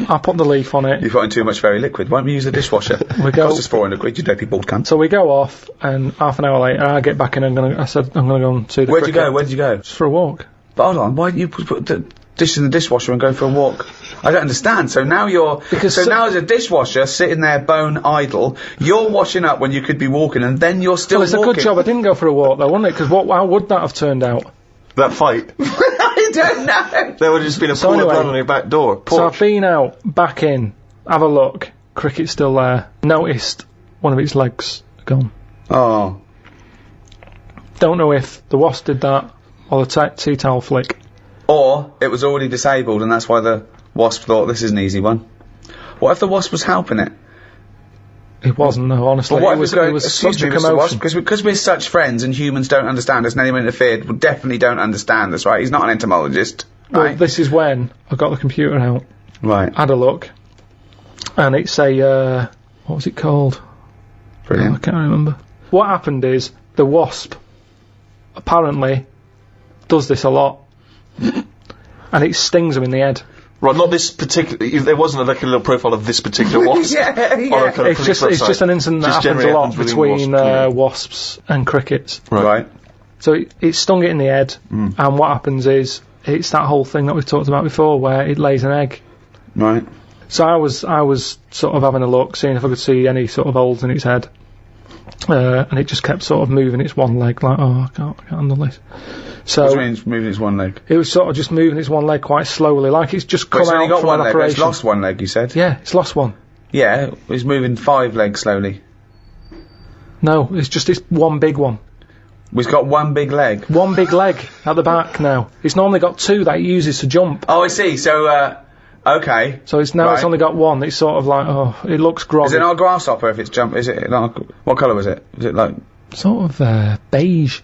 I put the leaf on it. You've gotten too much fairy liquid. Why don't we use the dishwasher? Cost us 400 quid, you dirty bald cunt. So we go off, and half an hour later, I get back and I said, I'm going to go and see the Where'd you cricket. go? Where did you go? Just for a walk. But hold on, why didn't you put the dish in the dishwasher and go for a walk? I don't understand. So now now as a dishwasher sitting there bone idle, you're washing up when you could be walking, and then you're still walking. Well, it's a good job I didn't go for a walk though, wasn't it? Because how would that have turned out? That fight. I don't know. There would have just been a pool of blood on your back door. Porch. So I've been out, back in, have a look. Cricket's still there. Noticed one of its legs gone. Oh. Don't know if the wasp did that, or the tea towel flick. Or it was already disabled, and that's why the wasp thought this is an easy one. What if the wasp was helping it? It wasn't, no, honestly. But what it was excuse such a me, Mr. commotion. Wasp, because we're such friends and humans don't understand us, and anyone interfered would definitely don't understand us, right? He's not an entomologist, right? Well, this is when I got the computer out. Right. Had a look. And it's a, what was it called? Brilliant. Oh, I can't remember. What happened is, the wasp apparently does this a lot. And it stings him in the head. Right, not this particular. There wasn't like a little profile of this particular wasp. Yeah. It's just an incident that happens a lot between wasps and crickets. Right. So it stung it in the head, and what happens is it's that whole thing that we've talked about before, where it lays an egg. Right. So I was sort of having a look, seeing if I could see any sort of holes in its head, and it just kept sort of moving its one leg, like, I can't handle this. So What do you mean it's moving its one leg? it was sort of just moving its one leg quite slowly, like it's just come It's only out got from one an leg, but operation. it's lost one leg, you said? Yeah, it's lost one. Yeah, it's moving 5 legs slowly. No, it's just this one big one. We've got one big leg. One big leg at the back now. It's normally got 2 that it uses to jump. Oh, I see, so, okay. So it's now it's Right. only got 1. It's sort of like, it looks groggy. Is it not a grasshopper if it's jump? Is it not what colour was it? Is it like... Sort of beige.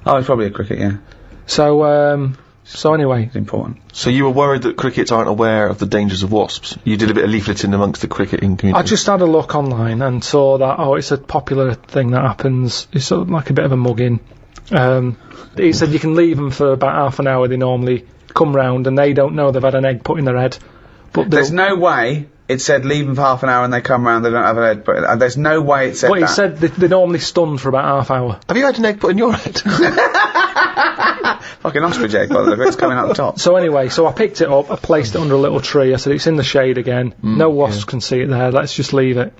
Oh, it's probably a cricket, yeah. So anyway, It's important. So you were worried that crickets aren't aware of the dangers of wasps. You did a bit of leafleting amongst the cricketing community. I just had a look online and saw that, it's a popular thing that happens. It's sort of like a bit of a mugging. He said you can leave them for about half an hour. They normally come round and they don't know they've had an egg put in their head. But There's no way it said leave them for half an hour and they come round, they don't have an egg, but there's no way it said But that. he said they're normally stunned for about half hour. Have you had an egg put in your head? Fucking ostrich egg, by the look of it, it's coming out the top. So anyway, I picked it up, I placed it under a little tree. I said it's in the shade again. No wasps can see it there. Let's just leave it.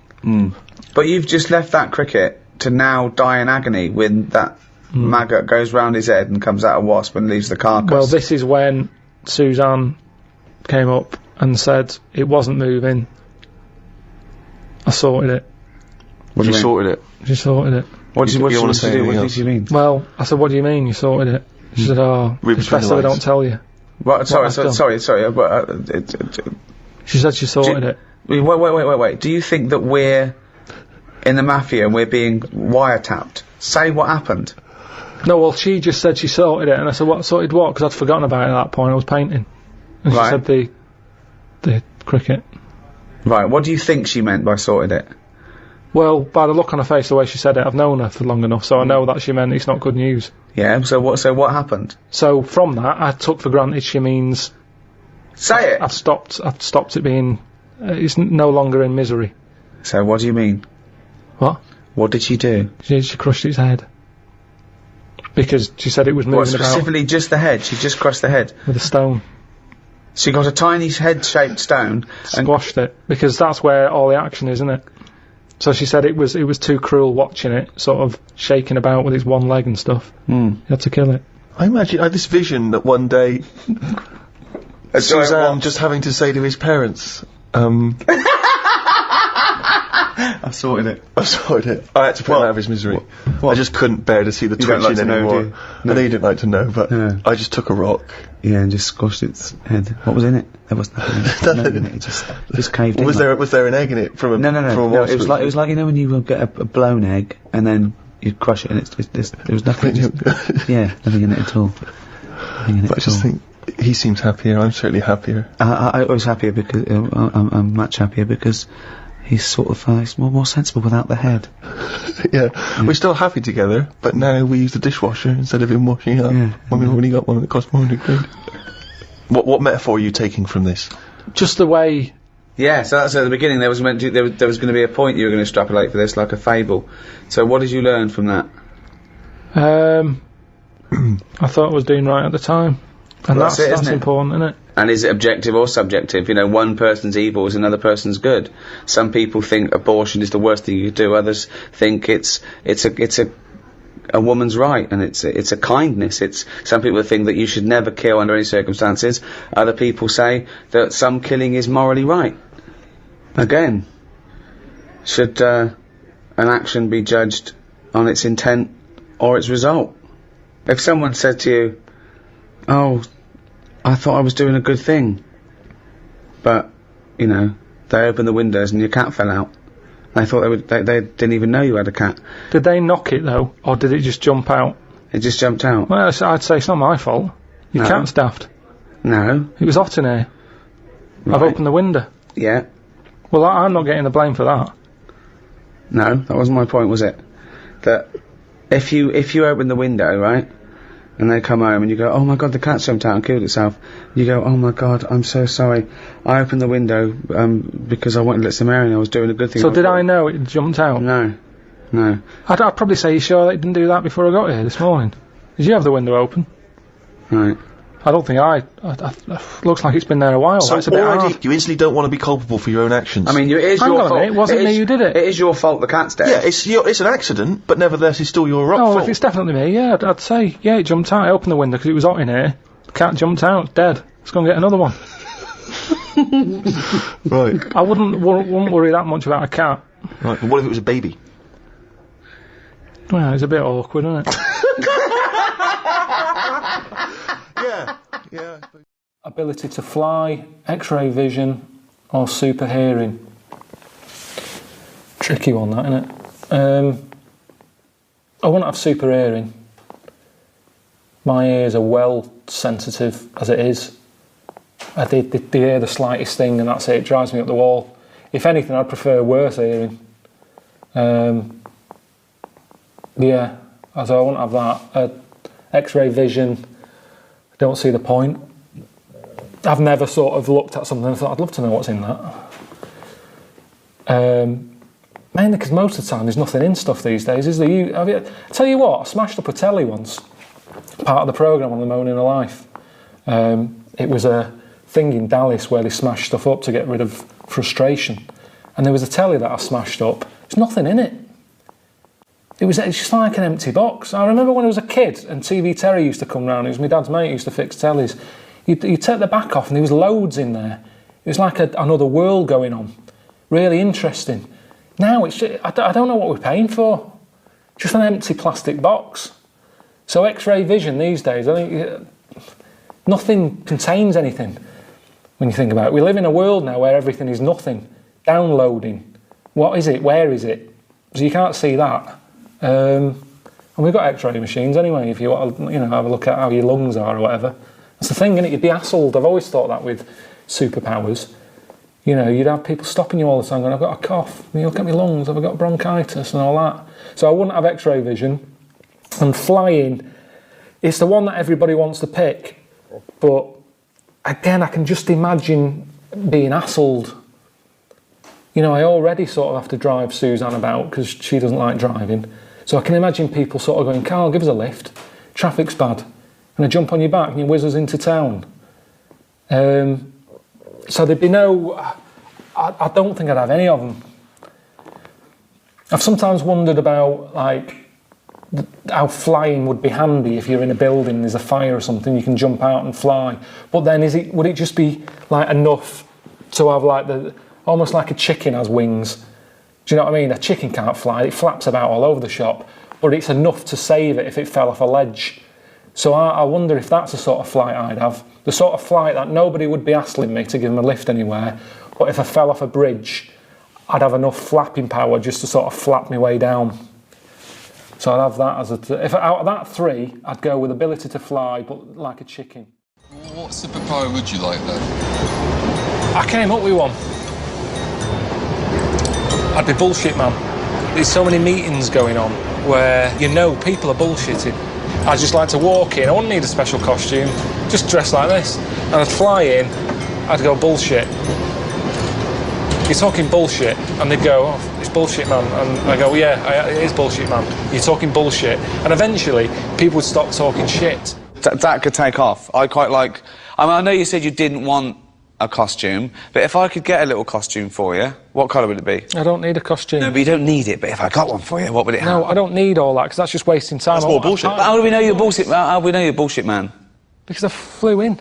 But you've just left that cricket to now die in agony when that maggot goes round his head and comes out a wasp and leaves the carcass. Well, this is when Suzanne came up and said it wasn't moving. I sorted it. What do you mean? sorted it. She sorted it. What do you You want wanna to say do? What anything do you mean? Well, I said, what do you mean you sorted it? She said, Read it's between best the that I lines. don't tell you. What, sorry, I've done. sorry, but, She said she sorted it. wait. Do you think that we're in the mafia and we're being wiretapped? Say what happened. No, well, she just said she sorted it, and I said, what, sorted what? Because I'd forgotten about it at that point, I was painting. And Right. she said the cricket. Right, what do you think she meant by sorted it? Well, by the look on her face, the way she said it, I've known her for long enough, so I know that she meant it's not good news. Yeah, so what happened? So from that, I took for granted she means Say it! I've stopped it being, it's no longer in misery. So what do you mean? What? What did she do? She crushed its head. Because she said it was What, moving about specifically just the head? She just crushed the head. with a stone. She got a tiny head-shaped stone and Squashed it. Because that's where all the action is, isn't it? So she said it was too cruel watching it, sort of shaking about with its one leg and stuff. You had to kill it. I imagine I had this vision that one day Suzanne just having to say to his parents, I sorted it. I sorted it. I had to put him out of his misery. What? I just couldn't bear to see the You don't twitching like to know, anymore. do you? No, you didn't like to know, but Yeah. I just took a rock. Yeah, and just squashed its head. What was in it? There was nothing in it. It just caved in. Was there an egg in it from a No. from a No, wasp? it was like you know when you get a blown egg and then you crush it and there was nothing. Nothing in it at all. But I just think he seems happier. I'm certainly happier. I was happier because I'm much happier because he's sort of he's more sensible without the head. Yeah, we're still happy together, but now we use the dishwasher instead of him washing up. Yeah. When we've already got one that costs £400. What metaphor are you taking from this? Just the way... Yeah, so that's at the beginning. There was going to be a point you were going to extrapolate for this, like a fable. So what did you learn from that? I thought I was doing right at the time. And Well, that's it, that's isn't it? important, isn't it? And is it objective or subjective? You know, one person's evil is another person's good. Some people think abortion is the worst thing you could do. Others think it's a woman's right, and it's a kindness. Some people think that you should never kill under any circumstances. Other people say that some killing is morally right. Again, should an action be judged on its intent or its result? If someone said to you, oh, I thought I was doing a good thing. But, you know, they opened the windows and your cat fell out. They thought they didn't even know you had a cat. Did they knock it, though? Or did it just jump out? It just jumped out. Well, I'd say it's not my fault. Your cat's daft. No. It was hot in here. Right. I've opened the window. Yeah. Well, I'm not getting the blame for that. No, that wasn't my point, was it? That if you open the window, right, and they come home and you go, oh my god, the cat jumped out and killed itself. You go, oh my god, I'm so sorry. I opened the window because I wanted to let some air in. I was doing a good thing. So did I know it jumped out? No. No. I'd probably say, you sure that you didn't do that before I got here this morning? Did you have the window open? Right. I don't think looks like it's been there a while. So That's a bit already, hard. you instantly don't want to be culpable for your own actions. I mean, it is Hang your on a fault. minute, it wasn't me who did it. It is your fault the cat's dead. yeah, it's an accident, but nevertheless, it's still your Oh, fault. if it's definitely me, yeah, I'd say, yeah, it jumped out. I opened the window because it was hot in here. The cat jumped out, dead. Let's go and get another one. Right. I wouldn't worry that much about a cat. Right. But what if it was a baby? Well, it's a bit awkward, isn't it? Yeah. Yeah. Ability to fly, X-ray vision, or super hearing. Tricky one, that, isn't it? I wouldn't have super hearing. My ears are well sensitive as it is. They hear the slightest thing and that's it. It drives me up the wall. If anything, I'd prefer worse hearing. Yeah, so I wouldn't have that. X-ray vision, I don't see the point. I've never sort of looked at something and thought, I'd love to know what's in that. Mainly because most of the time there's nothing in stuff these days, is there? I tell you what, I smashed up a telly once, part of the programme on the Moaning of Life. It was a thing in Dallas where they smashed stuff up to get rid of frustration. And there was a telly that I smashed up. There's nothing in it. It's just like an empty box. I remember when I was a kid and TV Terry used to come round. It was my dad's mate who used to fix tellies. You'd take the back off and there was loads in there. It was like another world going on. Really interesting. Now it's just, I don't know what we're paying for. Just an empty plastic box. So X-ray vision these days, I think nothing contains anything when you think about it. We live in a world now where everything is nothing. Downloading. What is it? Where is it? So you can't see that. And we've got X-ray machines anyway, if you want to, have a look at how your lungs are or whatever. That's the thing, innit? You'd be hassled. I've always thought that with superpowers. You'd have people stopping you all the time going, I've got a cough, you look at my lungs, have I got bronchitis and all that. So I wouldn't have X-ray vision. And flying, it's the one that everybody wants to pick. But again, I can just imagine being hassled. I already sort of have to drive Suzanne about because she doesn't like driving. So I can imagine people sort of going, Karl, give us a lift. Traffic's bad. And I jump on your back and you whiz us into town. So there'd be no... I don't think I'd have any of them. I've sometimes wondered about, how flying would be handy if you're in a building, there's a fire or something, you can jump out and fly. But then would it just be, enough to have, almost like a chicken has wings? Do you know what I mean? A chicken can't fly, it flaps about all over the shop, but it's enough to save it if it fell off a ledge. So I wonder if that's the sort of flight I'd have. The sort of flight that nobody would be hassling me to give them a lift anywhere, but if I fell off a bridge, I'd have enough flapping power just to sort of flap my way down. So I'd have that as if out of that three, I'd go with ability to fly, but like a chicken. What superpower would you like then? I came up with one. I'd be bullshit man. There's so many meetings going on where people are bullshitting. I'd just like to walk in, I wouldn't need a special costume, just dress like this. And I'd fly in, I'd go bullshit. You're talking bullshit, and they'd go, oh, it's bullshit man. And I go, yeah, it is bullshit man. You're talking bullshit. And eventually, people would stop talking shit. That could take off. I quite like... I know you said you didn't want a costume, but if I could get a little costume for you, what colour would it be? I don't need a costume. No, but you don't need it, but if I got one for you, what would it have? No, I don't need all that, because that's just wasting time. That's more bullshit. How do we know you're bullshit? How do we know you're bullshit, man? Because I flew in.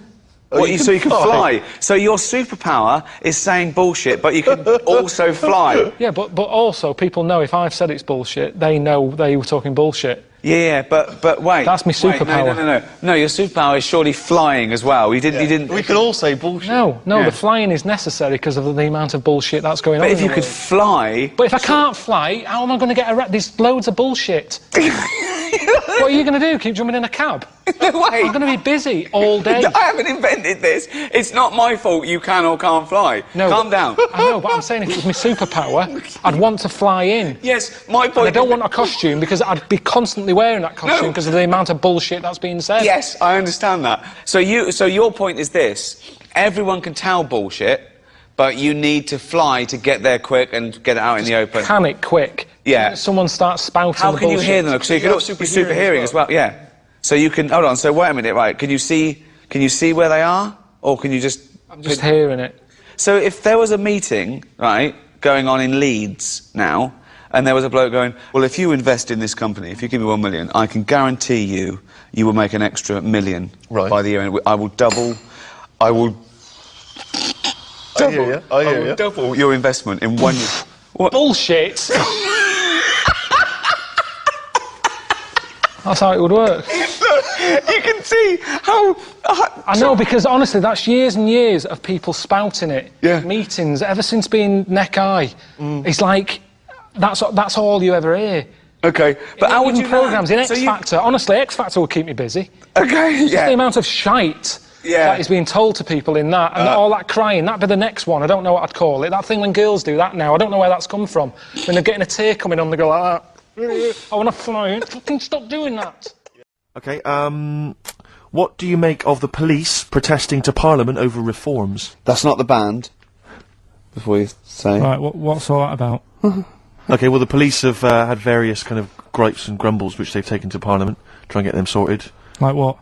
So you can fly. So your superpower is saying bullshit, but you can also fly. Yeah, but also people know if I've said it's bullshit, they know they were talking bullshit. Yeah, but wait. That's my superpower. No, your superpower is surely flying as well. You didn't. We could all say bullshit. No, the flying is necessary because of the amount of bullshit that's going on. But if you could fly. But if I can't fly, how am I going to get around? There's loads of bullshit. What are you going to do? Keep jumping in a cab? No way. I'm going to be busy all day. I haven't invented this. It's not my fault you can or can't fly. No, calm down. I know, but I'm saying if it was my superpower, I'd want to fly in. Yes, my point. And I don't want a costume because I'd be constantly wearing that costume because of the amount of bullshit that's being said. Yes, I understand that. So your point is this: everyone can tell bullshit, but you need to fly to get there quick and get it out in the open. Can it quick? Yeah. Someone starts spouting. How the can bullshit. you hear them? So you can also be super hearing as well. Yeah. So you can. Hold on. So wait a minute. Right. Can you see where they are, or can you just? I'm just hearing it. So if there was a meeting, right, going on in Leeds now, and there was a bloke going, well, if you invest in this company, if you give me 1 million, I can guarantee you will make an extra $1 million by the year end. I will double your investment in 1 year. What? Bullshit. That's how it would work. You can see how... I know, because honestly, that's years and years of people spouting it. Yeah. Meetings, ever since being neck-high. It's like, that's all you ever hear. Okay, but how would Even you programmes in So X Factor. Honestly, X Factor would keep me busy. Okay, Just the amount of shite that is being told to people in that, and all that crying, that'd be the next one. I don't know what I'd call it. That thing when girls do that now, I don't know where that's come from. When they're getting a tear coming on, they go like that. I want to fly. Fucking stop doing that. Okay, what do you make of the police protesting to Parliament over reforms? That's not the band. Before you say. Right, what's all that about? Okay, well, the police have had various kind of gripes and grumbles which they've taken to Parliament, try and get them sorted. Like what?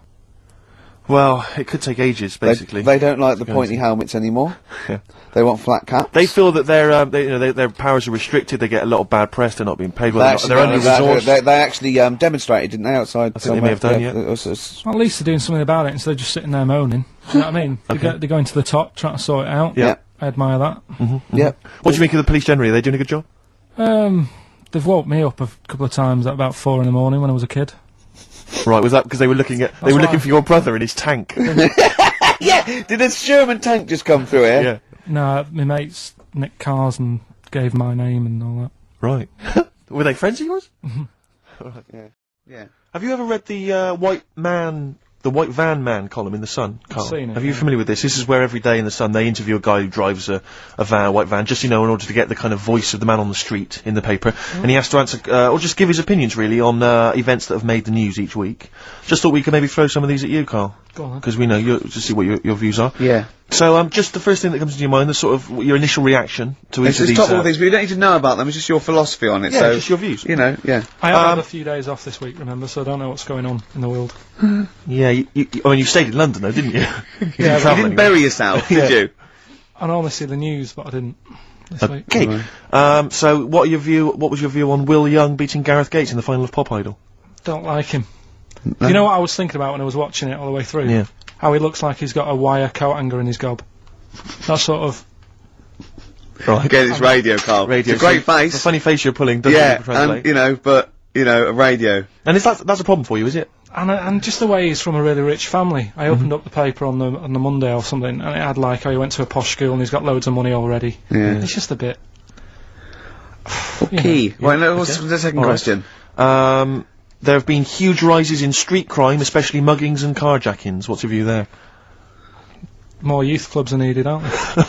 Well, it could take ages, basically. They don't like the pointy helmets anymore. Yeah. They want flat caps. They feel that their powers are restricted. They get a lot of bad press. They're not being paid well. They're under-resourced. They actually demonstrated, didn't they, outside? I think they may have done, yeah. Well, at least they're doing something about it instead of just sitting there moaning. You know what I mean? They're going to the top, trying to sort it out. Yeah. I admire that. Yeah. What do you think of the police generally? Are they doing a good job? They've woke me up a couple of times at about 4 in the morning when I was a kid. Right, was that because they were looking for your brother in his tank? Yeah! Did a Sherman tank just come through here? Yeah. No, my mates nicked cars and gave my name and all that. Right. Were they friends of yours? Right. Yeah. Have you ever read the White Van Man column in The Sun, Carl? I've seen it, Are you familiar with this? This is where every day in The Sun they interview a guy who drives a white van, just, in order to get the kind of voice of the man on the street in the paper. And he has to answer, or just give his opinions, really, on events that have made the news each week. Just thought we could maybe throw some of these at you, Carl. Go on. Because we know to see what your views are. Yeah. So, just the first thing that comes to your mind, the sort of your initial reaction to each of these. Top all these, but you don't need to know about them. It's just your philosophy on it. Yeah, so just your views. Yeah. I have had a few days off this week, remember, so I don't know what's going on in the world. Yeah, you stayed in London, though, didn't you? Yeah, you didn't bury yourself, did you? I normally see the news, but I didn't this week. Okay. So, what was your view on Will Young beating Gareth Gates in the final of Pop Idol? Don't like him. You know what I was thinking about when I was watching it all the way through? Yeah. How he looks like he's got a wire coat hanger in his gob. That sort of... Right. Again, it's radio, Carl. Radio. It's a great face. The funny face you're pulling doesn't really translate. and, a radio. And that's a problem for you, is it? And just the way he's from a really rich family. I opened up the paper on the Monday or something, and it had like how he went to a posh school and he's got loads of money already. Yeah. It's just a bit... Okay. Right, now, what's the second question? There have been huge rises in street crime, especially muggings and carjackings. What's your view there? More youth clubs are needed, aren't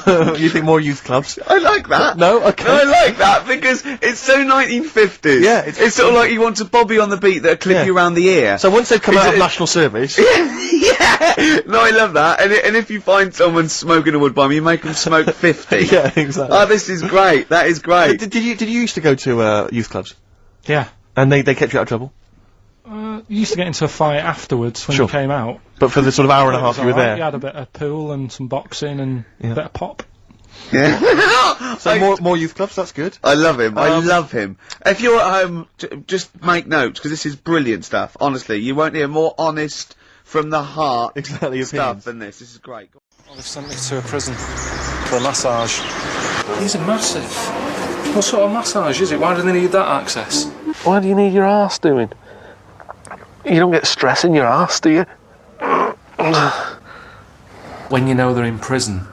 there? You think more youth clubs? I like that. No? Okay. No, I like that because it's so 1950s. Yeah, it's sort of like you want a bobby on the beat that'll clip you around the ear. So once they've come out of national service... Yeah! No, I love that. And if you find someone smoking a wood bomb, you make them smoke 50. Yeah, exactly. Oh, this is great. That is great. Did you used to go to youth clubs? Yeah. And they kept you out of trouble? You used to get into a fight afterwards when you came out. But for the sort of hour and a half you were there? You had a bit of pool and some boxing and a bit of pop. Yeah. So more youth clubs, that's good. I love him. I love him. If you're at home, just make notes, because this is brilliant stuff. Honestly, you won't hear more honest, from the heart stuff than this. This is great. Well, they've sent me to a prison for a massage. These are massive. What sort of massage is it? Why do they need that access? Why do you need your arse doing? You don't get stress in your arse, do you? When you know they're in prison,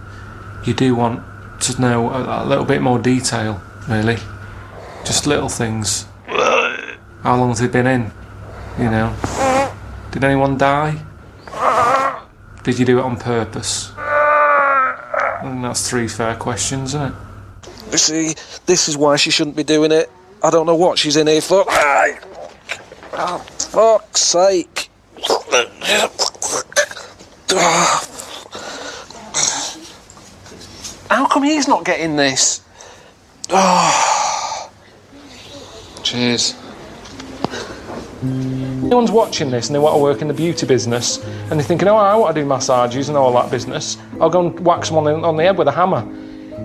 you do want to know a little bit more detail, really. Just little things. How long have they been in? You know? Did anyone die? Did you do it on purpose? I think that's 3 fair questions, isn't it? You see, this is why she shouldn't be doing it. I don't know what she's in here for. Oh, fuck's sake. How come he's not getting this? Cheers. Anyone's watching this and they want to work in the beauty business and they're thinking, oh, I want to do massages and all that business. I'll go and whack someone on the head with a hammer.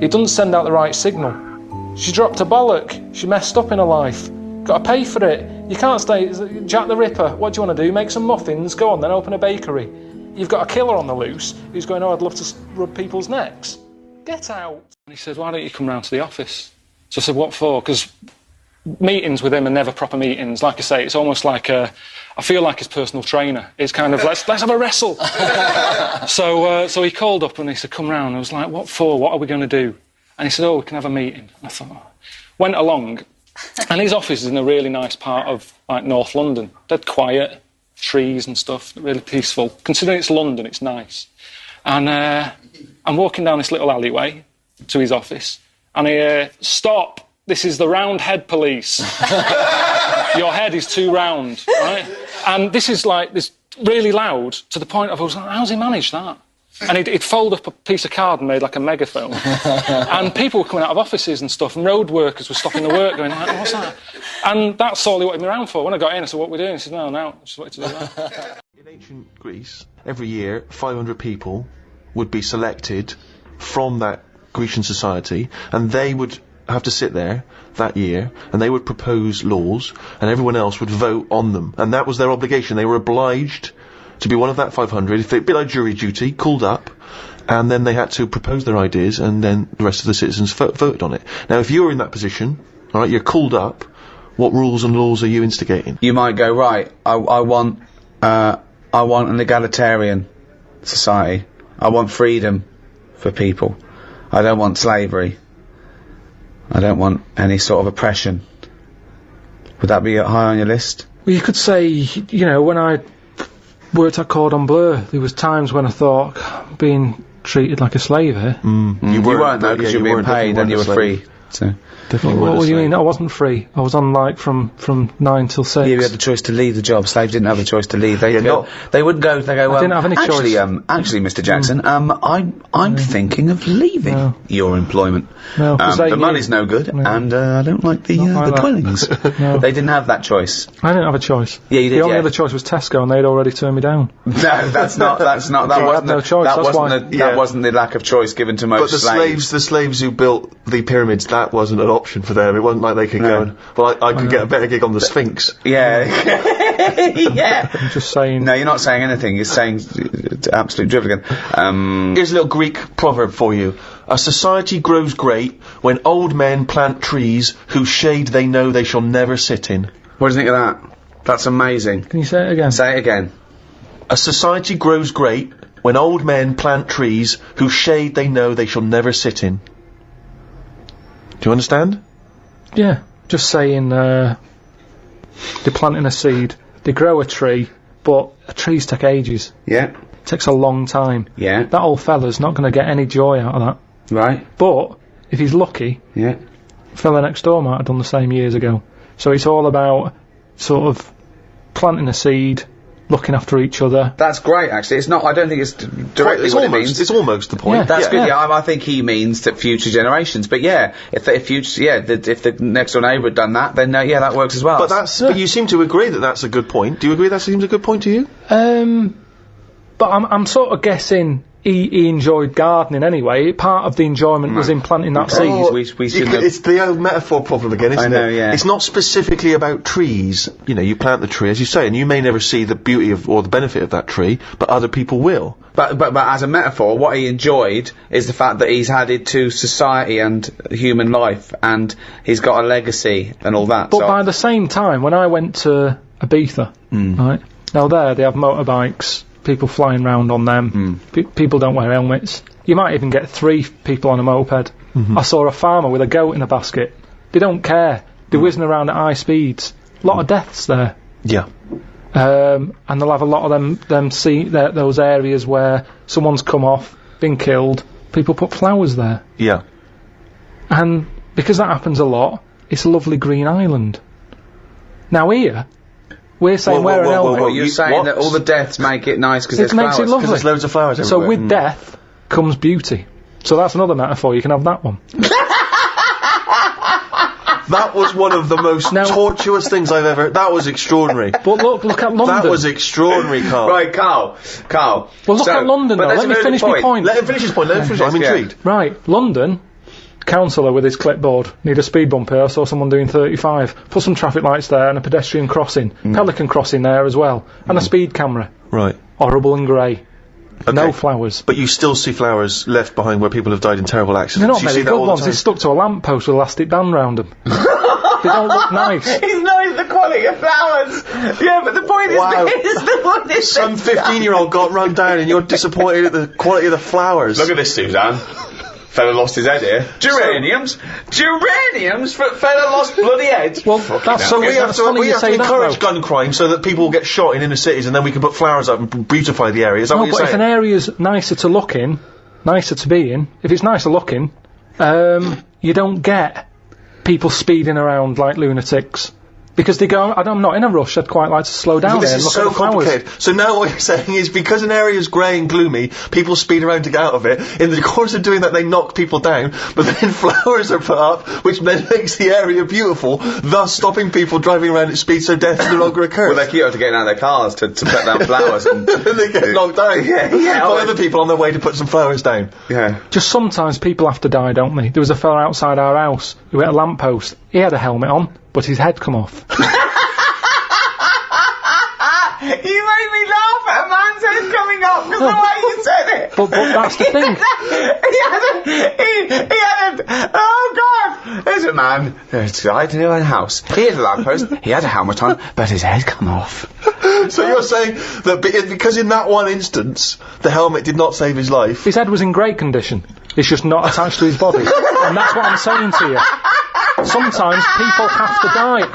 It doesn't send out the right signal. She dropped a bollock. She messed up in her life. Got to pay for it. You can't stay Jack the Ripper. What do you want to do? Make some muffins? Go on then, open a bakery. You've got a killer on the loose who's going, oh, I'd love to rub people's necks. Get out. And he said, why don't you come round to the office? So I said, what for? Because meetings with him are never proper meetings. Like I say, it's almost like I feel like his personal trainer. It's kind of, let's have a wrestle. So he called up and he said, come round. I was like, what for? What are we going to do? And he said, oh, we can have a meeting. I thought, oh. Went along, and his office is in a really nice part of, like, North London. Dead quiet, trees and stuff, really peaceful. Considering it's London, it's nice. And I'm walking down this little alleyway to his office, and he, stop, this is the round head police. Your head is too round, right? And this is, like, this really loud, to the point of, I was like, how's he managed that? And he'd fold up a piece of card and made like a megaphone. And people were coming out of offices and stuff, and road workers were stopping the work going, like, what's that? And that's all he wanted me around for. When I got in, I said, what are we doing? He said, no, I just wanted to do that. In ancient Greece, every year, 500 people would be selected from that Grecian society, and they would have to sit there that year, and they would propose laws, and everyone else would vote on them. And that was their obligation. They were obliged to be one of that 500, if they'd be like jury duty, called up, and then they had to propose their ideas, and then the rest of the citizens voted on it. Now, if you're in that position, all right, you're called up, what rules and laws are you instigating? You might go, right, I want an egalitarian society. I want freedom for people. I don't want slavery. I don't want any sort of oppression. Would that be high on your list? Well, you could say, you know, when I worked at Cordon Bleu, there was times when I thought, being treated like a slave here. You weren't though, because you were being paid and you were free. So. What do you mean? I wasn't free. I was on, like, from 9 till 6. Yeah, you had the choice to leave the job. Slaves didn't have the choice to leave. They wouldn't go. They go. I didn't have any actually, choice. Actually, Mr. Jackson, I'm thinking of leaving your employment. No, the money's no good, and I don't like the dwellings. No. They didn't have that choice. I didn't have a choice. Yeah, you did. The only other choice was Tesco, and they'd already turned me down. No, that's not. That wasn't no choice. That wasn't the lack of choice given to most slaves. But the slaves who built the pyramids, that wasn't an option for them. It wasn't like they could go and, well, I could get a better gig on the Sphinx. Yeah. Yeah. I'm just saying. No, you're not saying anything. You're saying absolute drivel again. Here's a little Greek proverb for you. A society grows great when old men plant trees whose shade they know they shall never sit in. What do you think of that? That's amazing. Can you say it again? Say it again. A society grows great when old men plant trees whose shade they know they shall never sit in. Do you understand? Yeah, just saying, they're planting a seed, they grow a tree, but trees take ages. Yeah. It takes a long time. Yeah. That old fella's not going to get any joy out of that. Right. But, if he's lucky, yeah, the fella next door might have done the same years ago. So it's all about, sort of, planting a seed, looking after each other. That's great, actually. It's not, I don't think it's directly what it means. It's almost the point. Yeah, that's good, yeah. I think he means that future generations. But yeah, if the next door neighbour had done that, then yeah, that works as well. But you seem to agree that that's a good point. Do you agree that seems a good point to you? But I'm sort of guessing he enjoyed gardening anyway. Part of the enjoyment was in planting that seed. It's the old metaphor problem again, isn't it? I know, yeah. It's not specifically about trees. You know, you plant the tree, as you say, and you may never see the beauty of or the benefit of that tree, but other people will. But as a metaphor, what he enjoyed is the fact that he's added to society and human life, and he's got a legacy and all that. But by the same time, when I went to Ibiza, right, Now there, they have motorbikes, people flying round on them, people don't wear helmets. You might even get 3 people on a moped. I saw a farmer with a goat in a basket. They don't care. They're whizzing around at high speeds. A lot of deaths there. Yeah. And they'll have a lot of them see those areas where someone's come off, been killed, people put flowers there. Yeah. And because that happens a lot, it's a lovely green island. Now here, we're saying wear an helmet. You're saying that all the deaths make it nice because there's flowers? It makes it lovely. Because there's loads of flowers everywhere. So with death comes beauty. So that's another metaphor, you can have that one. That was one of the most tortuous things I've ever... That was extraordinary. But look at London. That was extraordinary, Karl. Right, Karl. Well, look at London, though. Let me finish my point. Let him finish his point. I'm intrigued. Right, London, councillor with his clipboard. Need a speed bump here. I saw someone doing 35. Put some traffic lights there and a pedestrian crossing. Pelican crossing there as well. And a speed camera. Right. Horrible and grey. Okay. No flowers. But you still see flowers left behind where people have died in terrible accidents. They're not very good ones. They're stuck to a lamppost with elastic band round them. They don't look nice. He's knows the quality of flowers. Yeah, but the point is some 15-year-old got run down and you're disappointed at the quality of the flowers. Look at this, Suzanne. Fella lost his head here. Geraniums? Fella lost bloody head. Well, so we have to encourage gun crime so that people get shot in inner cities and then we can put flowers up and beautify the area. Is that what you're saying? If an area's nicer to look in, nicer to be in, if it's nicer looking, you don't get people speeding around like lunatics. Because they go, I'm not in a rush, I'd quite like to slow down this there and is look so at the flowers. complicated. So now what you're saying is because an area is grey and gloomy, people speed around to get out of it. In the course of doing that, they knock people down, but then flowers are put up, which then makes the area beautiful, thus stopping people driving around at speed so death no longer occurs. Well, they're cute to getting out of their cars to put down flowers. And they get knocked down. Yeah. By other people on their way to put some flowers down. Yeah. Just sometimes people have to die, don't they? There was a fella outside our house who hit a lamppost. He had a helmet on, but his head come off. You made me laugh at a man's head coming up because the way you said it. But that's the thing. he had a, oh God, there's a man outside in a house. He had a lamppost, he had a helmet on, but his head come off. So you're saying that because in that one instance, the helmet did not save his life. His head was in great condition. It's just not attached to his body. And that's what I'm saying to you. Sometimes people have to die.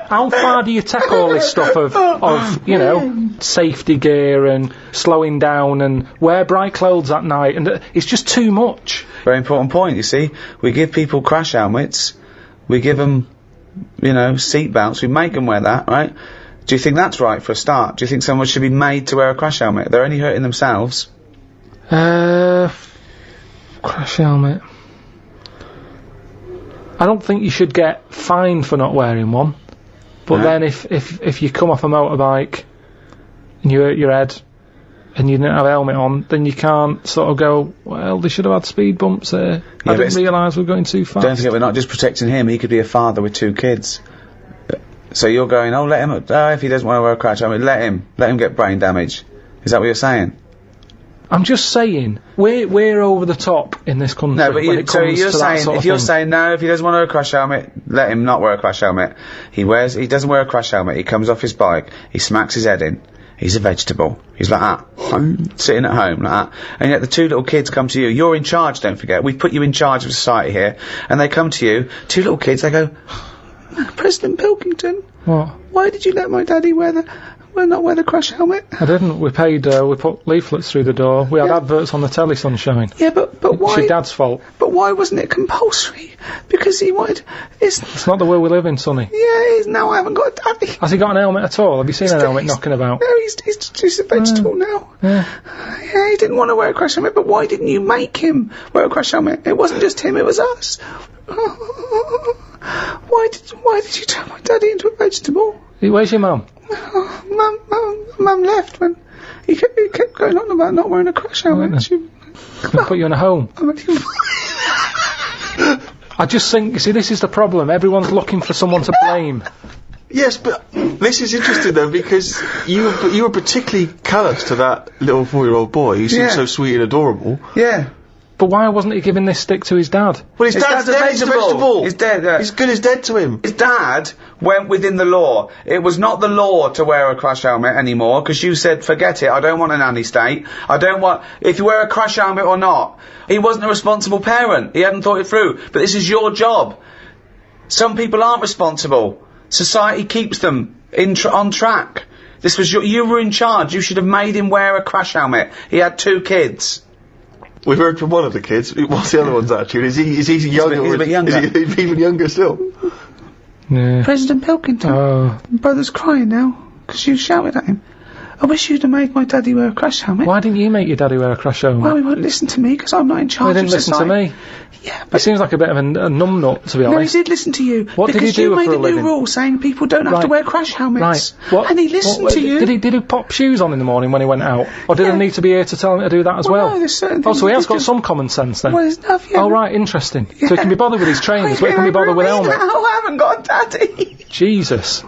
How far do you take all this stuff of you know, safety gear and slowing down and wear bright clothes at night? And it's just too much. Very important point, you see. We give people crash helmets. We give them, you know, seat belts. We make them wear that, right? Do you think that's right for a start? Do you think someone should be made to wear a crash helmet? They're only hurting themselves. Crash helmet. I don't think you should get fined for not wearing one. But then if you come off a motorbike and you hurt your head and you didn't have a helmet on, then you can't sort of go, well, they should have had speed bumps there. I didn't realise we were going too fast. Don't forget, we're not just protecting him. He could be a father with 2 kids. So you're going, oh, let him, if he doesn't want to wear a crash helmet, let him get brain damage. Is that what you're saying? I'm just saying, we're over the top in this country. No, but when it comes you're to saying, that sort of if you're thing. saying no, if he doesn't want to wear a crash helmet, let him not wear a crash helmet. He doesn't wear a crash helmet, he comes off his bike, he smacks his head in, he's a vegetable. He's like that, sitting at home like that. And yet the 2 little kids come to you, you're in charge, don't forget, we put you in charge of society here, and they come to you, 2 little kids, they go, President Pilkington, what? Why did you let my daddy not wear the crash helmet? I didn't. We paid, we put leaflets through the door. We had adverts on the telly, Sunshine. Yeah, but why? It's your dad's fault. But why wasn't it compulsory? Because he wanted... It's not the world we live in, Sonny. Yeah, now I haven't got a daddy. Has he got an helmet at all? Have you seen an helmet knocking about? No, he's a vegetable now. Yeah, he didn't want to wear a crash helmet, but why didn't you make him wear a crash helmet? It wasn't just him, it was us. Why did you turn my daddy into a vegetable? Where's your mum? Mum left when he kept going on about not wearing a crash helmet. We'll put you in a home. I just think, you see, this is the problem. Everyone's looking for someone to blame. Yes, but this is interesting though because you were particularly callous to that little 4-year-old boy who seemed so sweet and adorable. Yeah. But why wasn't he giving this stick to his dad? Well, his dad's dead, he's a vegetable. He's dead, He's good as dead to him. His dad went within the law. It was not the law to wear a crash helmet anymore, because you said, forget it, I don't want a nanny state. I don't want... If you wear a crash helmet or not. He wasn't a responsible parent. He hadn't thought it through. But this is your job. Some people aren't responsible. Society keeps them on track. This was you were in charge. You should have made him wear a crash helmet. He had 2 kids. We've heard from one of the kids. What's the other one's attitude? Is he younger? He's a bit younger. Is he even younger still? Yeah. President Pilkington. My brother's crying now, because you shouted at him. I wish you'd have made my daddy wear a crash helmet. Why didn't you make your daddy wear a crash helmet? Well, he won't listen to me, because I'm not in charge He didn't listen to me. Yeah, He seems like a bit of a numbnut, to be no, he honest. did listen to you. What did he because do you made for a a new living? rule saying people don't have to wear crash helmets. Right. And he listened to you. Did he pop shoes on in the morning when he went out? Or did I need to be here to tell him to do that as well? No, there's certain Oh, things so he that has got just- some common sense then? Well, there's enough, yeah. Oh, right, interesting. So he can be bothered with his trainers, but he can be bothered with helmet. I haven't got a daddy. Jesus.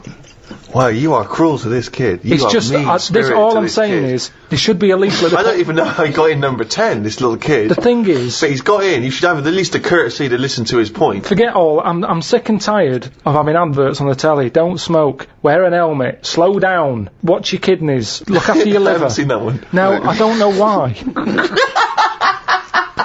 Wow, you are cruel to this kid. You It's are just, mean this, spirit all to I'm this saying kid. is, there should be a leaflet. I don't even know how he got in number 10, this little kid. The thing is, But he's got in, you should have at least the courtesy to listen to his point. forget all, I'm sick and tired of having adverts on the telly. Don't smoke, wear an helmet, slow down, watch your kidneys, look after your I liver. haven't seen that one. No, I don't know why.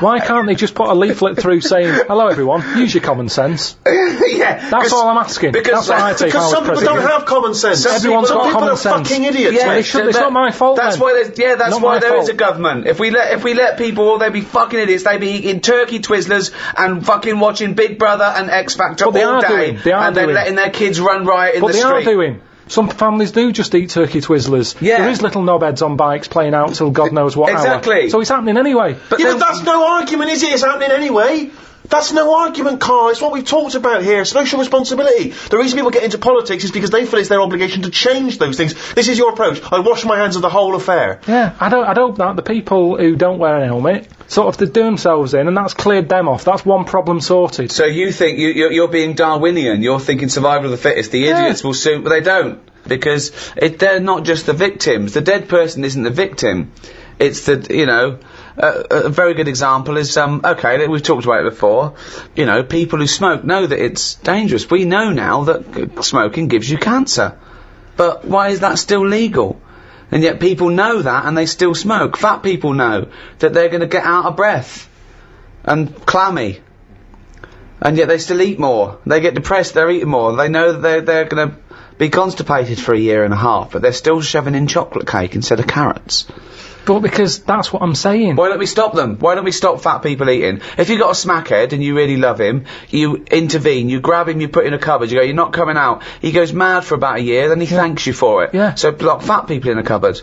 Why can't they just put a leaflet through saying, hello everyone, use your common sense? Yeah. That's all I'm asking. because- That's what I take Because out some as people president. don't have common sense. Everyone's Some got people common are sense. fucking idiots. Yeah, Well, it's not my fault That's then. why there's, that's Not why my there is fault. a government. If we let people, they'd be fucking idiots. They'd be eating turkey Twizzlers and fucking watching Big Brother and X Factor But they all are day. doing. They are and they're doing. letting their kids run riot in But the they street. are doing. Some families do just eat turkey Twizzlers. Yeah. There is little knobheads on bikes playing out till God knows what Exactly. hour. So it's happening anyway. But Yeah, then- but that's no argument, is it? It's happening anyway. That's no argument, Carl. It's what we've talked about here. Social responsibility. The reason people get into politics is because they feel it's their obligation to change those things. This is your approach. I wash my hands of the whole affair. Yeah, I'd hope that the people who don't wear an helmet sort of to do themselves in, and that's cleared them off. That's one problem sorted. So you think you're being Darwinian? You're thinking survival of the fittest. The idiots will soon, but they don't, because they're not just the victims. The dead person isn't the victim. It's the a very good example is okay, we've talked about it before. People who smoke know that it's dangerous. We know now that smoking gives you cancer, but why is that still legal? And yet people know that and they still smoke. Fat people know that they're going to get out of breath and clammy, and yet they still eat more. They get depressed, they're eating more. They know that they're going to be constipated for a year and a half, but they're still shoving in chocolate cake instead of carrots. But because that's what I'm saying. Why don't we stop them? Why don't we stop fat people eating? If you've got a smackhead and you really love him, you intervene, you grab him, you put him in a cupboard, you go, you're not coming out. He goes mad for about a year, then he thanks you for it. Yeah. So lock fat people in a cupboard.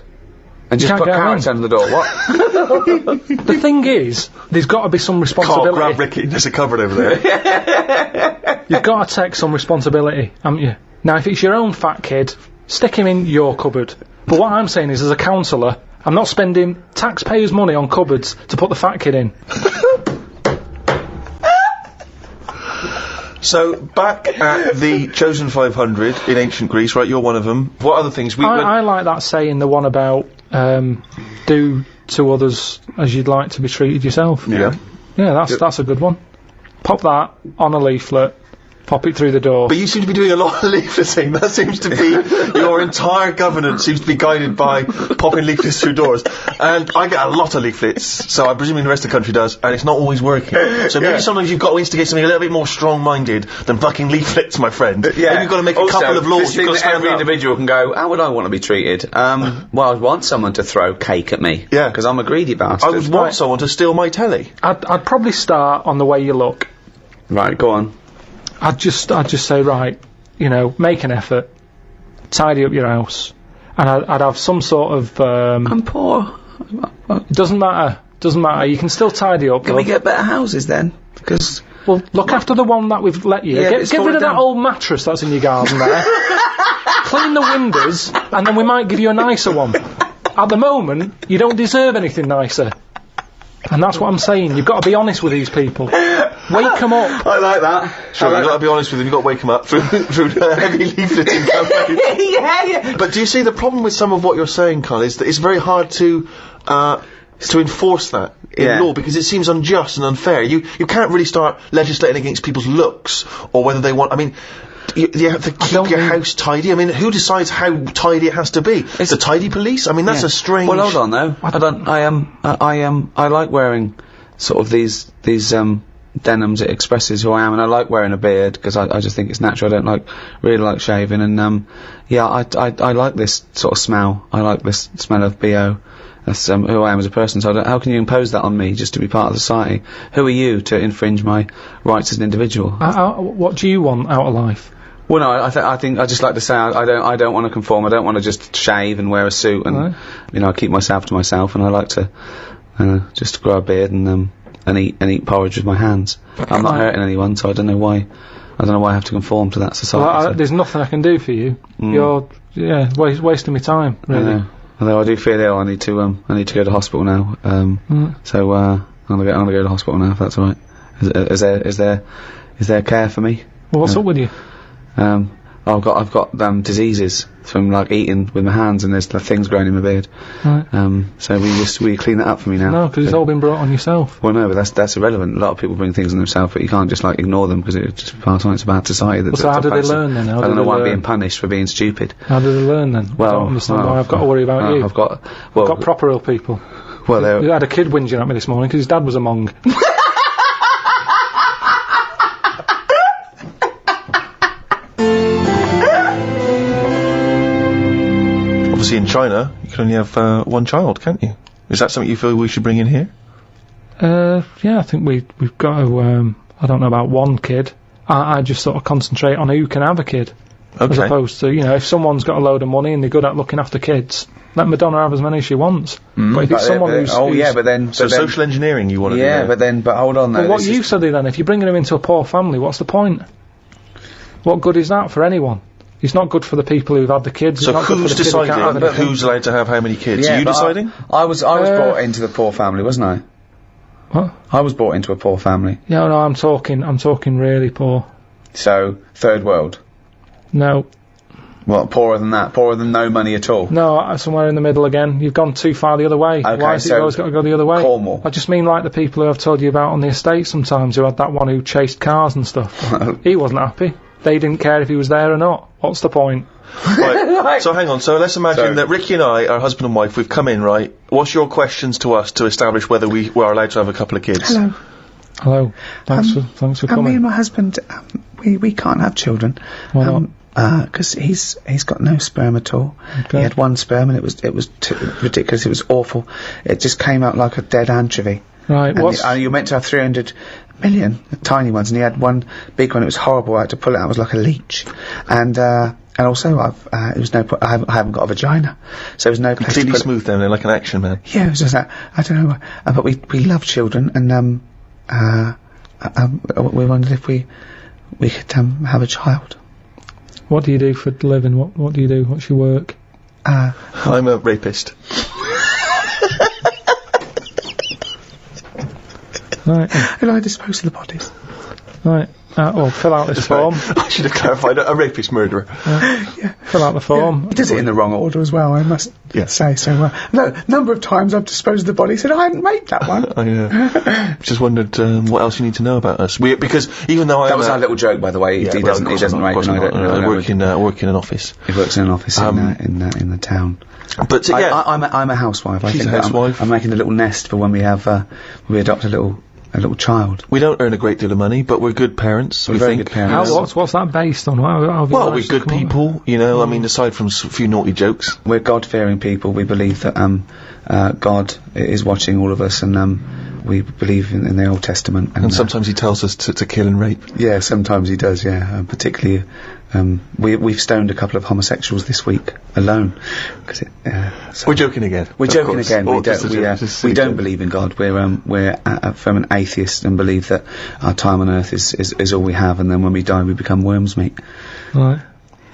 And just can't put get 'em carrots in. under the door. What? The thing is, there's got to be some Carl, responsibility. grab Ricky. There's a cupboard over there. You've got to take some responsibility, haven't you? Now, if it's your own fat kid, stick him in your cupboard. But what I'm saying is, as a counsellor, I'm not spending taxpayers' money on cupboards to put the fat kid in. So, back at the Chosen 500 in ancient Greece, right, you're one of them. What other things? I like that saying, the one about do to others as you'd like to be treated yourself. Yeah. Yeah, that's a good one. Pop that on a leaflet, pop it through the door. But you seem to be doing a lot of leafleting. That seems to be your entire governance seems to be guided by popping leaflets through doors. And I get a lot of leaflets, so I'm presuming the rest of the country does, and it's not always working. So maybe sometimes you've got to instigate something a little bit more strong-minded than fucking leaflets, my friend. Maybe you've got to make a couple of laws. You've got to stand every up. individual can go, how would I want to be treated? Well, I'd want someone to throw cake at me. Yeah. Because I'm a greedy bastard. I would want someone to steal my telly. I'd probably start on the way you look. Right, go on. I'd just say, right, make an effort, tidy up your house, and I'd have some sort of. I'm poor. It doesn't matter. You can still tidy up. Can we get better houses then? Because well, look after the one that we've let you. Yeah, get it's rid fallen of that down. old mattress that's in your garden there. Clean the windows, and then we might give you a nicer one. At the moment, you don't deserve anything nicer. And that's what I'm saying. You've got to be honest with these people. Wake them up. I like that. Sure, you've got to be honest with them. You've got to wake them up through the heavy leafleting campaign. Yeah. But do you see the problem with some of what you're saying, Carl, is that it's very hard to to enforce that in law, because it seems unjust and unfair. You can't really start legislating against people's looks or whether they want. I mean, you have to keep your house tidy. I mean, who decides how tidy it has to be? It's the tidy police. I mean, that's a strange. Well, hold on though. I like wearing sort of these denims. It expresses who I am, and I like wearing a beard because I just think it's natural. I don't really like shaving, and I like this sort of smell. I like this smell of BO. That's who I am as a person. So how can you impose that on me just to be part of society? Who are you to infringe my rights as an individual? What do you want out of life? Well, no, I think I just like to say I don't want to conform. I don't want to just shave and wear a suit, and I keep myself to myself, and I like to just grow a beard and eat porridge with my hands. I'm not hurting anyone, so I don't know why I have to conform to that society. Well, there's nothing I can do for you. You're wasting my time, really. Although I do feel ill, I need to go to hospital now. So I'm gonna go to hospital now if that's all right. Is there care for me? Well, what's up with you? I've got diseases from like eating with my hands, and there's things growing in my beard. Right. So will you clean that up for me now? No, because it's all been brought on yourself. Well, no, but that's irrelevant. A lot of people bring things on themselves, but you can't just like ignore them because it's just part of it's a bad society. So how do they learn then? I don't know why I'm being punished for being stupid. How do they learn then? Well, I don't understand why I've got to worry about you. I've got proper ill people. Well, I had a kid whinging at me this morning because his dad was a Mong. Obviously in China, you can only have one child, can't you? Is that something you feel we should bring in here? Yeah, I think we've got to, I don't know about one kid. I just sort of concentrate on who can have a kid. Okay. As opposed to, if someone's got a load of money and they're good at looking after kids, let Madonna have as many as she wants. But if it's someone who's... So social engineering you want to do Yeah, but hold on though. Well, what use are they then? If you're bringing them into a poor family, what's the point? What good is that for anyone? It's not good for the people who've had the kids. So who's deciding who's allowed to have how many kids? Are you deciding? I was brought into the poor family, wasn't I? What? I was brought into a poor family. Yeah, no, I'm talking really poor. So, third world? No. What, poorer than that? Poorer than no money at all? No, somewhere in the middle again. You've gone too far the other way. Okay, why has it always got to go the other way? Cornwall. I just mean like the people who I've told you about on the estate sometimes, who had that one who chased cars and stuff. He wasn't happy. They didn't care if he was there or not. What's the point? Right, so hang on, so let's imagine that Ricky and I are husband and wife, we've come in, right? What's your questions to us to establish whether we are allowed to have a couple of kids? Hello. Thanks for coming. Me and my husband, we can't have children. Why not? Because he's got no sperm at all. Okay. He had one sperm and it was ridiculous, it was awful. It just came out like a dead anchovy. Right, and you're meant to have 300 million tiny ones, and he had one big one. It was horrible. I had to pull it out. It was like a leech, and also I haven't got a vagina, so there's no place completely to smooth down there like an action man. Yeah, it was just that. I don't know, but we love children, and we wondered if we could have a child. What do you do for a living? What do you do? What's your work? I'm a rapist. Right. And I dispose of the bodies. Right. Well, fill out this form. I should have clarified, a rapist murderer. Yeah. Fill out the form. Yeah. He does it in the wrong order as well, I must say. So, no, number of times I've disposed of the body, said I hadn't made that one. I know. Just wondered what else you need to know about us. Because even though that was our little joke, by the way. He doesn't rape, and I work in an office. He works in an office in the town. But I'm a housewife. She's a housewife. I'm making a little nest for when we adopt a little child. We don't earn a great deal of money, but we're good parents. We're very good parents. What's that based on? Well, we're good people, I mean, aside from a few naughty jokes. We're God-fearing people. We believe that God is watching all of us, and we believe in the Old Testament. And sometimes he tells us to kill and rape. Yeah, sometimes he does, yeah. Particularly, we've stoned a couple of homosexuals this week alone. We're joking again. We're joking again. We don't believe in God. We're from an atheist and believe that our time on earth is all we have, and then when we die we become worms meat. Right.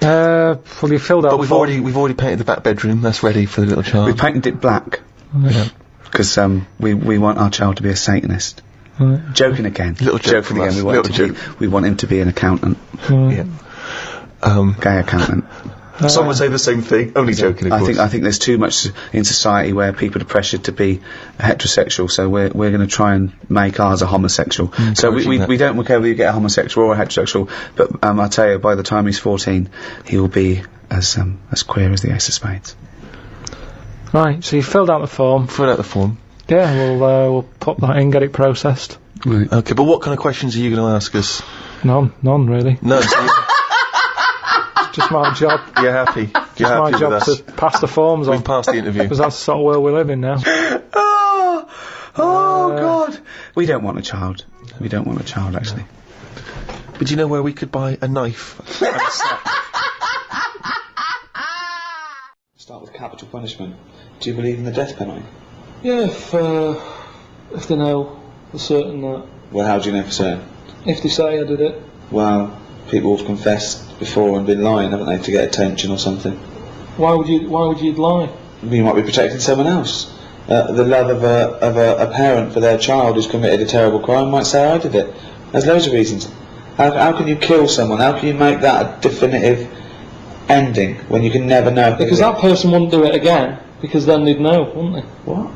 Well, you filled out. But we've already painted the back bedroom. That's ready for the little child. We painted it black. Yeah. Because we want our child to be a Satanist. Right. Joking again. Little joke from us. We want him to be an accountant. Right. Yeah. Gay accountant. Some would say the same thing. Only joking, of course. I think there's too much in society where people are pressured to be heterosexual, so we're going to try and make ours a homosexual. So we don't care whether you get a homosexual or a heterosexual, but I'll tell you, by the time he's 14, he will be as queer as the ace of spades. Right, so you filled out the form. Yeah, we'll pop that in, get it processed. Right. Okay, but what kind of questions are you going to ask us? None really. No. It's just my job. You're happy. You're My happy job with us. to pass the forms on. We've passed the interview. Because that's the sort of world we live in now. God. We don't want a child. We don't want a child, actually. But do you know where we could buy a knife? And a sack? Start with capital punishment. Do you believe in the death penalty? Yeah, if they know for certain that. Well, how do you know for certain? If they say I did it. Well, people have confessed before and been lying, haven't they, to get attention or something? Why would you lie? You might be protecting someone else. The love of a parent for their child who's committed a terrible crime might say, I did it. There's loads of reasons. How can you kill someone? How can you make that a definitive ending when you can never know? Because that person wouldn't do it again, because then they'd know, wouldn't they? What?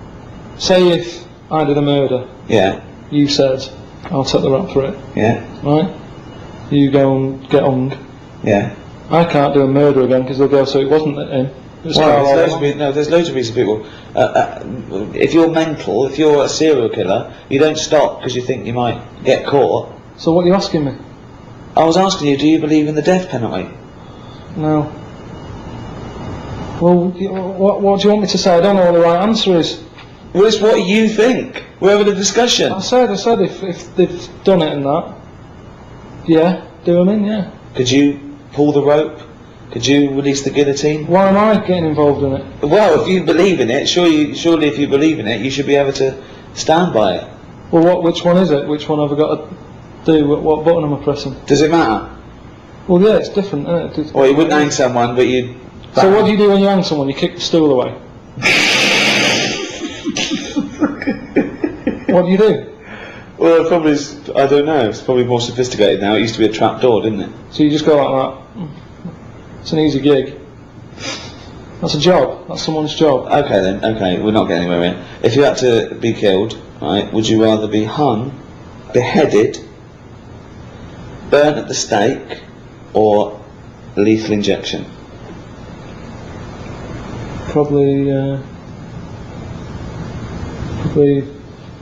Say if I did a murder, Yeah. you said, I'll take the rap for it, Yeah. right? You go and get hung. Yeah. I can't do a murder again because they'll go, so it wasn't him. It was Karl all along. There's loads of reasons people. If you're mental, if you're a serial killer, you don't stop because you think you might get caught. So what are you asking me? I was asking you, do you believe in the death penalty? No. Well, what do you want me to say? I don't know what the right answer is. Well, it's what you think. We're having a discussion. I said if they've done it and that, yeah, do them in, yeah. Could you pull the rope? Could you release the guillotine? Why am I getting involved in it? Well, if you believe in it, surely if you believe in it, you should be able to stand by it. Well, which one is it? Which one have I got to do? What button am I pressing? Does it matter? Well, yeah, it's different, isn't it? Well, you wouldn't hang someone, but you'd... So what do you do when you hang someone? You kick the stool away? What do you do? Well, it probably is, I don't know, it's probably more sophisticated now. It used to be a trap door, didn't it? So you just go like that. It's an easy gig. That's a job. That's someone's job. Okay then, okay, we're not getting anywhere here. If you had to be killed, right, would you rather be hung, beheaded, burnt at the stake, or lethal injection? Probably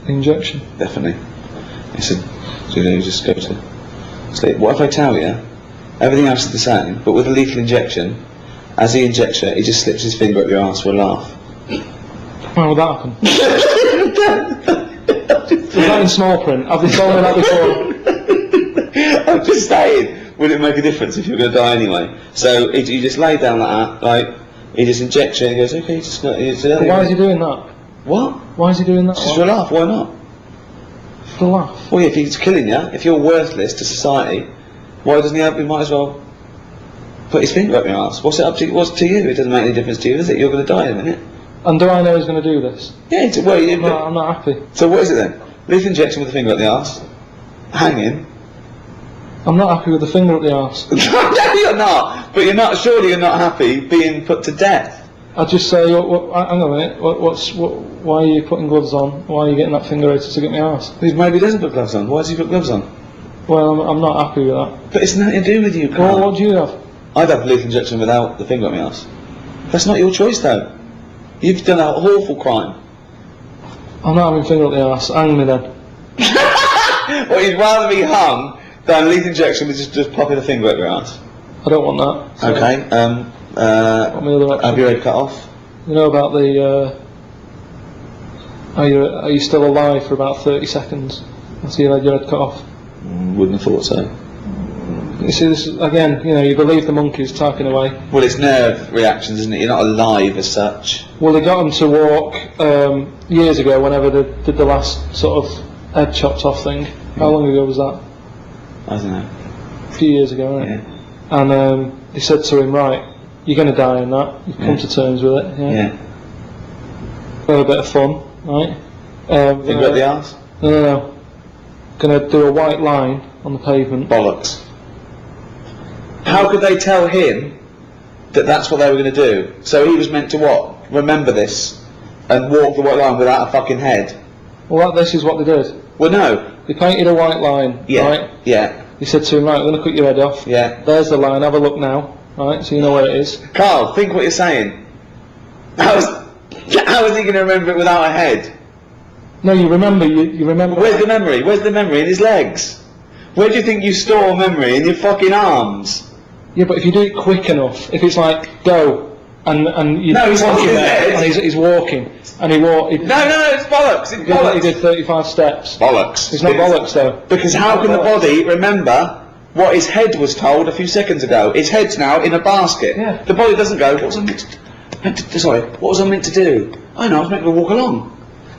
injection. Definitely. So you just go to sleep. What if I tell you everything else is the same, but with a lethal injection, as he injects it, he just slips his finger up your arse for a laugh? Why would that happen? Is that in small print? Have they told me that before? I'm just saying, would it make a difference if you were going to die anyway? So you just lay down like that, like, he just injects it and he goes, okay, just got... But why is he doing that? What? Why is he doing that? Just for a laugh, why not? For a laugh? Well, yeah, if he's killing you, if you're worthless to society, why doesn't he might as well put his finger up your arse? What's it up to? What's to you? It doesn't make any difference to you, does it? You're going to die in a minute. And do I know he's going to do this? Yeah, I'm not happy. So what is it then? Lethal injection with a finger up the arse? Hanging? I'm not happy with the finger up the arse. No, you're not! But surely you're not happy being put to death. I'd just say, hang on a minute, why are you putting gloves on? Why are you getting that finger out to get my arse? Maybe he doesn't put gloves on. Why does he put gloves on? Well, I'm not happy with that. But it's nothing to do with you, Karl. Well, what do you have? I'd have a lethal injection without the finger up my arse. That's not your choice, though. You've done an awful crime. I'm not having finger up the arse. Hang me then. Well, you'd rather be hung than lethal injection with just popping a finger up your arse. I don't want that. So Okay. what my other option? Have your head cut off. You know about the are you still alive for about 30 seconds after you had your head cut off? Wouldn't have thought so. You see, this is, again, you believe the monkeys talking away. Well, it's nerve reactions, isn't it? You're not alive as such. Well, they got them to walk years ago, whenever they did the last sort of head chopped off thing. How long ago was that? I don't know. A few years ago, right? Yeah. And they said to him, right, you're going to die in that. You've come to terms with it. Yeah. Have a bit of fun, right? Finger up the arse? No. Going to do a white line on the pavement. Bollocks. How could they tell him that's what they were going to do. So he was meant to what? Remember this and walk the white line without a fucking head. Well, this is what they did. Well, no. They painted a white line, right? Yeah. He said to him, right, I'm going to cut your head off. Yeah. There's the line, have a look now. Right, so you know where it is. Karl, think what you're saying. How is he going to remember it without a head? No, you remember, you remember... Where's the memory? Where's the memory? In his legs? Where do you think you store memory? In your fucking arms? Yeah, but if you do it quick enough, if it's like, go, and you... No, he's walking there, and he's walking, and he walked... No, it's bollocks, it's bollocks. He did 35 steps. Bollocks. It's not bollocks, though. Because how can the body remember what his head was told a few seconds ago? His head's now in a basket. Yeah. The body doesn't go, what was I meant to do? I know, I was meant to walk along.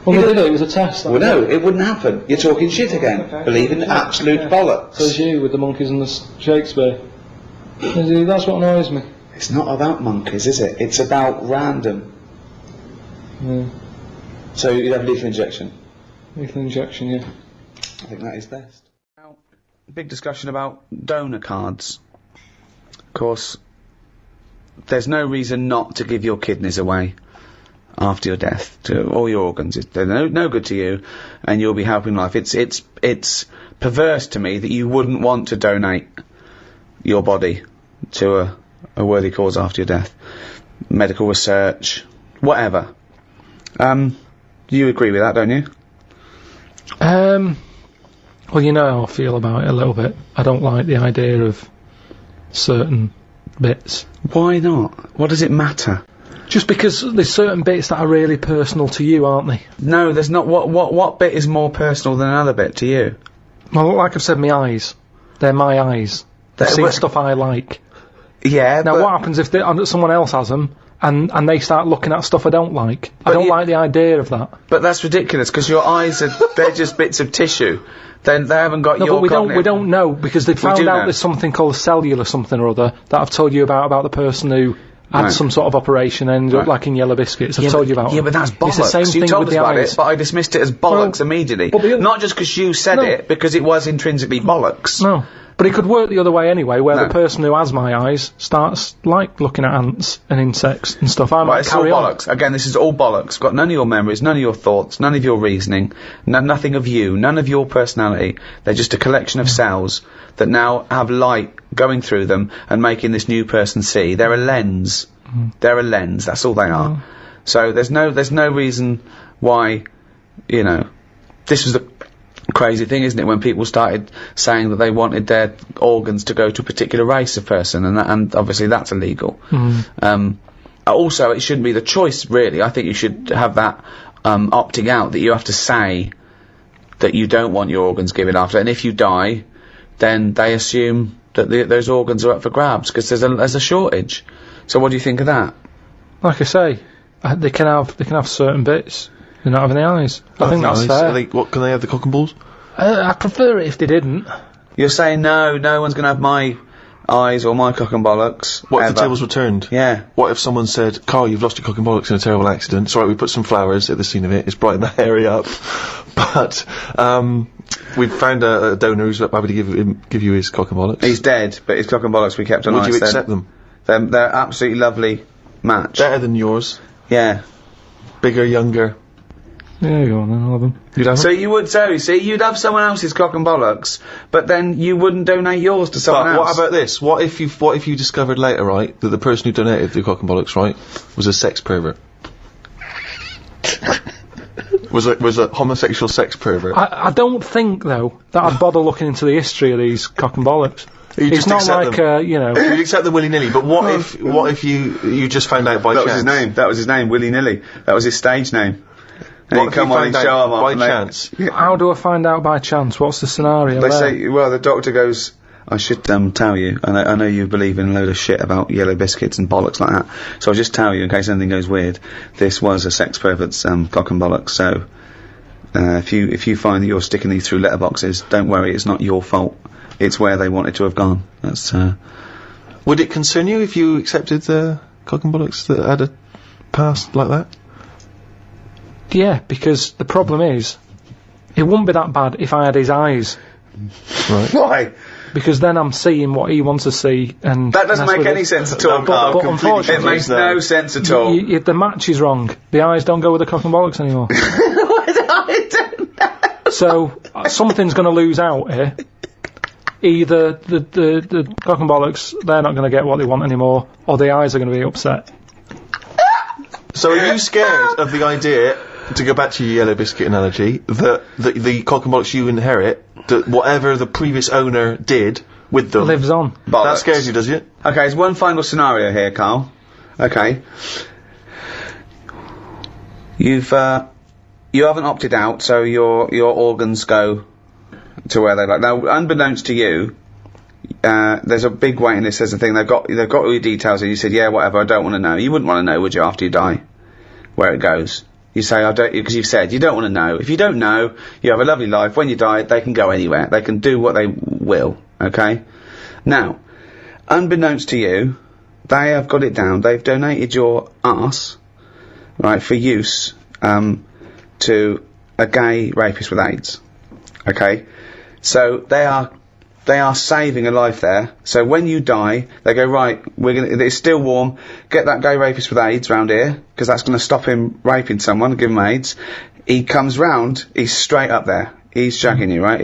Well, they did it was a test. Well, no, it wouldn't happen. You're talking shit again. Okay. Believe in absolute bollocks. So is you with the monkeys and the Shakespeare. That's what annoys me. It's not about monkeys, is it? It's about random. Yeah. So you'd have lethal injection? Lethal injection, yeah. I think that is best. Now, big discussion about donor cards. Of course, there's no reason not to give your kidneys away after your death, to all your organs. They're no good to you, and you'll be helping life. It's perverse to me that you wouldn't want to donate your body to a worthy cause after your death. Medical research, whatever. You agree with that, don't you? Well, you know how I feel about it a little bit. I don't like the idea of certain bits. Why not? What does it matter? Just because there's certain bits that are really personal to you, aren't they? No, there's not. What bit is more personal than another bit to you? Well, like I've said, my eyes. They're my eyes. They see stuff I like. Yeah, now what happens if someone else has them and they start looking at stuff I don't like? I don't like the idea of that. But that's ridiculous, because your eyes they're just bits of tissue. Then they haven't got your but we don't know, because they've found out there's something called cellular something or other that I've told you about the person who had some sort of operation and ended up like in yellow biscuits. I've told you about it. Yeah, but that's bollocks. It's the same you thing told with us the about eyes. it, but I dismissed it as bollocks immediately. Not just because you said it, because it was intrinsically bollocks. No. But it could work the other way anyway, where the person who has my eyes starts, like, looking at ants and insects and stuff. I might carry on. Bollocks. Again, this is all bollocks. Got none of your memories, none of your thoughts, none of your reasoning, nothing of you, none of your personality. They're just a collection of cells that now have light going through them and making this new person see. They're a lens. They're a lens. That's all they are. So there's no reason why, you know, this was the crazy thing, isn't it, when people started saying that they wanted their organs to go to a particular race of person, and obviously that's illegal. Also, it shouldn't be the choice, really. I think you should have that opting out, that you have to say that you don't want your organs given after, and if you die, then they assume that those organs are up for grabs, because there's a shortage. So what do you think of that? Like I say, they can have certain bits. They're not having the eyes. I think that's fair. What, can they have the cock and balls? I'd prefer it if they didn't. You're saying no one's going to have my eyes or my cock and bollocks. What if the tables were turned? Yeah. What if someone said, Karl, you've lost your cock and bollocks in a terrible accident. It's alright, we put some flowers at the scene of it. It's brightened the area up. But, we've found a donor who's happy to give you his cock and bollocks. He's dead, but his cock and bollocks we kept on ice. Would you accept them? They're absolutely lovely match. Better than yours. Yeah. Bigger, younger. Yeah, go on then, I'll have them. You'd have So you would, you'd have someone else's cock and bollocks, but then you wouldn't donate yours to someone else. What about this? What if you discovered later, right, that the person who donated the cock and bollocks, right, was a sex pervert? was a homosexual sex pervert? I don't think, though, that I'd bother looking into the history of these cock and bollocks. It's not like, you know... You'd accept them willy-nilly, but what if you just found out by chance? That was his name. That was his name, willy-nilly. That was his stage name. And he'd come on and show him by chance? How do I find out by chance? What's the scenario They there? say, well, the doctor goes, I should tell you, I know you believe in a load of shit about yellow biscuits and bollocks like that, so I'll just tell you, in case anything goes weird, this was a sex pervert's cock and bollocks, so if you find that you're sticking these through letterboxes, don't worry, it's not your fault. It's where they wanted to have gone. That's, Would it concern you if you accepted the cock and bollocks that had a past like that? Yeah, because the problem is, it wouldn't be that bad if I had his eyes. Right. Why? because then I'm seeing what he wants to see, and that doesn't make any sense at all. But unfortunately, it makes no sense at all. The match is wrong. The eyes don't go with the cock and bollocks anymore. I don't know. So something's going to lose out here. Either the cock and bollocks, they're not going to get what they want anymore, or the eyes are going to be upset. So are you scared of the idea, to go back to your yellow biscuit analogy, that the cock and bollocks you inherit, that whatever the previous owner did with them lives on? That scares you, does it? Okay, there's one final scenario here, Karl. Okay. You haven't opted out, so your organs go to where they like. Now, unbeknownst to you, there's a big waiting list. There's a thing. They've got all your details, and you said, yeah, whatever. I don't want to know. You wouldn't want to know, would you? After you die, where it goes. You say, I don't, because you've said you don't want to know. If you don't know, you have a lovely life. When you die, they can go anywhere. They can do what they will. Okay. Now, unbeknownst to you, they have got it down. They've donated your arse, right, for use to a gay rapist with AIDS. Okay. So they are saving a life there. So when you die, they go, right, it's still warm, get that gay rapist with AIDS round here, because that's going to stop him raping someone and give him AIDS. He comes round, he's straight up there. He's shagging you, right?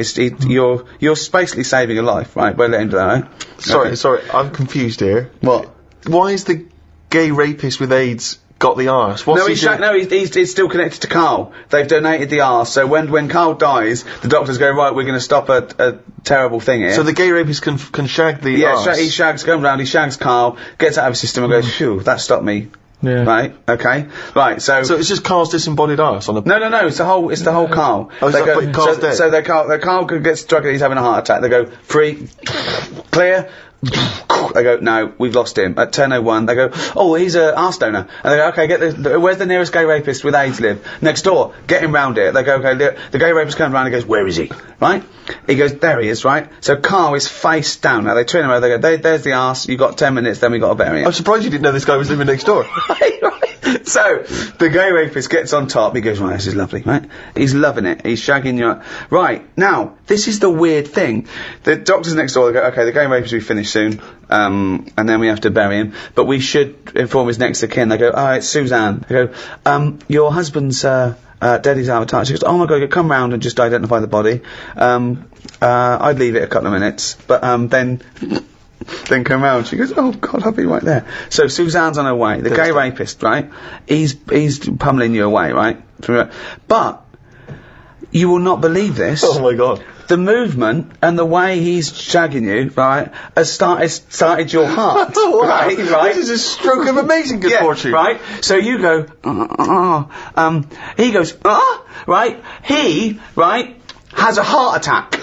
You're basically saving a life, right? We'll let him do that, right? Sorry, I'm confused here. What? Why is the gay rapist with AIDS got the arse? He's still connected to Karl. They've donated the arse, so when Karl dies, the doctors go, right, we're going to stop a terrible thing here. So the gay rapist can shag the arse? Yeah, he shags, comes round, he shags Karl, gets out of his system and goes, phew, that stopped me. Yeah. Right, okay. Right, so it's just Karl's disembodied arse on the... No, it's the whole Karl. Karl's dead? So Karl gets struck, he's having a heart attack, they go, free, clear, they go, no, we've lost him. At 10:01, they go, oh, he's a arse donor. And they go, okay, where's the nearest gay rapist with AIDS live? Next door, get him round here. They go, okay, the gay rapist comes round and goes, where is he? Right? He goes, there he is, right? So Karl is face down. Now they turn him over, they go, there's the arse, you got 10 minutes, then we got to bury him. I'm surprised you didn't know this guy was living next door. Right. So, the gay rapist gets on top, he goes, right, this is lovely, right? He's loving it, he's shagging you. Right, now, this is the weird thing. The doctors next door, they go, okay, the gay rapist will be finished soon, and then we have to bury him, but we should inform his next of kin. They go, oh, it's Suzanne. They go, your husband's, dead, he's out of touch. She goes, oh my god, come round and just identify the body. I'd leave it a couple of minutes, but, then come round, she goes, oh god, I'll be right there. So Suzanne's on her way. The gay rapist, right? He's pummeling you away, right? But you will not believe this. Oh my god. The movement and the way he's shagging you, right, has started your heart. Wow. Right? This is a stroke of amazing good fortune. Right? So you go, he goes, right? He, right, has a heart attack.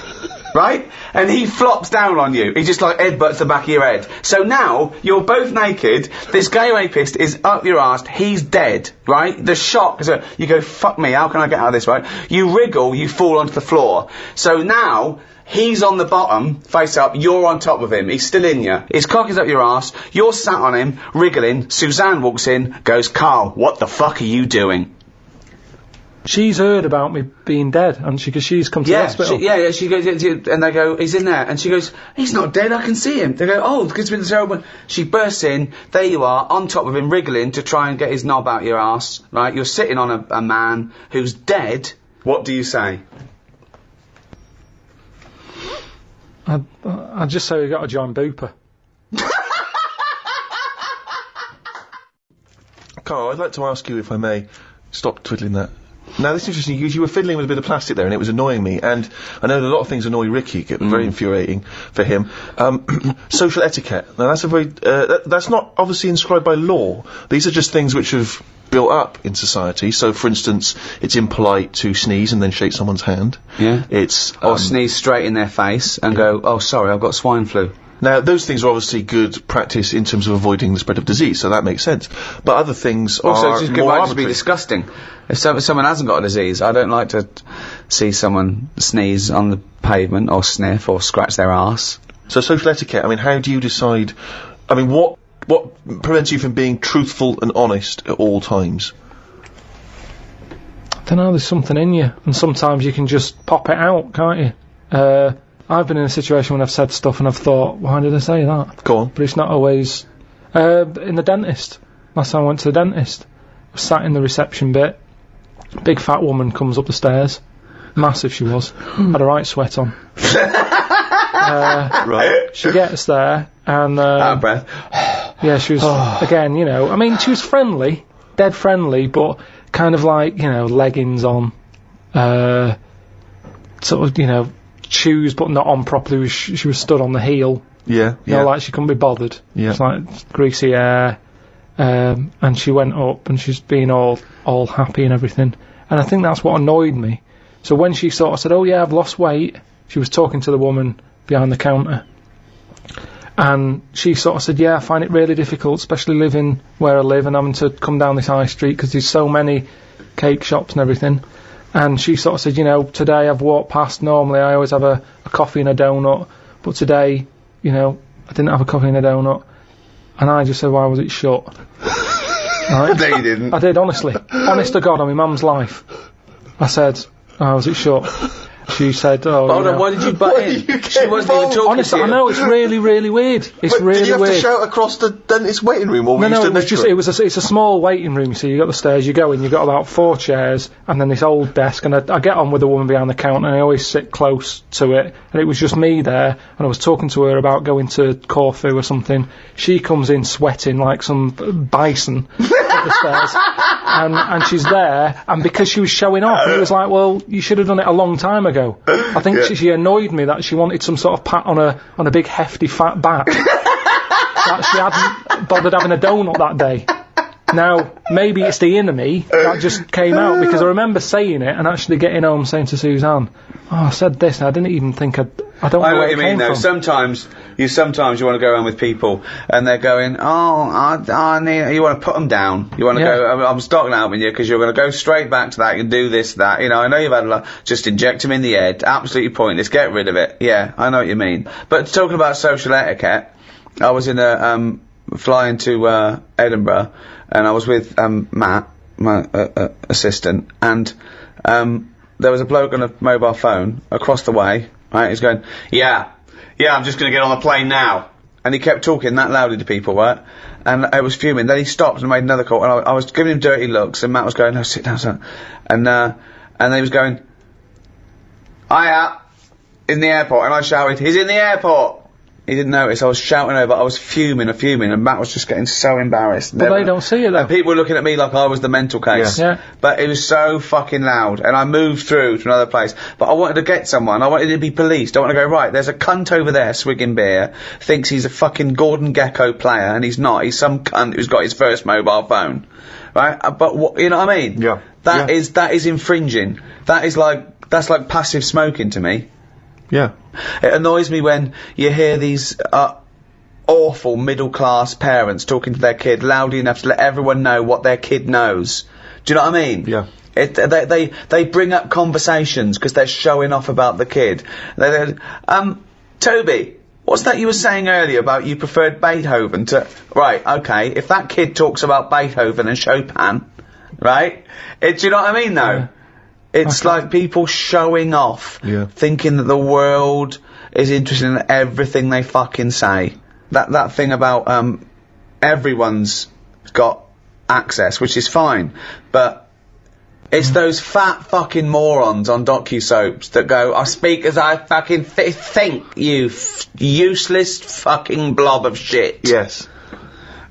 Right? And he flops down on you. He just like headbutts the back of your head. So now, you're both naked, this gay rapist is up your arse, he's dead, right? The shock, so you go, fuck me, how can I get out of this, right? You wriggle, you fall onto the floor. So now, he's on the bottom, face up, you're on top of him, he's still in you. His cock is up your arse, you're sat on him, wriggling, Suzanne walks in, goes, Karl, what the fuck are you doing? She's heard about me being dead, hasn't she? Because she's come to the hospital. She goes, and they go, he's in there, and she goes, he's not dead, I can see him. They go, oh, it's been terrible. She bursts in, there you are, on top of him, wriggling to try and get his knob out your arse, right? You're sitting on a man who's dead. What do you say? I'd just say we got to join Booper. Karl, I'd like to ask you, if I may, stop twiddling that. Now, this is interesting, because you were fiddling with a bit of plastic there, and it was annoying me, and I know that a lot of things annoy Ricky, get very infuriating for him. Social etiquette. Now, that's a very, that's not obviously inscribed by law. These are just things which have built up in society. So, for instance, it's impolite to sneeze and then shake someone's hand. Yeah. It's... or sneeze straight in their face and go, oh, sorry, I've got swine flu. Now, those things are obviously good practice in terms of avoiding the spread of disease, so that makes sense. But other things are more it might just be disgusting. If someone hasn't got a disease, I don't like to see someone sneeze on the pavement, or sniff, or scratch their arse. So social etiquette, I mean, how do you decide... I mean, what prevents you from being truthful and honest at all times? I don't know, there's something in you, and sometimes you can just pop it out, can't you? I've been in a situation when I've said stuff and I've thought, why did I say that? Go on. But it's not always... in the dentist. Last time I went to the dentist, I was sat in the reception bit. Big fat woman comes up the stairs. Massive she was. Had a right sweat on. Right. She gets there and... out of breath. Yeah, she was, again, you know, I mean, she was friendly, dead friendly, but kind of like, you know, leggings on, sort of, you know, shoes but not on properly. She was stood on the heel. Yeah. You know, like she couldn't be bothered. Yeah. It's like greasy hair. And she went up and she's being all happy and everything. And I think that's what annoyed me. So when she sort of said, oh yeah, I've lost weight, she was talking to the woman behind the counter. And she sort of said, yeah, I find it really difficult, especially living where I live and having to come down this high street because there's so many cake shops and everything. And she sort of said, you know, today I've walked past, normally I always have a coffee and a donut, but today, you know, I didn't have a coffee and a donut. And I just said, why was it shut? Right? No, you didn't. I did, honestly. Honest to God, on my mum's life. I said, why was it shut? She said, oh, Hold on, why did you butt in? She wasn't even talking honestly, to you. I know, it's really, really weird. It's Wait, really did you have weird. to shout across the dentist waiting room, or were you No, stood it was next just, to it? it's a small waiting room, so you got the stairs, you go in, you've got about 4 chairs, and then this old desk, and I get on with the woman behind the counter, and I always sit close to it, and it was just me there, and I was talking to her about going to Corfu or something. She comes in sweating like some bison up the stairs, and she's there, and because she was showing off, it was like, well, you should have done it a long time ago. I think she annoyed me that she wanted some sort of pat on a big hefty fat back. That she hadn't bothered having a donut that day. Now, maybe it's the inner me that just came out, because I remember saying it and actually getting home saying to Suzanne, oh, I said this and I didn't even think I don't know I know where what it you mean, came though. from. Sometimes you want to go around with people and they're going, oh, I need, you want to put them down. You want to go, I'm starting out with you because you're going to go straight back to that. You can do this, that. You know, I know you've had a lot. Just inject them in the head. Absolutely pointless. Get rid of it. Yeah, I know what you mean. But talking about social etiquette, I was in flying to Edinburgh, and I was with Matt, my assistant, and there was a bloke on a mobile phone across the way. Right, he's going, yeah, I'm just going to get on the plane now. And he kept talking that loudly to people, right? And I was fuming. Then he stopped and made another call, and I was giving him dirty looks, and Matt was going, no, sit down, son. And then he was going, hiya, in the airport, and I shouted, he's in the airport! He didn't notice. I was shouting over. I was fuming, and Matt was just getting so embarrassed. But they don't see it, though. And people were looking at me like I was the mental case. Yeah. But it was so fucking loud, and I moved through to another place. But I wanted to get someone. I wanted to be policed. I want to go, right, there's a cunt over there swigging beer, thinks he's a fucking Gordon Gekko player, and he's not. He's some cunt who's got his first mobile phone. Right? But you know what I mean? Yeah. That is infringing. That's like passive smoking to me. Yeah. It annoys me when you hear these awful middle-class parents talking to their kid loudly enough to let everyone know what their kid knows. Do you know what I mean? Yeah. They bring up conversations because they're showing off about the kid. Toby, what's that you were saying earlier about you preferred Beethoven to... Right, okay, if that kid talks about Beethoven and Chopin, right? Do you know what I mean, though? Yeah. It's like people showing off, thinking that the world is interested in everything they fucking say. That thing about everyone's got access, which is fine, but it's those fat fucking morons on docu-soaps that go, I speak as I fucking think, you useless fucking blob of shit. Yes.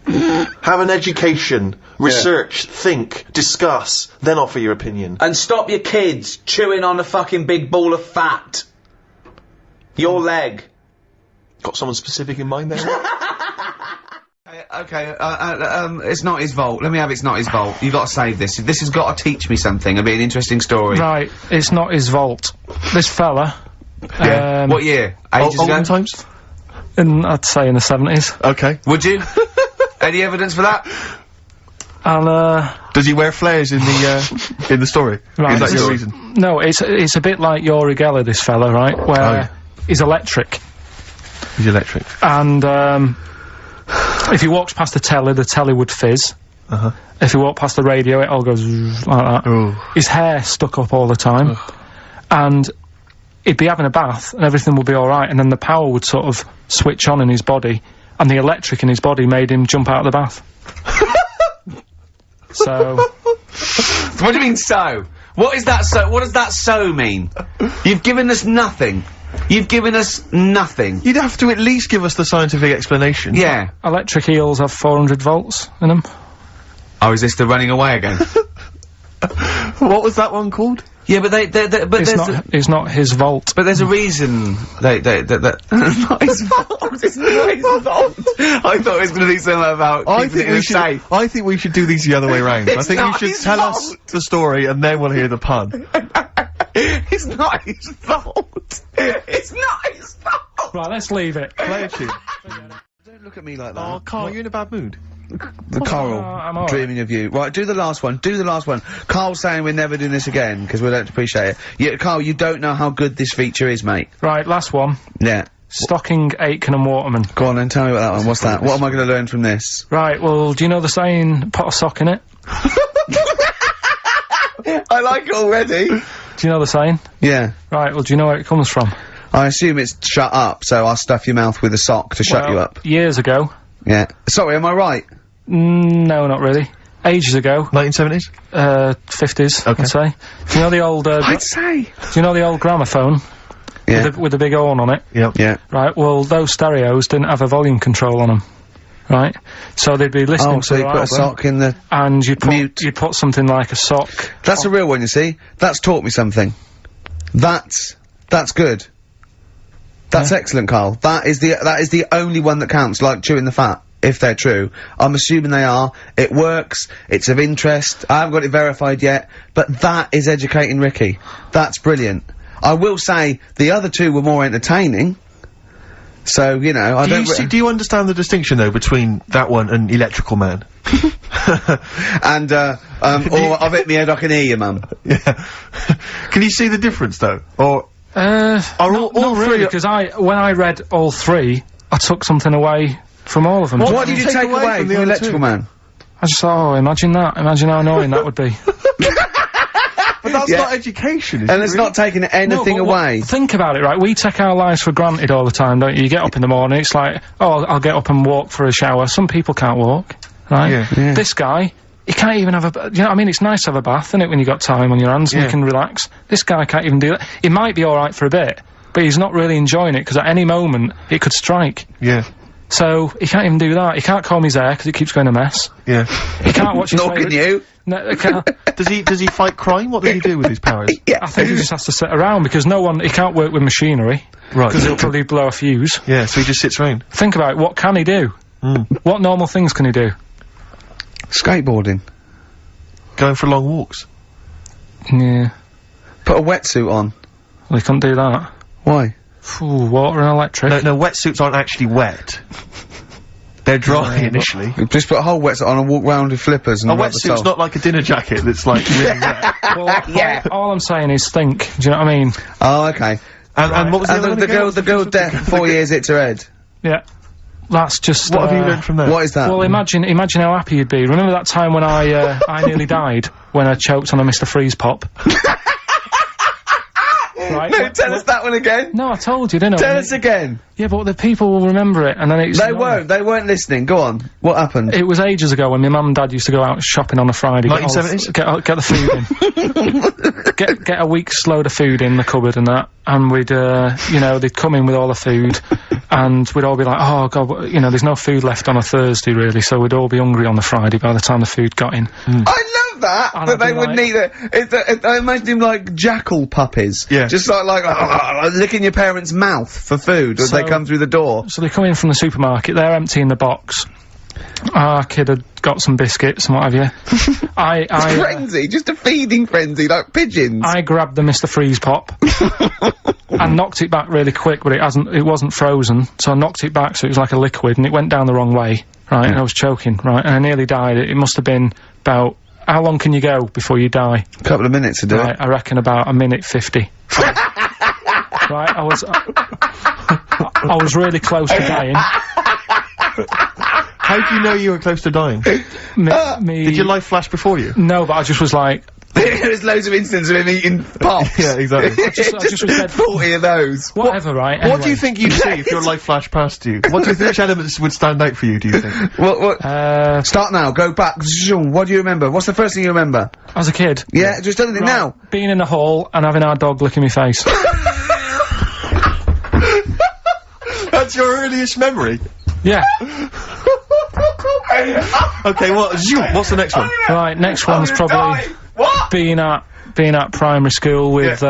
Have an education, research, think, discuss, then offer your opinion. And stop your kids chewing on a fucking big ball of fat. Your leg. Got someone specific in mind there? Okay, it's not his fault. Let me have It's Not His Fault. You've got to save this. This has got to teach me something. It'll be an interesting story. Right, it's not his fault. This fella... What year? Ages ago? Olden times? I'd say in the 70s. Okay. Would you? Any evidence for that? And, Does he wear flares in the story? Right, Is that your reason? No, it's a bit like Yuri Geller, this fella, right? Where he's electric. He's electric. And, if he walks past the telly would fizz. Uh-huh. If he walked past the radio, it all goes like that. Ooh. His hair stuck up all the time. And he'd be having a bath and everything would be alright, and then the power would sort of switch on in his body, and the electric in his body made him jump out of the bath. So... What do you mean, so? What is that so? What does that so mean? You've given us nothing. You've given us nothing. You'd have to at least give us the scientific explanation. Yeah. Electric eels have 400 volts in them. Oh, is this the running away again? What was that one called? Yeah, but It's not his vault. But there's a reason that not his fault. It's not his fault. I thought it was going to be something about. I think we should do these the other way round. I think you should tell us the story and then we'll hear the pun. It's not his fault. It's not his fault. Right, let's leave it. Play a tune. Don't look at me like that. Oh, Carl, you're in a bad mood. The Coral, I'm all dreaming of you. Right, do the last one. Do the last one. Carl's saying we're never doing this again because we don't appreciate it. Yeah, Carl, you don't know how good this feature is, mate. Right, last one. Yeah. Stocking, Aitken and Waterman. Go on then, tell me about that one. What's that? What am I going to learn from this? Right, well, do you know the saying, put a sock in it? I like it already. Do you know the saying? Yeah. Right, well, do you know where it comes from? I assume it's shut up, so I'll stuff your mouth with a sock to shut you up. Years ago. Yeah. Sorry, am I right? No, not really. Ages ago. 1970s? 50s, Okay. I'd say. Do you know the old, I'd say. do you know the old gramophone? Yeah. With the big horn on it? Yep. Yeah. Right, well, those stereos didn't have a volume control on them. Right? So they'd be listening Oh, to so you the put a album, sock in the... and mute. you'd put something like a sock. That's a real one, you see. That's taught me something. That's good. That's excellent, Carl. That is the only one that counts, like chewing the fat, if they're true. I'm assuming they are. It works. It's of interest. I haven't got it verified yet, but that is educating Ricky. That's brilliant. I will say, the other two were more entertaining. So, you know, Do you understand the distinction, though, between that one and Electrical Man? And, or I've hit me head, I can hear you, Mum. Yeah. Can you see the difference, though? Or... not really, because when I read all three, I took something away from all of them. What did you take away from the Electrical Man? I just thought, oh, imagine that. Imagine how annoying that would be. But that's not education, is And it it's really? not taking anything No, but away. Think about it, right? We take our lives for granted all the time, don't you? You get up in the morning, it's like, oh, I'll get up and walk for a shower. Some people can't walk, right? Yeah. This guy, he can't even have a, you know what I mean? It's nice to have a bath, isn't it, when you got time on your hands and you can relax. This guy can't even do that. He might be alright for a bit, but he's not really enjoying it, because at any moment, it could strike. Yeah. So, he can't even do that. He can't comb his hair, because it keeps going a mess. Yeah. He can't watch his Nor can you. No, he can't. Does he fight crime? What does he do with his powers? Yeah. I think he just has to sit around, because he can't work with machinery. Right. Because he'll probably blow a fuse. Yeah, so he just sits around. Think about it, what can he do? What normal things can he do? Skateboarding. Going for long walks. Yeah. Put a wetsuit on. Well, he couldn't do that. Why? Ooh, water and electric. No, wetsuits aren't actually wet. They're dry initially. You just put a whole wetsuit on and walk round with flippers and A rub the wetsuit's toe. not like a dinner jacket that's like really wet. Well, all I'm saying is think. Do you know what I mean? Oh, okay. And what was the And other one the again? girl deaf for 4 years hits her head. Yeah. That's just. What have you learned from that? What is that? Well, imagine how happy you'd be. Remember that time when I nearly died when I choked on a Mr. Freeze pop? Right? No, tell us that one again. No, I told you, didn't I? Tell us again. Yeah, but the people will remember it, and then it's. They weren't listening. Go on. What happened? It was ages ago when my mum and dad used to go out shopping on a Friday. 1970s? Get the food in. get a week's load of food in the cupboard and that, and we'd, you know, they'd come in with all the food, and we'd all be like, oh god, you know, there's no food left on a Thursday really, so we'd all be hungry on the Friday by the time the food got in. I love that! And That I'd they be wouldn't like- eat it. I imagine him like jackal puppies. Yeah. Just like licking your parents' mouth for food as they come through the door. So they come in from the supermarket, they're emptying the box. Our kid had got some biscuits and what have you. Frenzy, just a feeding frenzy, like pigeons. I grabbed the Mr. Freeze pop and knocked it back really quick, but it wasn't frozen, so I knocked it back so it was like a liquid, and it went down the wrong way, right, and I was choking, right, and I nearly died. It must have been about, how long can you go before you die? A couple of minutes to do Right, it. I reckon about 1:50. Right, I was really close to dying. How do you know you were close to dying? Me, Did your life flash before you? No, but I just was like, There's loads of instances of him eating pops. Yeah, exactly. I just said 40 of those. whatever, right? What do Anyway. you think you'd see if your life flashed past you? What do you think, which elements would stand out for you, do you think? What? Start now, go back. What do you remember? What's the first thing you remember? As a kid. Yeah, just anything now. Being in a hall and having our dog licking my face. That's your earliest memory? Yeah. Okay, what's the next one? Right, next one's probably being at primary school with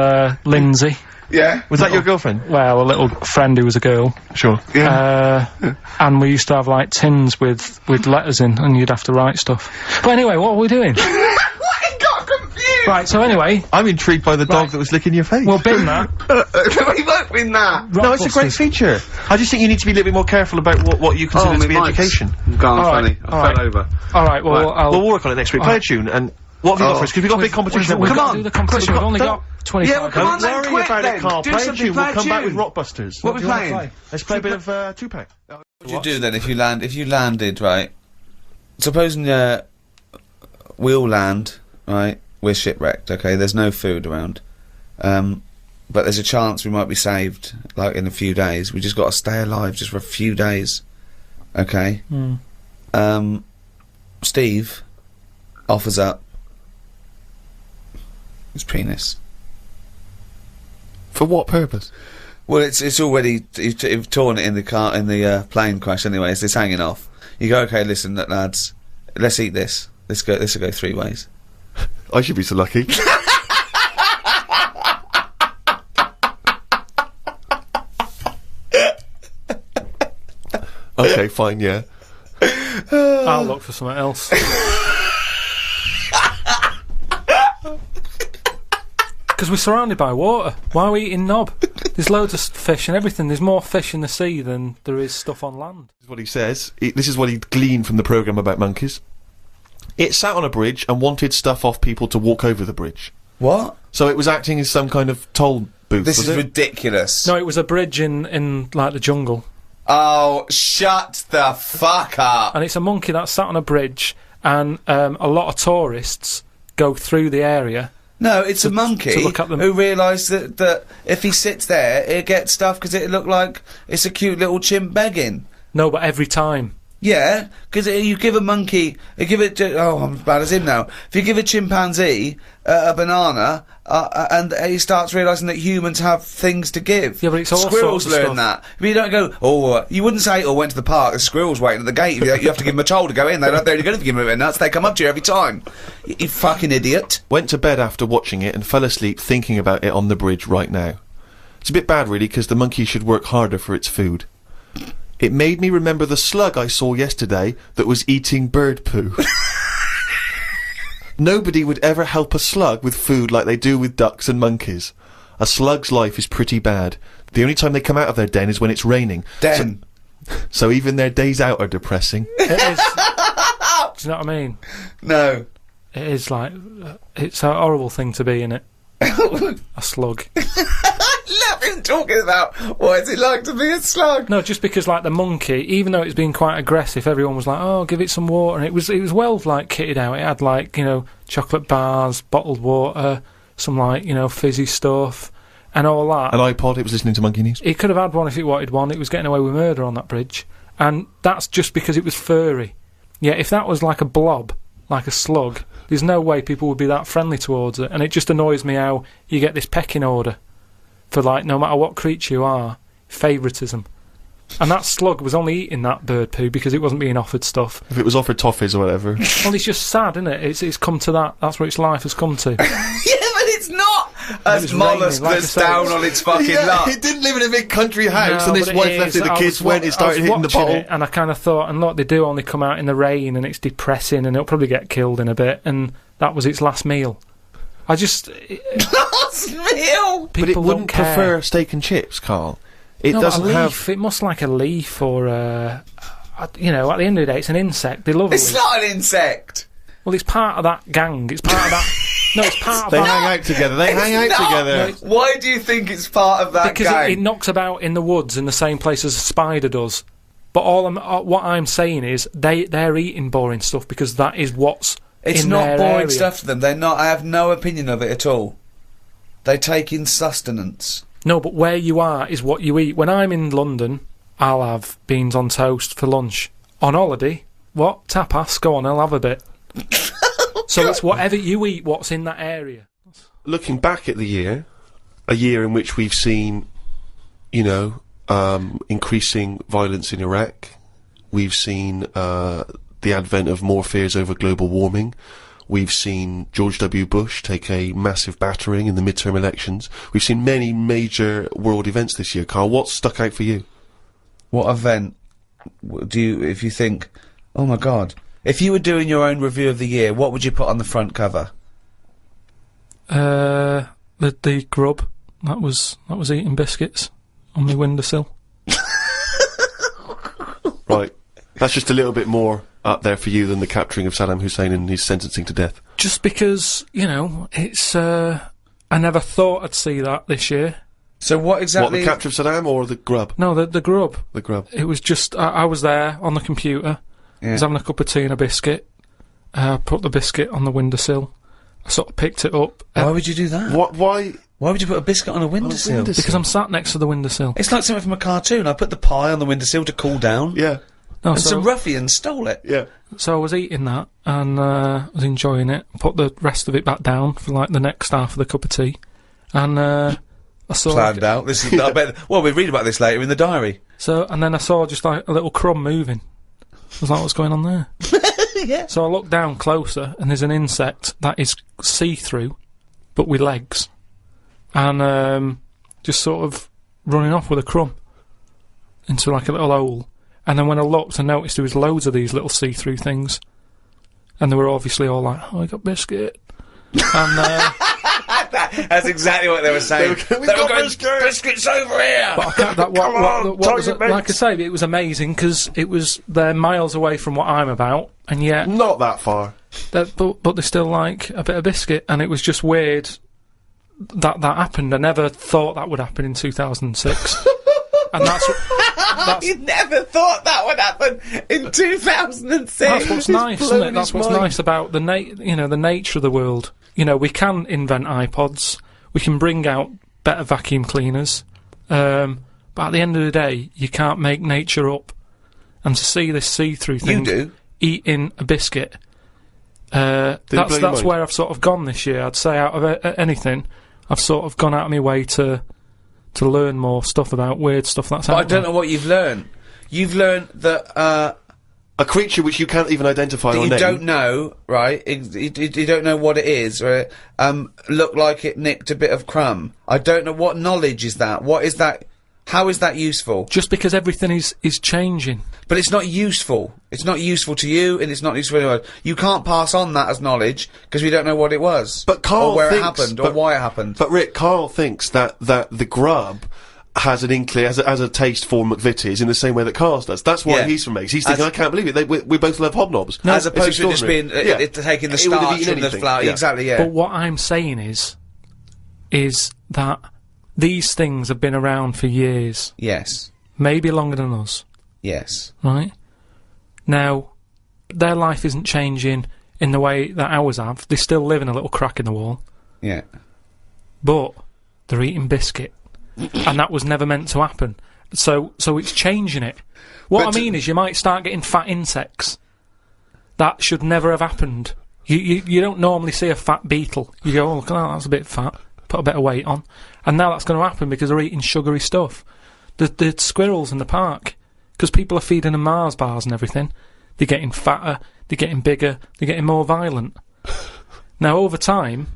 Lindsay. Yeah. Was that your girlfriend? Well, a little friend who was a girl. Sure. And we used to have like tins with letters in, and you'd have to write stuff. But anyway, what are we doing? I got confused! Right, so anyway, I'm intrigued by the dog that was licking your face. well, bin that. We won't win that! No, it's a great feature. I just think you need to be a little bit more careful about what you consider to be education. Gone All funny. right, I fell over. Alright, well, We'll work on it next week. Play a tune, and what have you got for us? Because we've got a big competition. We've Come got on! to do the competition. We've only got 25 Yeah, well, come on Don't then, worry quick about then. it, Carl. Do Play a something, tune. play We'll a come back with tune. Rockbusters. What are we playing? Let's play a bit of Tupac. What would you do then if you landed, right? Supposing, we all land, right? We're shipwrecked, okay? There's no food around. But there's a chance we might be saved, like, in a few days. We just gotta stay alive just for a few days. Okay? Steve offers up his penis. For what purpose? Well, it's already, you've torn it in the plane crash anyway, it's hanging off. You go, okay, listen, lads, let's eat this. This will go 3 ways. I should be so lucky. Okay, fine, yeah. I'll look for something else. Because we're surrounded by water. Why are we eating knob? There's loads of fish and everything. There's more fish in the sea than there is stuff on land. This is what he says. This is what he gleaned from the programme about monkeys. It sat on a bridge and wanted stuff off people to walk over the bridge. What? So it was acting as some kind of toll booth, This was is it? ridiculous. No, it was a bridge in like the jungle. Oh, shut the fuck up. And it's a monkey that sat on a bridge, and a lot of tourists go through the area. No, it's a monkey to look at them. who realised that if he sits there, he'll get stuff because it look like it's a cute little chimp begging. No, but every time. Yeah, because you give a monkey, I'm as bad as him now. If you give a chimpanzee a banana, and he starts realising that humans have things to give. Yeah, but it's all squirrels sorts of learn stuff. that. But you don't go, you wouldn't say, went to the park, the squirrel's waiting at the gate. You have to give them a toll to go in. They're only going to give them nuts. They come up to you every time. You fucking idiot. Went to bed after watching it and fell asleep thinking about it on the bridge right now. It's a bit bad, really, because the monkey should work harder for its food. It made me remember the slug I saw yesterday that was eating bird poo. Nobody would ever help a slug with food like they do with ducks and monkeys. A slug's life is pretty bad. The only time they come out of their den is when it's raining. Den. So even their days out are depressing. It is. Do you know what I mean? No. It is like, it's a horrible thing to be in it. A slug. I love him talking about what is it like to be a slug. No, just because like the monkey, even though it's been quite aggressive, everyone was like, "Oh, give it some water," and it was well like kitted out. It had like chocolate bars, bottled water, some like fizzy stuff, and all that. An iPod. It was listening to Monkey News. It could have had one if it wanted one. It was getting away with murder on that bridge, and that's just because it was furry. Yeah, if that was like a blob, like a slug, there's no way people would be that friendly towards it. And it just annoys me how you get this pecking order for like no matter what creature you are, favouritism. And that slug was only eating that bird poo because it wasn't being offered stuff. If it was offered toffees or whatever. Well, it's just sad, isn't it? It's come to that. That's where its life has come to. Yeah, but it's not a was mollusk raining, like that's I said. down on its fucking luck. It didn't live in a big country house, No, and his but wife it left is. it. The I kids was went. It started hitting the watching bottle. it, and I kind of thought, and look, they do only come out in the rain, and it's depressing, and it'll probably get killed in a bit. And that was its last meal. I just Last meal. But it people wouldn't don't care. prefer steak and chips, Carl. It No, but doesn't a leaf, have. It must like a leaf or at the end of the day, it's an insect. They love a It's leaf. not an insect. Well, it's part of that gang. It's part of that. No, it's part of They that. hang out together. They hang out It's not. together. Why do you think it's part of that Because gang? it knocks about in the woods in the same place as a spider does. But what I'm saying is they're eating boring stuff because that is what's It's in not their boring area. stuff to them. They're not. I have no opinion of it at all. They take in sustenance. No, but where you are is what you eat. When I'm in London, I'll have beans on toast for lunch. On holiday, what? Tapas? Go on, I'll have a bit. So it's whatever you eat, what's in that area. Looking back at the year, a year in which we've seen, you know, increasing violence in Iraq. We've seen the advent of more fears over global warming. We've seen George W. Bush take a massive battering in the midterm elections. We've seen many major world events this year. Karl, what stuck out for you? What event do you, if you think, oh my god, if you were doing your own review of the year, what would you put on the front cover? The grub. That was eating biscuits on my windowsill. Right. That's just a little bit more up there for you than the capturing of Saddam Hussein and his sentencing to death. Just because, you know, it's, I never thought I'd see that this year. So what exactly? What, the capture of Saddam or the grub? No, the grub. The grub. It was just, I was there on the computer. I was having a cup of tea and a biscuit. Put the biscuit on the windowsill. I sort of picked it up. Why would you do that? Why? Why would you put a biscuit on a windowsill? Because I'm sat next to the windowsill. It's like something from a cartoon. I put the pie on the windowsill to cool down. Yeah. No, And so, some ruffians stole it. Yeah. so I was eating that and I was enjoying it. Put the rest of it back down for like the next half of the cup of tea. And I saw Planned out. This is. I bet. Well, we read about this later in the diary. and then I saw just like a little crumb moving. I was like, what's going on there? Yeah. So I looked down closer and there's an insect that is see-through, but with legs. And just sort of running off with a crumb into like a little hole. And then when I looked, I noticed there was loads of these little see-through things. And they were obviously all like, oh, I got biscuit. And That's exactly what they were saying. We've got biscuits over here. but I can't, what was it, like I say, it was amazing because they're miles away from what I'm about, and yet Not that far. but they still like a bit of biscuit, and it was just weird that happened. I never thought that would happen in 2006, and that's You never thought that would happen in 2006. that's what's nice, isn't blown it? That's his what's mind. nice about the the nature of the world. You know, we can invent iPods, we can bring out better vacuum cleaners, but at the end of the day, you can't make nature up. And to see this see-through thing, You do. eating a biscuit, blow your that's mind? where I've sort of gone this year. I'd say out of anything, I've sort of gone out of my way to learn more stuff about weird stuff that's But out I don't there. know what you've learned. You've learned that A creature which you can't even identify that or you name. don't know, right? You don't know what it is, right? Looked like it nicked a bit of crumb. I don't know what knowledge is that. What is that? How is that useful? Just because everything is changing. But it's not useful. It's not useful to you, and it's not useful to anyone. You can't pass on that as knowledge because we don't know what it was, But Karl or where thinks, it happened, or but- why it happened. But Rick, Karl thinks that the grub has an inkling, has a taste for McVitie's in the same way that Karl does. That's why Yeah. he's from Meggs. He's thinking, I can't believe it. We both love hobnobs. As It's opposed to just being extraordinary. taking the It would have starch eaten from the anything. flour. Yeah. Exactly. Yeah. But what I'm saying is that these things have been around for years, Yes. maybe longer than us, Yes. right? Now, their life isn't changing in the way that ours have. They still live in a little crack in the wall, Yeah. but they're eating biscuit, and that was never meant to happen. So it's changing it. What But I mean is, you might start getting fat insects. That should never have happened. You don't normally see a fat beetle. You go, oh, look at that, that's a bit fat. Put a bit of weight on. And now that's going to happen because they're eating sugary stuff. The squirrels in the park, because people are feeding them Mars bars and everything, they're getting fatter, they're getting bigger, they're getting more violent. Now, over time,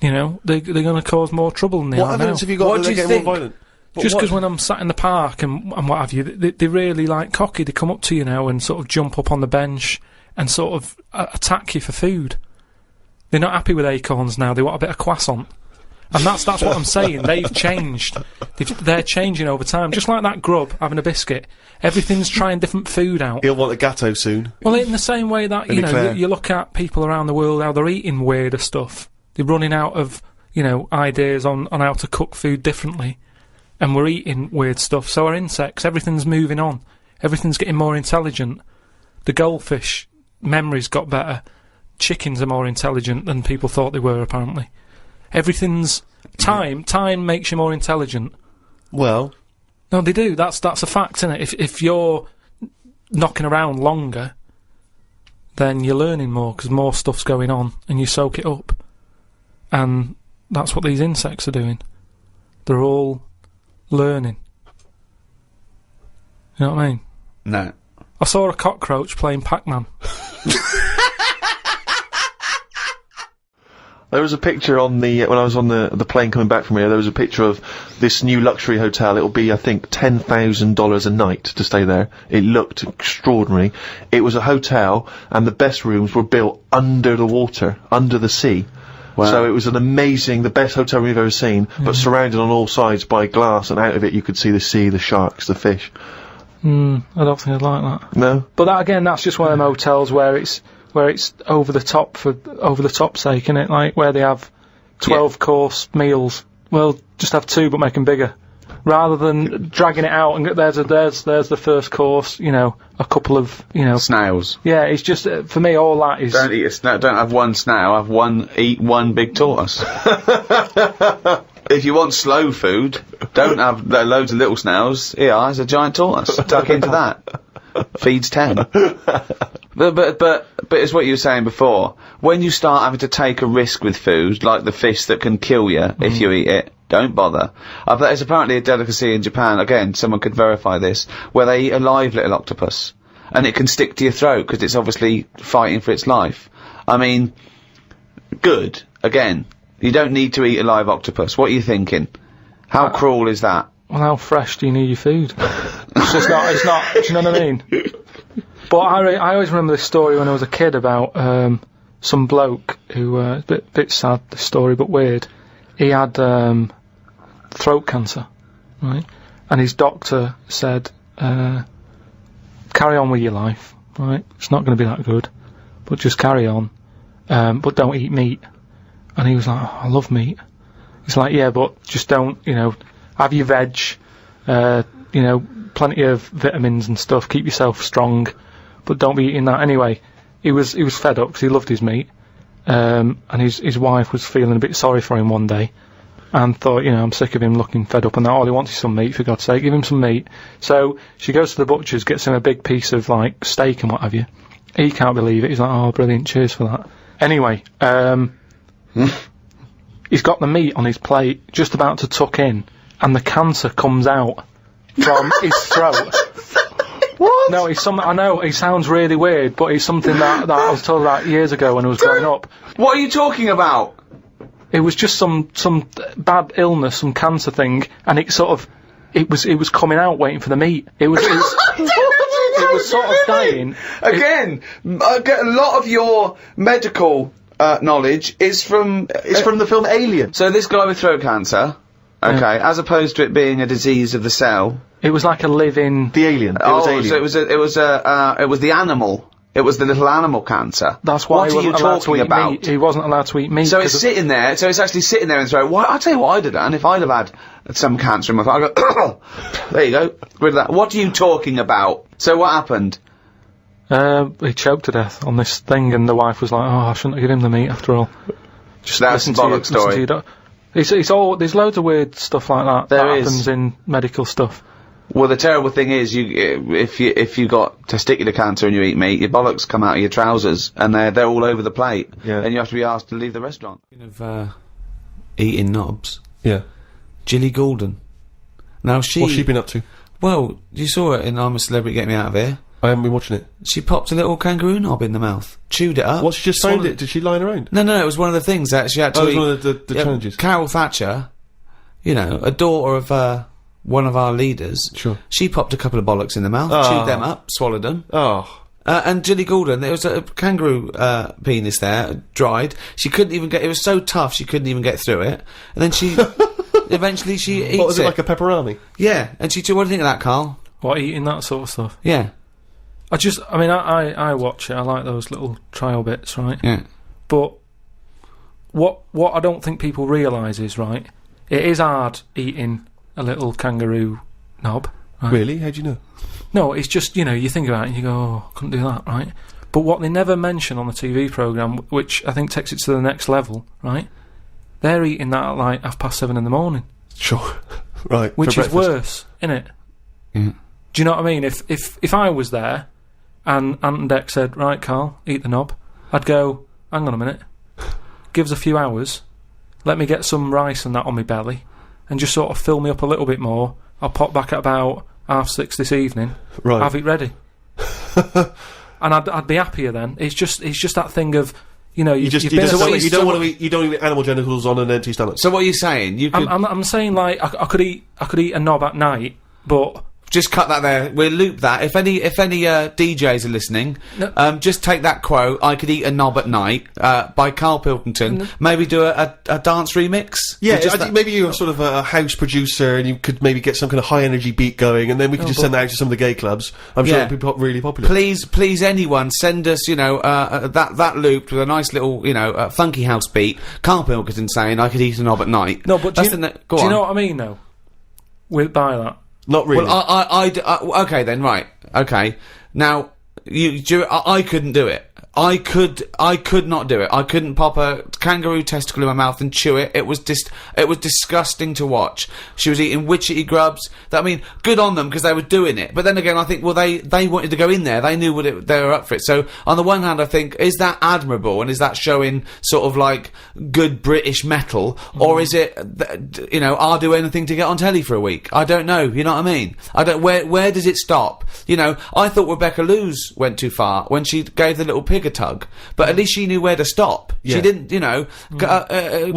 you know, they're going to cause more trouble than they What are now. evidence have you got What that do they're you getting think? more violent? Just because when I'm sat in the park and what have you, they really like cocky. They come up to you now and sort of jump up on the bench and sort of attack you for food. They're not happy with acorns now. They want a bit of croissant. And that's what I'm saying. They've changed. They're changing over time. Just like that grub having a biscuit. Everything's trying different food out. He'll want a gatto soon. Well, in the same way that, you know, Eclair. you look at people around the world, how they're eating weirder stuff. They're running out of, you know, ideas on how to cook food differently. And we're eating weird stuff. So our insects, everything's moving on. Everything's getting more intelligent. The goldfish memories got better. chickens are more intelligent than people thought they were, apparently. Everything's... Time makes you more intelligent. Well... No, they do. That's a fact, isn't it? If you're knocking around longer, then you're learning more, because more stuff's going on, and you soak it up. And that's what these insects are doing. They're all learning. You know what I mean? No. I saw a cockroach playing Pac-Man. There was a picture on the, when I was on the plane coming back from here, there was a picture of this new luxury hotel. It'll be, I think, $10,000 a night to stay there. It looked extraordinary. It was a hotel, and the best rooms were built under the water, under the sea. Wow. So it was the best hotel we've ever seen, but surrounded on all sides by glass, and out of it you could see the sea, the sharks, the fish. I don't think I'd like that. No? But that, again, that's just one of them hotels where it's over the top for over the top sake, innit? Like where they have 12-course meals. Well, just have 2 but make them bigger, rather than dragging it out and there's the first course. You know, a couple of snails. Yeah, it's just for me all that is. Don't eat a snail. Don't have one snail. Eat one big tortoise. If you want slow food, don't have loads of little snails. Here, there's a giant tortoise. Tuck into that. Feeds 10. But it's what you were saying before. When you start having to take a risk with food, like the fish that can kill you if you eat it, don't bother. There's apparently a delicacy in Japan, again, someone could verify this, where they eat a live little octopus. And it can stick to your throat, because it's obviously fighting for its life. I mean, good. Again, you don't need to eat a live octopus. What are you thinking? How cruel is that? Well, how fresh do you need your food? it's not, do you know what I mean? But I always remember this story when I was a kid about, some bloke who, a bit sad, this story, but weird. He had, throat cancer, right? And his doctor said, carry on with your life, right? It's not gonna be that good, but just carry on, but don't eat meat. And he was like, I love meat. He's like, yeah, but just don't, have your veg, plenty of vitamins and stuff, keep yourself strong, but don't be eating that anyway. He was fed up because he loved his meat, and his wife was feeling a bit sorry for him one day, and thought, I'm sick of him looking fed up and that, all he wants is some meat, for God's sake, give him some meat. So she goes to the butcher's, gets him a big piece of, like, steak and what have you. He can't believe it, he's like, oh, brilliant, cheers for that. Anyway, he's got the meat on his plate, just about to tuck in, and the cancer comes out from his throat. What? No, I know, it sounds really weird, but it's something that I was told about years ago when I was growing up. What are you talking about? It was just some bad illness, some cancer thing, and it was coming out waiting for the meat. It was sort of dying. Again, I get a lot of your medical knowledge is from... It's from the film Alien. So this guy with throat cancer, okay, as opposed to it being a disease of the cell... It was like a living... The alien. It was alien. So it was the animal. It was the little animal cancer. That's why he wasn't allowed to eat meat. He wasn't allowed to eat meat. So it's sitting there, so it's actually sitting there and throat. Well, I'll tell you what I'd have done if I'd have had some cancer in my throat. I'd go, there you go, rid of that. What are you talking about? So what happened? He choked to death on this thing, and the wife was like, oh, I shouldn't have given him the meat after all. Just that's a bollock story. It's all, there's loads of weird stuff like that that happens in medical stuff. Well, the terrible thing is, if you got testicular cancer and you eat meat, your bollocks come out of your trousers, and they're all over the plate, and you have to be asked to leave the restaurant. Eating knobs. Yeah. Jilly Goulden. Now What's she been up to? Well, you saw it in I'm a Celebrity, Get Me Out of Here. I haven't been watching it. She popped a little kangaroo knob in the mouth, chewed it up. What, she just found it? Did she line around? No, it was one of the things that she had to eat. It was one of the challenges. Carol Thatcher, a daughter of one of our leaders. Sure. She popped a couple of bollocks in the mouth, chewed them up, swallowed them. Oh. And Jilly Goulden, there was a kangaroo penis there, dried. She couldn't even get... It was so tough, she couldn't even get through it. And then she... eventually she eats it. What was it, like a pepperoni? Yeah. And what do you think of that, Carl? What, eating that sort of stuff? Yeah. I watch it, I like those little trial bits, right? Yeah. But what I don't think people realise is, right, it is hard eating a little kangaroo knob. Right? Really? How do you know? No, it's just, you think about it and you go, oh, couldn't do that, right? But what they never mention on the TV programme, which I think takes it to the next level, right? They're eating that at like 7:30 in the morning. Sure. Right. Which is worse, innit? Mm. Do you know what I mean? If I was there and Ant and Dec said, right, Karl, eat the knob, I'd go, hang on a minute, give us a few hours, let me get some rice and that on my belly, and just sort of fill me up a little bit more. I'll pop back at about 6:30 this evening, right. have it ready. And I'd be happier then. It's just that thing of, you know, you don't want to eat animal genitals on an empty stomach. So what are you saying? You could I'm saying like I could eat a knob at night, but just cut that there. We'll loop that. If any DJs are listening, No. Just take that quote. I could eat a knob at night by Karl Pilkington. Maybe do a dance remix. Yeah, I think maybe you're sort of a house producer, and you could maybe get some kind of high energy beat going, and then we could just send that out to some of the gay clubs. I'm sure it'd be really popular. Please, anyone, send us, that looped with a nice little, funky house beat. Karl Pilkington saying, "I could eat a knob at night." No, but do you know what I mean? Though, we'll buy that. Not really. Well, okay then, right. Okay. Now, I couldn't do it. I could not do it. I couldn't pop a kangaroo testicle in my mouth and chew it. It was disgusting to watch. She was eating witchetty grubs. Good on them because they were doing it. But then again, I think, well, they wanted to go in there. They knew they were up for it. So on the one hand, I think, is that admirable and is that showing sort of like good British metal, or is it, I'll do anything to get on telly for a week? I don't know. You know what I mean? Where does it stop? I thought Rebecca Lewis went too far when she gave the little pig a tug, but at least she knew where to stop. Yeah. She didn't, well,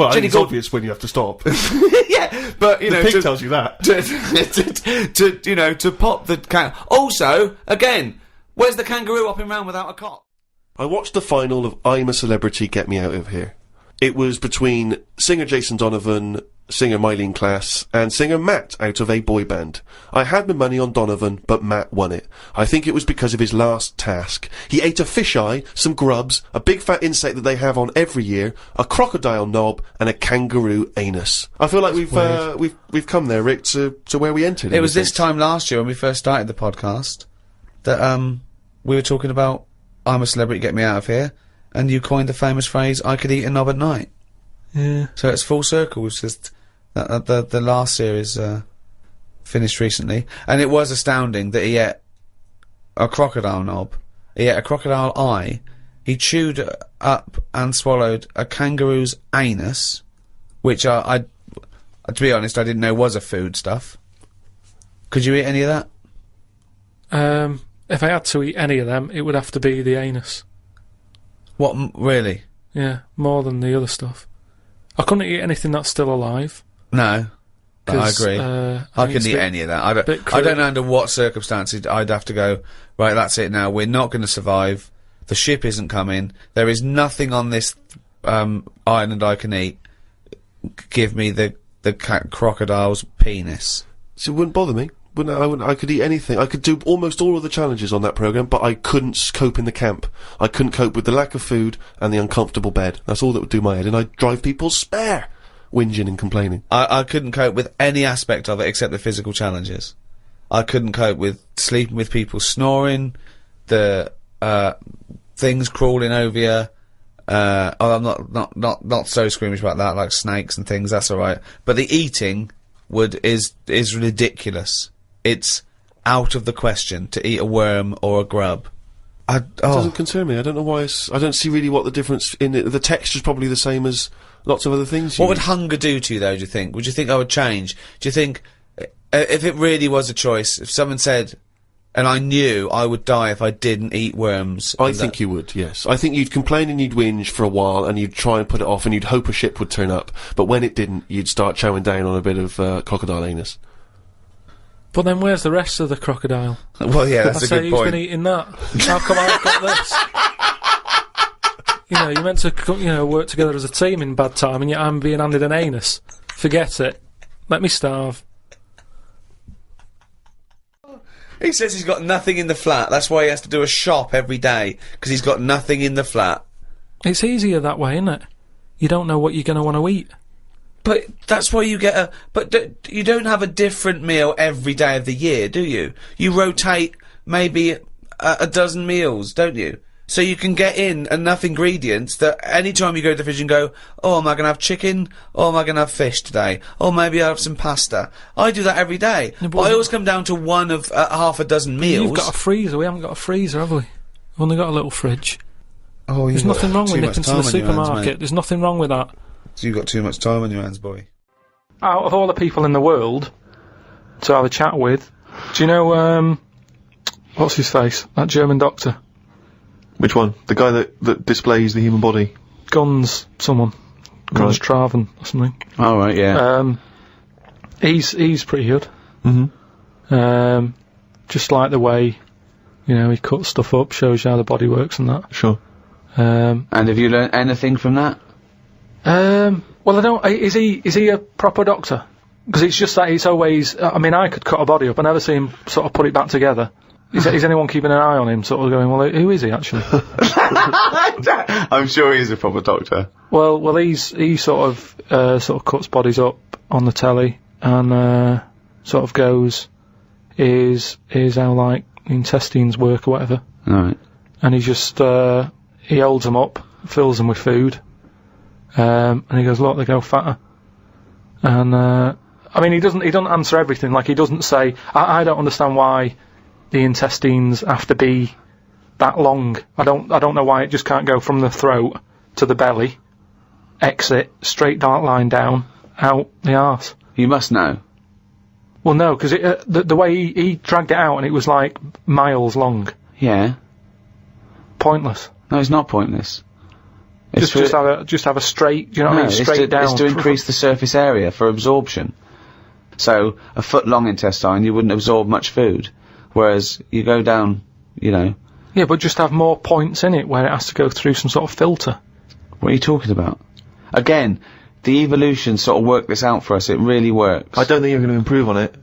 I think it's obvious when you have to stop. Yeah, but the pig tells you that. To pop the Also, again, where's the kangaroo hopping around without a cock? I watched the final of I'm a Celebrity, Get Me Out of Here. It was between singer Jason Donovan, singer Mylene Klass, and singer Matt out of a boy band. I had my money on Donovan, but Matt won it. I think it was because of his last task. He ate a fisheye, some grubs, a big fat insect that they have on every year, a crocodile knob, and a kangaroo anus. I feel like we've come there, Rick, to where we entered. It was this time last year when we first started the podcast that we were talking about I'm a Celebrity, Get Me Out of Here, and you coined the famous phrase, I could eat a knob at night. Yeah. So it's full circle. It's just the last series finished recently, and it was astounding that he ate a crocodile knob, he ate a crocodile eye, he chewed up and swallowed a kangaroo's anus, which I to be honest, I didn't know was a food stuff. Could you eat any of that? If I had to eat any of them, it would have to be the anus. What, really? Yeah, more than the other stuff. I couldn't eat anything that's still alive. No, I agree. I couldn't eat any of that. I don't know under what circumstances I'd have to go, right, that's it now, we're not going to survive, the ship isn't coming, there is nothing on this island I can eat, give me the crocodile's penis. So it wouldn't bother me. I could eat anything. I could do almost all of the challenges on that programme, but I couldn't cope in the camp. I couldn't cope with the lack of food and the uncomfortable bed. That's all that would do my head, and I'd drive people spare, whinging and complaining. I couldn't cope with any aspect of it except the physical challenges. I couldn't cope with sleeping with people snoring, the things crawling over you. I'm not so squeamish about that, like snakes and things, that's alright. But the eating is ridiculous. It's out of the question to eat a worm or a grub. It doesn't concern me. I don't know why I don't see really what the difference in it. The texture's probably the same as lots of other things. What would hunger do to you, though, do you think? Would you think I would change? Do you think, if it really was a choice, if someone said, and I knew I would die if I didn't eat worms... I think you would, yes. I think you'd complain and you'd whinge for a while, and you'd try and put it off, and you'd hope a ship would turn up. But when it didn't, you'd start chowing down on a bit of crocodile anus. But then where's the rest of the crocodile? Well, yeah, that's a good who's point. been eating that? How come I've got this? You're meant to, work together as a team in bad time, and yet I'm being handed an anus. Forget it. Let me starve. He says he's got nothing in the flat. That's why he has to do a shop every day, because he's got nothing in the flat. It's easier that way, isn't it? You don't know what you're going to want to eat. But that's why you get you don't have a different meal every day of the year, do you? You rotate maybe a dozen meals, don't you? so you can get in enough ingredients that any time you go to the fridge and go, oh, am I gonna have chicken? Or am I gonna have fish today? Or maybe I'll have some pasta. I do that every day. Yeah, but I always come down to one of half a dozen meals. You've got a freezer. We haven't got a freezer, have we? We've only got a little fridge. Oh, There's nothing wrong with nipping to the supermarket. There's nothing wrong with that. So you've got too much time on your hands, boy. Out of all the people in the world to have a chat with, do you know, what's his face? That German doctor. Which one? The guy that displays the human body? Guns Traven or something. Oh, right, yeah. He's pretty good. Mm-hmm. Just like the way, you know, he cuts stuff up, shows you how the body works and that. Sure. And have you learned anything from that? Well, I don't. Is he a proper doctor? Because it's just that it's always. I mean, I could cut a body up. I never see him sort of put it back together. Is anyone keeping an eye on him? Sort of going, well, who is he actually? I'm sure he is a proper doctor. Well, he sort of cuts bodies up on the telly and sort of goes, is how like intestines work or whatever. Right. And he just he holds them up, fills them with food, and he goes, look, they go fatter. And I mean, he doesn't answer everything. Like, he doesn't say, I don't understand why the intestines have to be that long. I don't know why it just can't go from the throat to the belly, exit, straight dark line down, out the arse. You must know. Well, no, because the way he dragged it out, and it was like miles long. Yeah. Pointless. No, it's not pointless. It's Just have a straight, do you know what I mean? Straight down. It's to increase the surface area for absorption. So, a foot long intestine, you wouldn't absorb much food. Whereas, you go down, you know... Yeah, but just have more points in it where it has to go through some sort of filter. What are you talking about? Again, the evolution sort of worked this out for us. It really works. I don't think you're going to improve on it.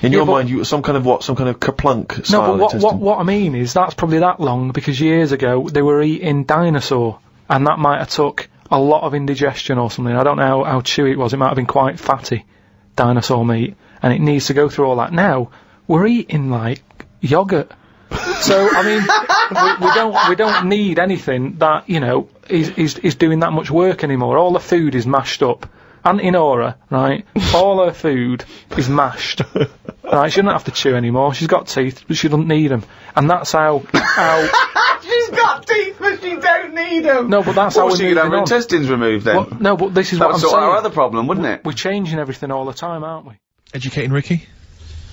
In your mind, some kind of kerplunk style. No, but what I mean is that's probably that long because years ago they were eating dinosaur, and that might have took a lot of indigestion or something. I don't know how chewy it was. It might have been quite fatty, dinosaur meat, and it needs to go through all that. Now we're eating like yogurt. So I mean, we don't need anything that, you know, is doing that much work anymore. All the food is mashed up. Auntie Nora, right? All her food is mashed. Right? She doesn't have to chew anymore. She's got teeth, but she doesn't need them. And that's how. She's got teeth, but she don't need them. No, but that's how we're moving on. She could have her intestines removed then. Well, no, but this is what I'm saying. That would sort our other problem, wouldn't it? We're changing everything all the time, aren't we? Educating Ricky?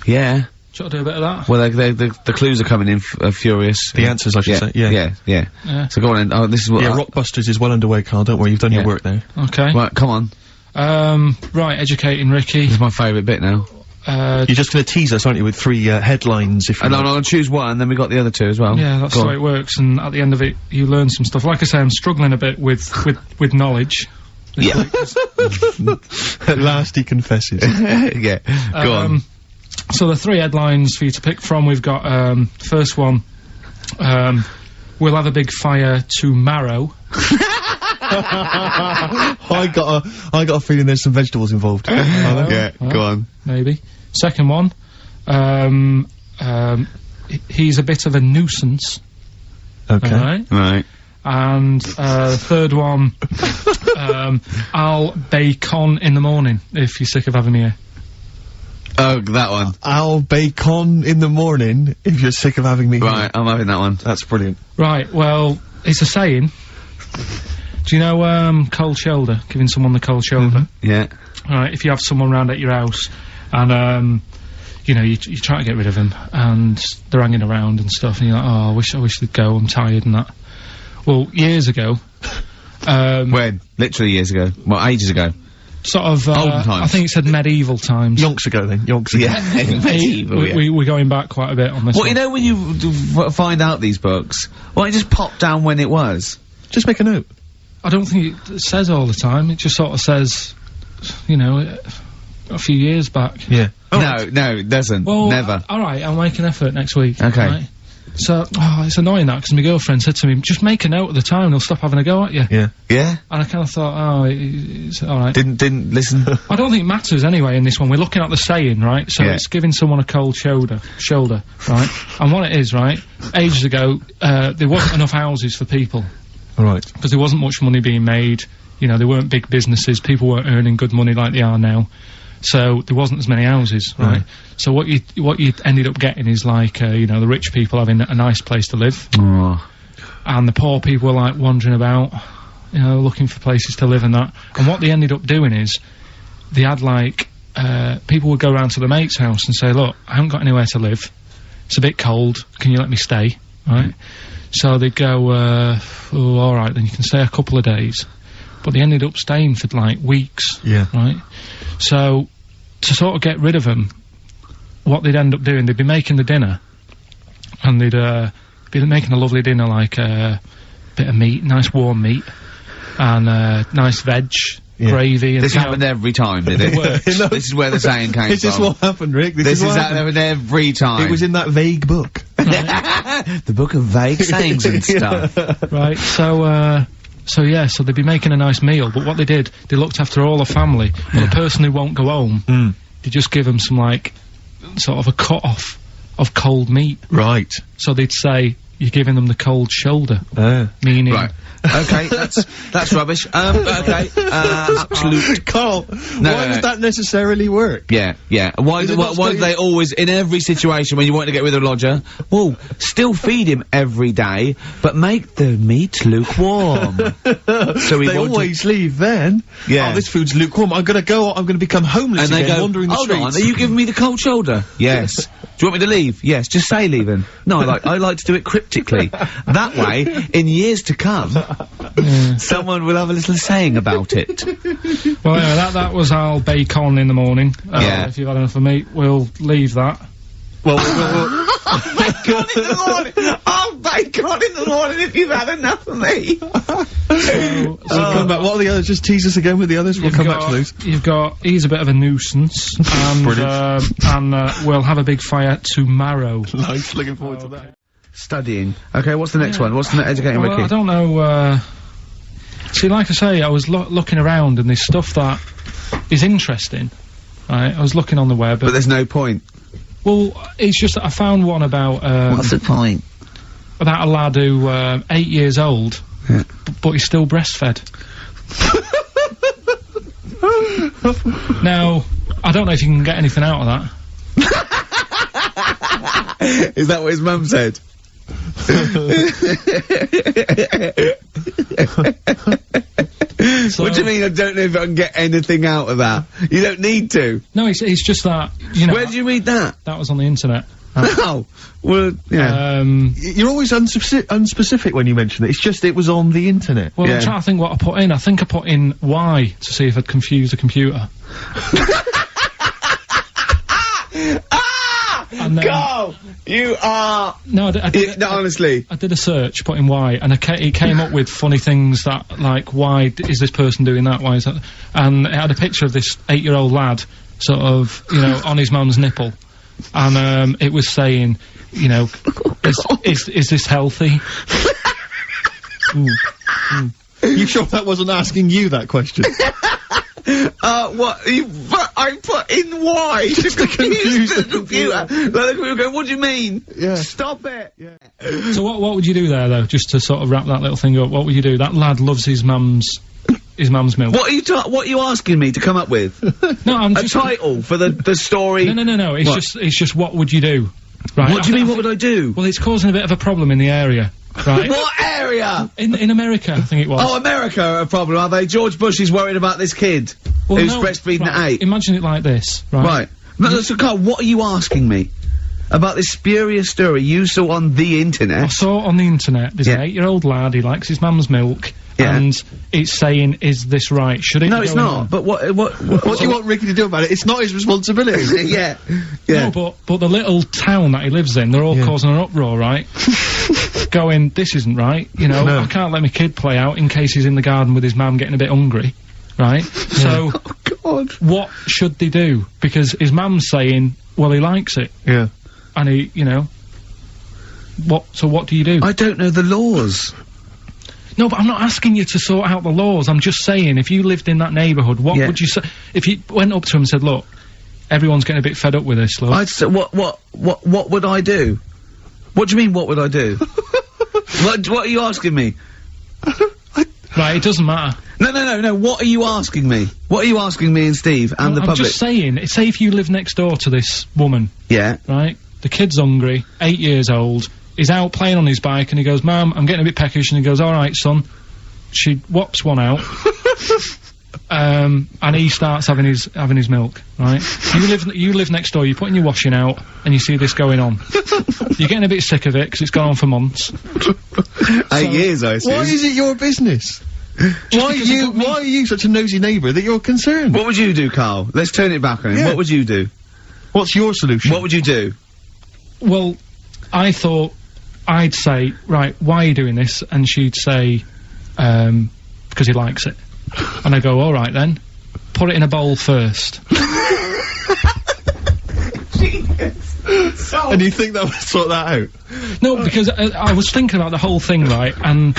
Yeah. Do you want to do a bit of that? Well, the clues are coming in furious. The answers, I should say. Yeah. So go on, and this is what... Yeah, Rockbusters is well underway, Carl, don't worry, you've done your work there. Okay. Right, come on. Right, Educating Ricky. This is my favourite bit now. You're just going to tease us, aren't you, with 3 headlines, if you No, I'll choose one, and then we got the other 2 as well. Yeah, that's the way it works, and at the end of it, you learn some stuff. Like I say, I'm struggling a bit with knowledge. Yeah. At last he confesses. Yeah, go on. So the 3 headlines for you to pick from, we've got, first one, we'll have a big fire tomorrow. I got a feeling there's some vegetables involved. Yeah, go on. Maybe. Second one, he's a bit of a nuisance. Okay. Right. And, third one, I'll bacon in the morning, if you're sick of having me here. Oh, that one. I'll bacon in the morning if you're sick of having me. Right, I'm having that one. That's brilliant. Right, well, it's a saying. Do you know, cold shoulder? Giving someone the cold shoulder? Yeah. Alright, if you have someone round at your house, and, you know, you try to get rid of them, and they're hanging around and stuff, and you're like, oh, I wish they'd go, I'm tired and that. Well, years ago... when? Literally years ago. Well, ages ago. Sort of, olden times. I think it said medieval times. Yonks ago then, yonks ago. Yeah, medieval, We're going back quite a bit on this Well, one. you know when you find out these books, why don't you just pop down when it was? Just make a note. I don't think it says all the time, it just sort of says, you know, a few years back. Yeah. No, it doesn't. Well, never. Alright, I'll make an effort next week. Okay. Right? So, it's annoying that, because my girlfriend said to me, just make a note of the time and he'll stop having a go at you. Yeah. And I kind of thought, it's alright. Didn't listen. I don't think it matters anyway in this one. We're looking at the saying, right? So it's giving someone a cold shoulder, right? And what it is, right? Ages ago, there wasn't enough houses for people. Right. Because there wasn't much money being made. You know, there weren't big businesses. People weren't earning good money like they are now. So there wasn't as many houses, right? So what you ended up getting is like, you know, the rich people having a nice place to live. And the poor people were like wandering about, you know, looking for places to live and that. And what they ended up doing is, they had like, people would go around to the mate's house and say, look, I haven't got anywhere to live. It's a bit cold. Can you let me stay? Right? So they'd go, alright, then you can stay a couple of days. But they ended up staying for like weeks. Right? So, to sort of get rid of them, what they'd end up doing, they'd be making the dinner, and they'd, be making a lovely dinner, like a bit of meat, nice warm meat, and nice veg, gravy, and this happened every time, did it? It This is where the saying came from. Is this what happened, Rick? This is happened every time. It was in that vague book. The book of vague sayings and stuff. Right, so they'd be making a nice meal, but what they did, they looked after all the family, but the person who won't go home, they just give them some, like, sort of a cut-off of cold meat. Right. So they'd say, you're giving them the cold shoulder. Meaning... Right. Okay, that's rubbish. Okay, absolute... Carl, why does that necessarily work? Yeah. Why do they always, in every situation when you want to get rid of a lodger, well, still feed him every day, but make the meat lukewarm. So they always leave then. Yeah. Oh, this food's lukewarm. I'm gonna become homeless and they again, go, wandering the streets. Hold on, are you giving me the cold shoulder? Yes. Do you want me to leave? Yes, just say leaving. No, I like to do it cryptically. That way, in years to come, someone will have a little saying about it. Well, anyway, that was our bacon in the morning. If you've had enough of meat, we'll leave that. Well, bacon in the morning! Oh, bacon in the morning if you've had enough of me! So come back. What are the others? Just tease us again with the others. We'll come back to those. You've got, he's a bit of a nuisance. And, we'll have a big fire tomorrow. Nice, looking forward to that. Studying. Okay, what's the next one? What's the educating Ricky? I don't know, see, like I say, I was looking around and there's stuff that is interesting. Right, I was looking on the web. But there's no point. Well, it's just that I found one about, what's the point? About a lad who, 8 years old, but he's still breastfed. Now, I don't know if you can get anything out of that. Is that what his mum said? What do you mean I don't know if I can get anything out of that? You don't need to. No, it's just that, you know... Where did you read that? That was on the internet. Oh, well, yeah. You're always unspecific when you mention it. It's just it was on the internet. Well, I'm trying to think what I put in. I think I put in Y to see if I'd confuse a computer. And then, Go! You are... No, I did no, honestly. I did a search, put in Y, and it came up with funny things that, like, why is this person doing that? Why is that? And it had a picture of this 8-year-old lad, sort of, you know, on his mum's nipple. And, it was saying, you know, is this healthy? You sure that wasn't asking you that question? What? I put in Y just to confuse the computer. Like the computer go, what do you mean? Yeah. Stop it! Yeah. So what would you do there, though, just to sort of wrap that little thing up? What would you do? That lad loves his mum's milk. What are you asking me to come up with? No, I'm a just... title for the story? No, it's just what would you do? Right. What do you mean, what would I do? Well, it's causing a bit of a problem in the area. Right? What area? In America, I think it was. Oh, America are a problem, are they? George Bush is worried about this kid who's breastfeeding at 8. Imagine it like this, right? Right. No, so Carl, what are you asking me? About this spurious story you saw on the internet? I saw it on the internet. There's an 8-year-old lad, he likes his mum's milk, and it's saying, is this right? Should it No, be it's going not. on? But what do you want Ricky to do about it? It's not his responsibility. Yeah. No, but the little town that he lives in, they're all causing an uproar, right? Going, this isn't right, you know, I can't let my kid play out in case he's in the garden with his mum getting a bit hungry, right? So, oh, God. What should they do? Because his mum's saying, well, he likes it. Yeah. And he, you know... what do you do? I don't know the laws. No, but I'm not asking you to sort out the laws. I'm just saying, if you lived in that neighbourhood, what would you say? If you went up to him and said, look, everyone's getting a bit fed up with this, look. I'd say, what would I do? What do you mean, what would I do? What are you asking me? Right, it doesn't matter. No, what are you asking me? What are you asking me and Steve and the public? I'm just saying, say if you live next door to this woman. Yeah. Right? The kid's hungry, 8 years old, he's out playing on his bike and he goes, Mum, I'm getting a bit peckish, and he goes, alright, son. She whops one out. And he starts having his milk, right? You live next door, you're putting your washing out, and you see this going on. You're getting a bit sick of it, because it's gone on for months. 8 years, I assume. Why is it your business? Why are you such a nosy neighbour that you're concerned? What would you do, Carl? Let's turn it back on him. Yeah. What would you do? What's your solution? What would you do? Well, I thought I'd say, right, why are you doing this? And she'd say, because he likes it. And I go, alright then, put it in a bowl first. And you think that would sort that out? No, because I was thinking about the whole thing, right, and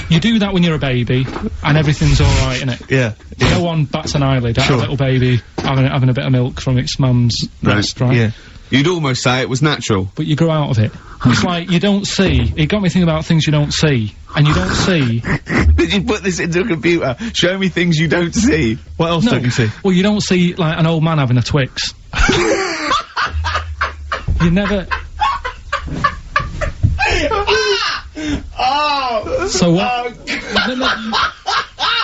you do that when you're a baby, and everything's alright, innit? Yeah. No one bats an eyelid at a little baby having a bit of milk from its mum's breast, right? Yeah. You'd almost say it was natural. But you grow out of it. It's like, you don't see. It got me thinking about things you don't see. And you don't see. Did you put this into a computer? Show me things you don't see. What else don't you see? Well, you don't see, like, an old man having a Twix. You never... So what?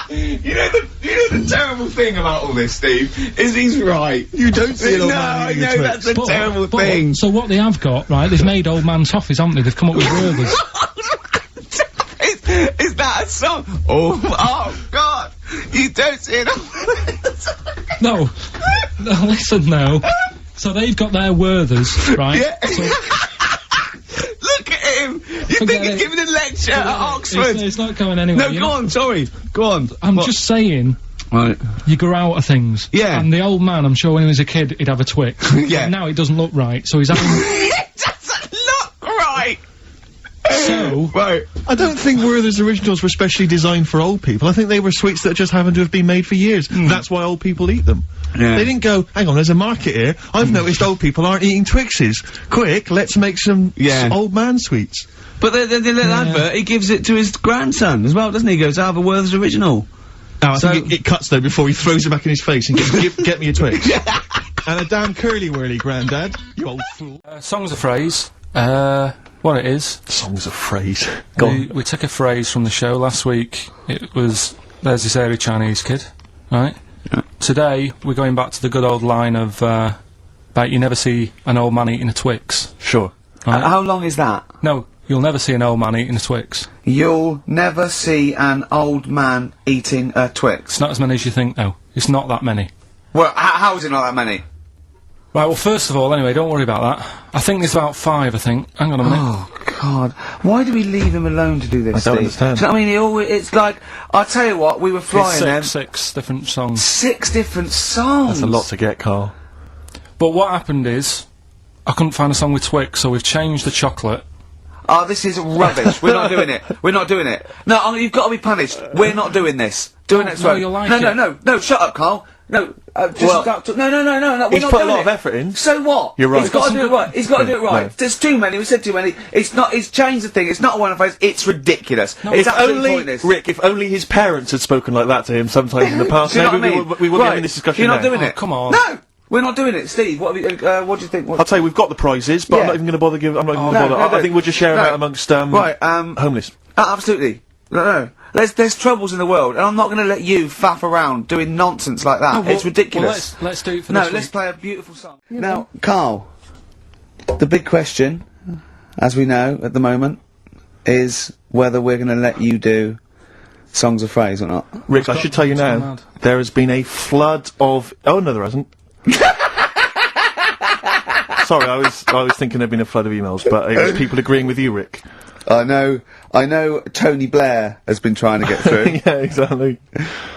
You know the terrible thing about all this, Steve, is he's right. You don't see an old man I eating a know, Twix. that's a terrible thing. So what they have got, right, they've made old man toffees, haven't they? They've come up with Werther's. Is that a song? Oh God! You don't see it. No, listen now. So they've got their Werther's, right? Yeah. Look at him! You think he's giving a lecture at Oxford? It's not going anywhere. No, go on, sorry. Go on. I'm just saying, right. You grow out of things. Yeah. And the old man, I'm sure when he was a kid, he'd have a Twix. Yeah. But now it doesn't look right, so he's having... It doesn't look right! So... Right. I don't think Werther's originals were specially designed for old people. I think they were sweets that just happened to have been made for years. That's why old people eat them. Yeah. They didn't go, hang on, there's a market here. I've noticed old people aren't eating Twixes. Quick, let's make some old man sweets. But the little advert, he gives it to his grandson as well, doesn't he? He goes, I have a Werther's original. Oh, I think it cuts though before he throws it back in his face and goes, get me a Twix. And a damn curly-whirly, Grandad, you old fool. Song's a phrase. What it is. Song's a phrase. We took a phrase from the show last week. It was, there's this airy Chinese kid, right? Yeah. Today, we're going back to the good old line of, about you never see an old man eating a Twix. Sure. Right? How long is that? No, you'll never see an old man eating a Twix. You'll never see an old man eating a Twix. It's not as many as you think, though. It's not that many. Well, how is it not that many? Right, well, first of all, anyway, don't worry about that. I think there's about 5, I think. Hang on a minute. Oh, God. Why do we leave him alone to do this, I don't Steve? understand. Do you know what I mean? It's like, I'll tell you what, we were flying them. Six different songs. 6 different songs! That's a lot to get, Carl. But what happened is, I couldn't find a song with Twix, so we've changed the chocolate. Oh, this is rubbish. We're not doing it. We're not doing it. No, you've got to be punished. We're not doing this. Do it next no, week. you'll like No, shut up, Carl. No, just no, we're He's not put a doing lot it. of effort in. So what? You're right. He's got to do it right. He's got to do it right. No. There's too many. We said too many. It's not. He's changed the thing. It's not a one-off phrase. It's ridiculous. No, it's If absolutely only, pointless. Rick, if only his parents had spoken like that to him sometimes in the past, Do you know maybe what I mean? we wouldn't Right. be having this discussion You're not now. doing it. Come on. No, we're not doing it. Steve, what do you think? I'll tell you, we've got the prizes, but I'm Yeah. not even going to bother giving. I'm not even going to no, bother. no, I think we'll just share them out amongst right, homeless. Absolutely. No. There's troubles in the world, and I'm not going to let you faff around doing nonsense like that. No, well, it's ridiculous. Well, let's do it for No, this let's week. play a beautiful song. Now, Carl, the big question, as we know at the moment, is whether we're going to let you do songs of phrase or not. Rick, I should tell you now, mad. there has been a flood of. Oh no, there hasn't. Sorry, I was thinking there'd been a flood of emails, but it was people agreeing with you, Rick. I know Tony Blair has been trying to get through. Yeah, exactly.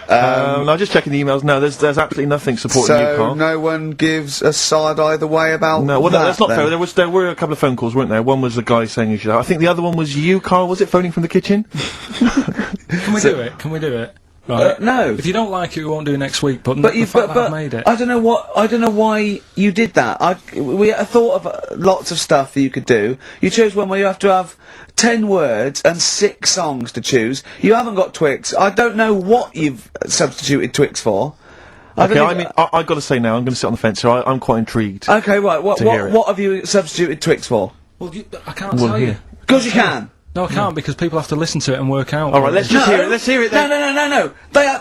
I'm just checking the emails. No, there's absolutely nothing supporting you, So Karl. no one gives a side either way about No, well, that's not then? fair. There were a couple of phone calls, weren't there? One was the guy saying you should. I think the other one was you, Karl. Was it phoning from the kitchen? Can we do it? Can we do it? Right. No. If you don't like it, we won't do it next week. But you the fact that I've made it. I don't know why you did that. I thought of lots of stuff that you could do. You chose one where you have to have 10 words and 6 songs to choose. You haven't got Twix. I don't know what you've substituted Twix for. Okay, I mean, I've got to say now, I'm going to sit on the fence here. I'm quite intrigued. Okay, right. What have you substituted Twix for? Well, I can't tell you. Because you can. No, I can't, because people have to listen to it and work out. All right, let's just hear it. Let's hear it then. No.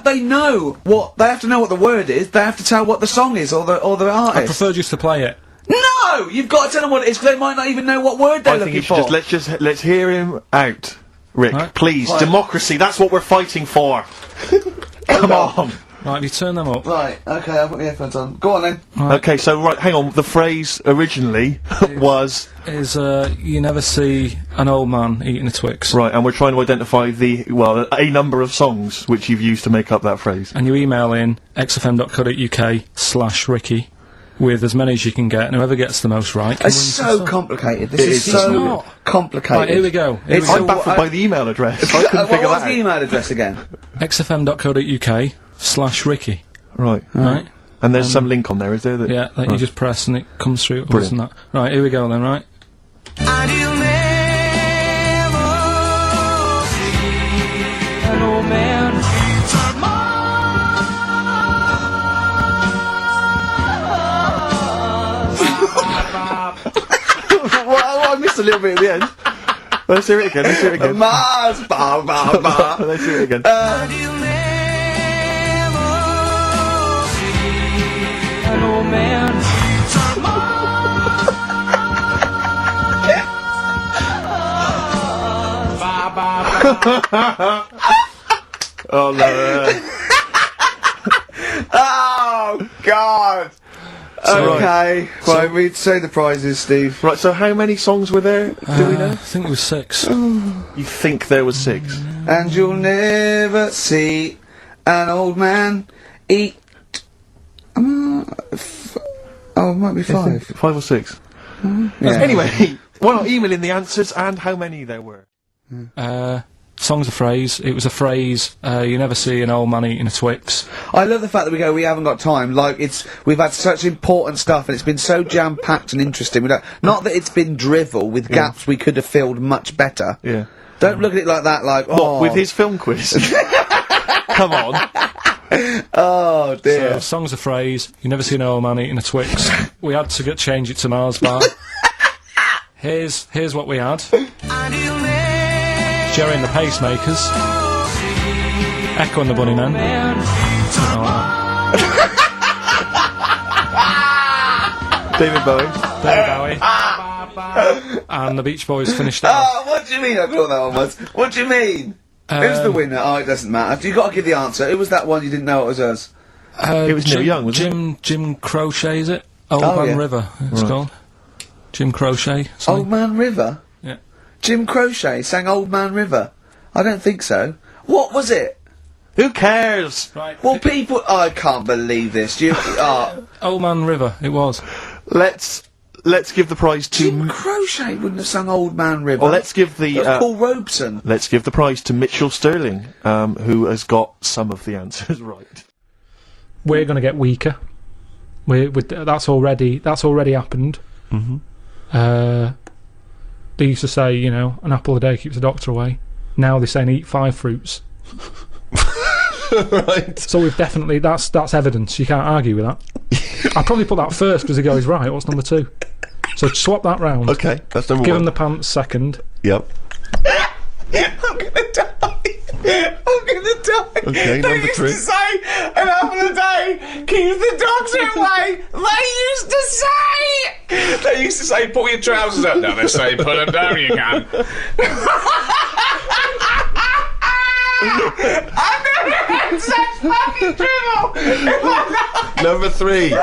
They know what they have to know what the word is. They have to tell what the song is or the artist. I prefer just to play it. No, you've got to tell them what it is because they might not even know what word they're I think looking you should for. let's hear him out, Rick. Right. Please, Right. democracy. That's what we're fighting for. Come on. Right, have you turn them up? Right. Okay, I've got the headphones on. Go on then. Okay, so right, hang on. The phrase originally was You never see an old man eating a Twix. right, and we're trying to identify a number of songs which you've used to make up that phrase. And you email in xfm.co.uk/Ricky with as many as you can get, and whoever gets the most right can It's win some so stuff. complicated. This It is is so not. complicated. Right, here we go. I'm baffled by the email address. I couldn't What figure was that the out. email address again? xfm.co.uk/Ricky. Right. Right? And there's some link on there, is there? That Yeah, that you just press and it comes through. Brilliant. And that. Right, here we go then, right? Well, I missed a little bit at the end. Let's hear it again. Mars, ba ba ba. Let's hear it again. Oh no. Oh God. Okay. Right, we'd say the prizes, Steve. Right, so how many songs were there? Do we know? I think it was 6. You think there was 6? And you'll never see an old man eat. It might be 5. 5 or 6. Yeah. Anyway, why not email in the answers and how many there were? Song's a phrase. It was a phrase. You never see an old man eating a Twix. I love the fact that we haven't got time. Like, we've had such important stuff and it's been so jam-packed and interesting. Not that it's been drivel with gaps we could have filled much better. Yeah. Don't look at it like that, like, What, with his film quiz? Come on. Oh, dear. So, song's a phrase. You never see an old man eating a Twix. We had to change it to Mars bar. Here's what we had. Jerry and the Pacemakers. Echo and the Bunnymen. David Bowie. And the Beach Boys finished it off. Oh, what do you mean I thought that one was? What do you mean? Who's the winner? Oh, it doesn't matter. You got to give the answer. Who was that one you didn't know it was us? It was Neil Young, wasn't it? Jim Crochet, is it? Old Oh, Man yeah. River, it's called. Jim Crochet. Old Man River? Yeah. Jim Crochet sang Old Man River? I don't think so. What was it? Who cares? Right. Well, people... I can't believe this. Old Man River, it was. Let's give the prize to... Jim Crochet wouldn't have sung Old Man River. Well, let's give the... That was Paul Robeson. Let's give the prize to Mitchell Sterling, who has got some of the answers right. We're going to get weaker. That's already happened. Mm-hmm. They used to say, an apple a day keeps the doctor away. Now they're saying eat 5 fruits. Right. So we've definitely that's evidence. You can't argue with that. I'd probably put that first because he goes right. What's number 2? So swap that round. Okay, that's number Give 1. him the pants second. Yep. I'm gonna die. Okay, They number used 3. to say, an apple a day keeps the doctor away. They used to say, pull your trousers up. Now they say, put them down, you can. I've never had such fucking dribble. Number 3.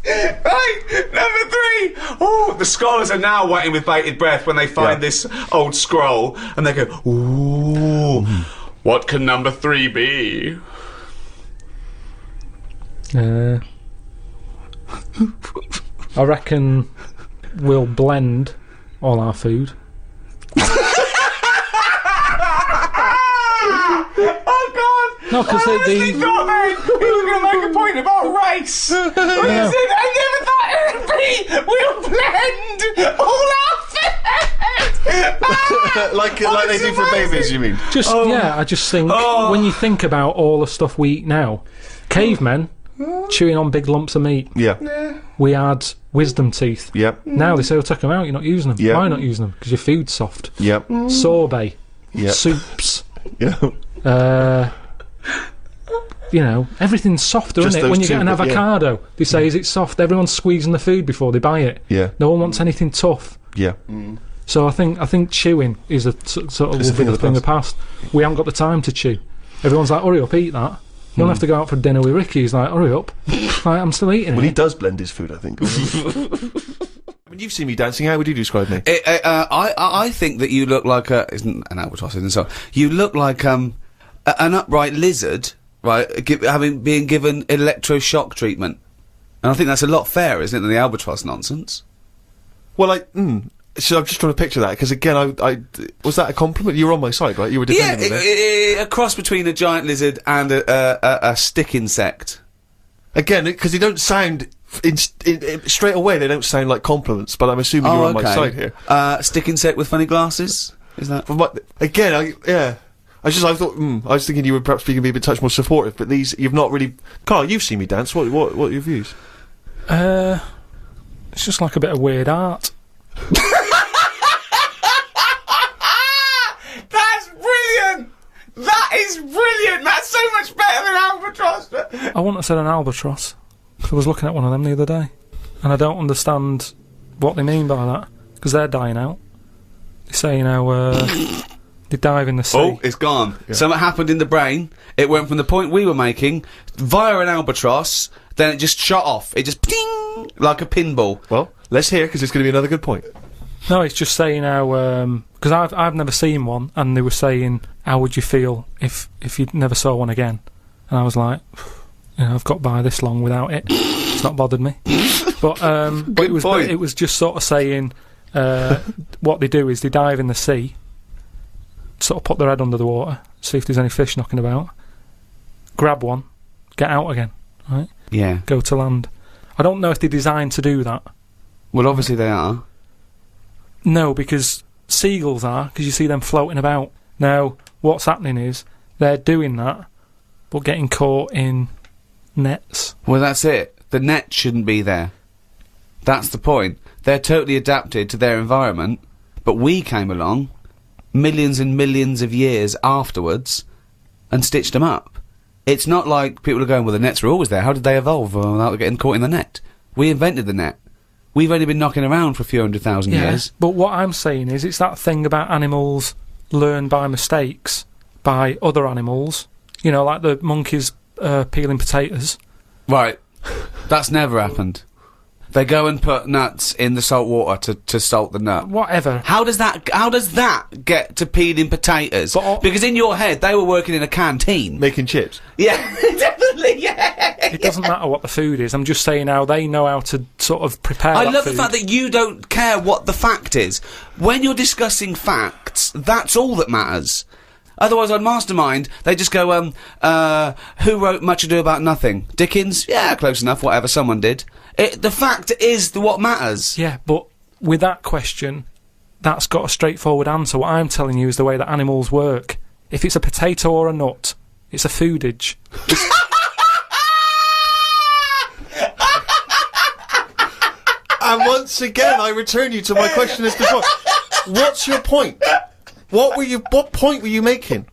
Right, number 3. Oh, the scholars are now waiting with bated breath when they find this old scroll, and they go, ooh, What can number 3 be? I reckon we'll blend all our food. Oh God! No, because thought he was going to make a point about race. When he said, I never thought it would be. We'll blend all our food. like they do for babies, you mean? I just think when you think about all the stuff we eat now, cavemen chewing on big lumps of meat. Yeah. We had wisdom teeth. Yep. Now they say, "Oh, take them out. You're not using them." Yep. Why not using them? Because your food's soft. Yep. Sorbet. Yep. Soups. Yeah. You know, everything's softer, Just isn't it? When you those get an two, but avocado, they say, "Is it soft?" Everyone's squeezing the food before they buy it. Yeah. No one wants anything tough. Yeah. So I think chewing is a sort of It's a thing of the past. We haven't got the time to chew. Everyone's like, "Hurry up, eat that." You don't have to go out for dinner with Ricky. He's like, "Hurry up." Like, I'm still eating Well, it. he does blend his food, I think. I mean, you've seen me dancing. How would you describe me? I think that you look like isn't an albatross, isn't it? So you look like an upright lizard, right? Being given electroshock treatment, and I think that's a lot fairer, isn't it, than the albatross nonsense? Well, so I'm just trying to picture that, because again, I was that a compliment? You were on my side, right? You were defending me there. A cross between a giant lizard and a stick insect. Again, because they don't sound straight away. They don't sound like compliments, but I'm assuming you're on my side here. Stick insect with funny glasses. Is that? Again, I thought I was thinking you were perhaps being a touch more supportive, but you've not really. Karl, you've seen me dance. What are your views? It's just like a bit of weird art. That's brilliant! That is brilliant! That's so much better than albatross! I wouldn't have said an albatross. I was looking at one of them the other day, and I don't understand what they mean by that, because they're dying out. They say, you know, they dive in the sea. Oh, it's gone. Yeah. Something happened in the brain. It went from the point we were making via an albatross, then it just shot off. It just ping like a pinball. Well, let's hear, because it's going to be another good point. No, it's just saying how, because I've never seen one, and they were saying, how would you feel if you never saw one again? And I was like, you know, I've got by this long without it. It's not bothered me. But it was just sort of saying, what they do is they dive in the sea, sort of put their head under the water, see if there's any fish knocking about, grab one, get out again, right? Yeah. Go to land. I don't know if they're designed to do that. Well, obviously they are. No, because seagulls are, because you see them floating about. Now, what's happening is, they're doing that, but getting caught in nets. Well, that's it. The net shouldn't be there. That's the point. They're totally adapted to their environment, but we came along, millions and millions of years afterwards, and stitched them up. It's not like people are going, well, the nets were always there. How did they evolve without getting caught in the net? We invented the net. We've only been knocking around for a few 100,000 years. But what I'm saying is, it's that thing about animals learn by mistakes by other animals. You know, like the monkeys peeling potatoes. Right. That's never happened. They go and put nuts in the salt water to salt the nut. Whatever. How does that get to peeling potatoes? Because in your head, they were working in a canteen. Making chips. Yeah, definitely, yeah. It doesn't matter what the food is. I'm just saying how they know how to sort of prepare I that love food. the fact that you don't care what the fact is. When you're discussing facts, that's all that matters. Otherwise, on Mastermind, they just go, who wrote Much Ado About Nothing? Dickens? Yeah, close enough, whatever, someone did. The fact is what matters. Yeah, but with that question, that's got a straightforward answer. What I'm telling you is the way that animals work. If it's a potato or a nut, it's a foodage. And once again, I return you to my question as before. What's your point? What point were you making?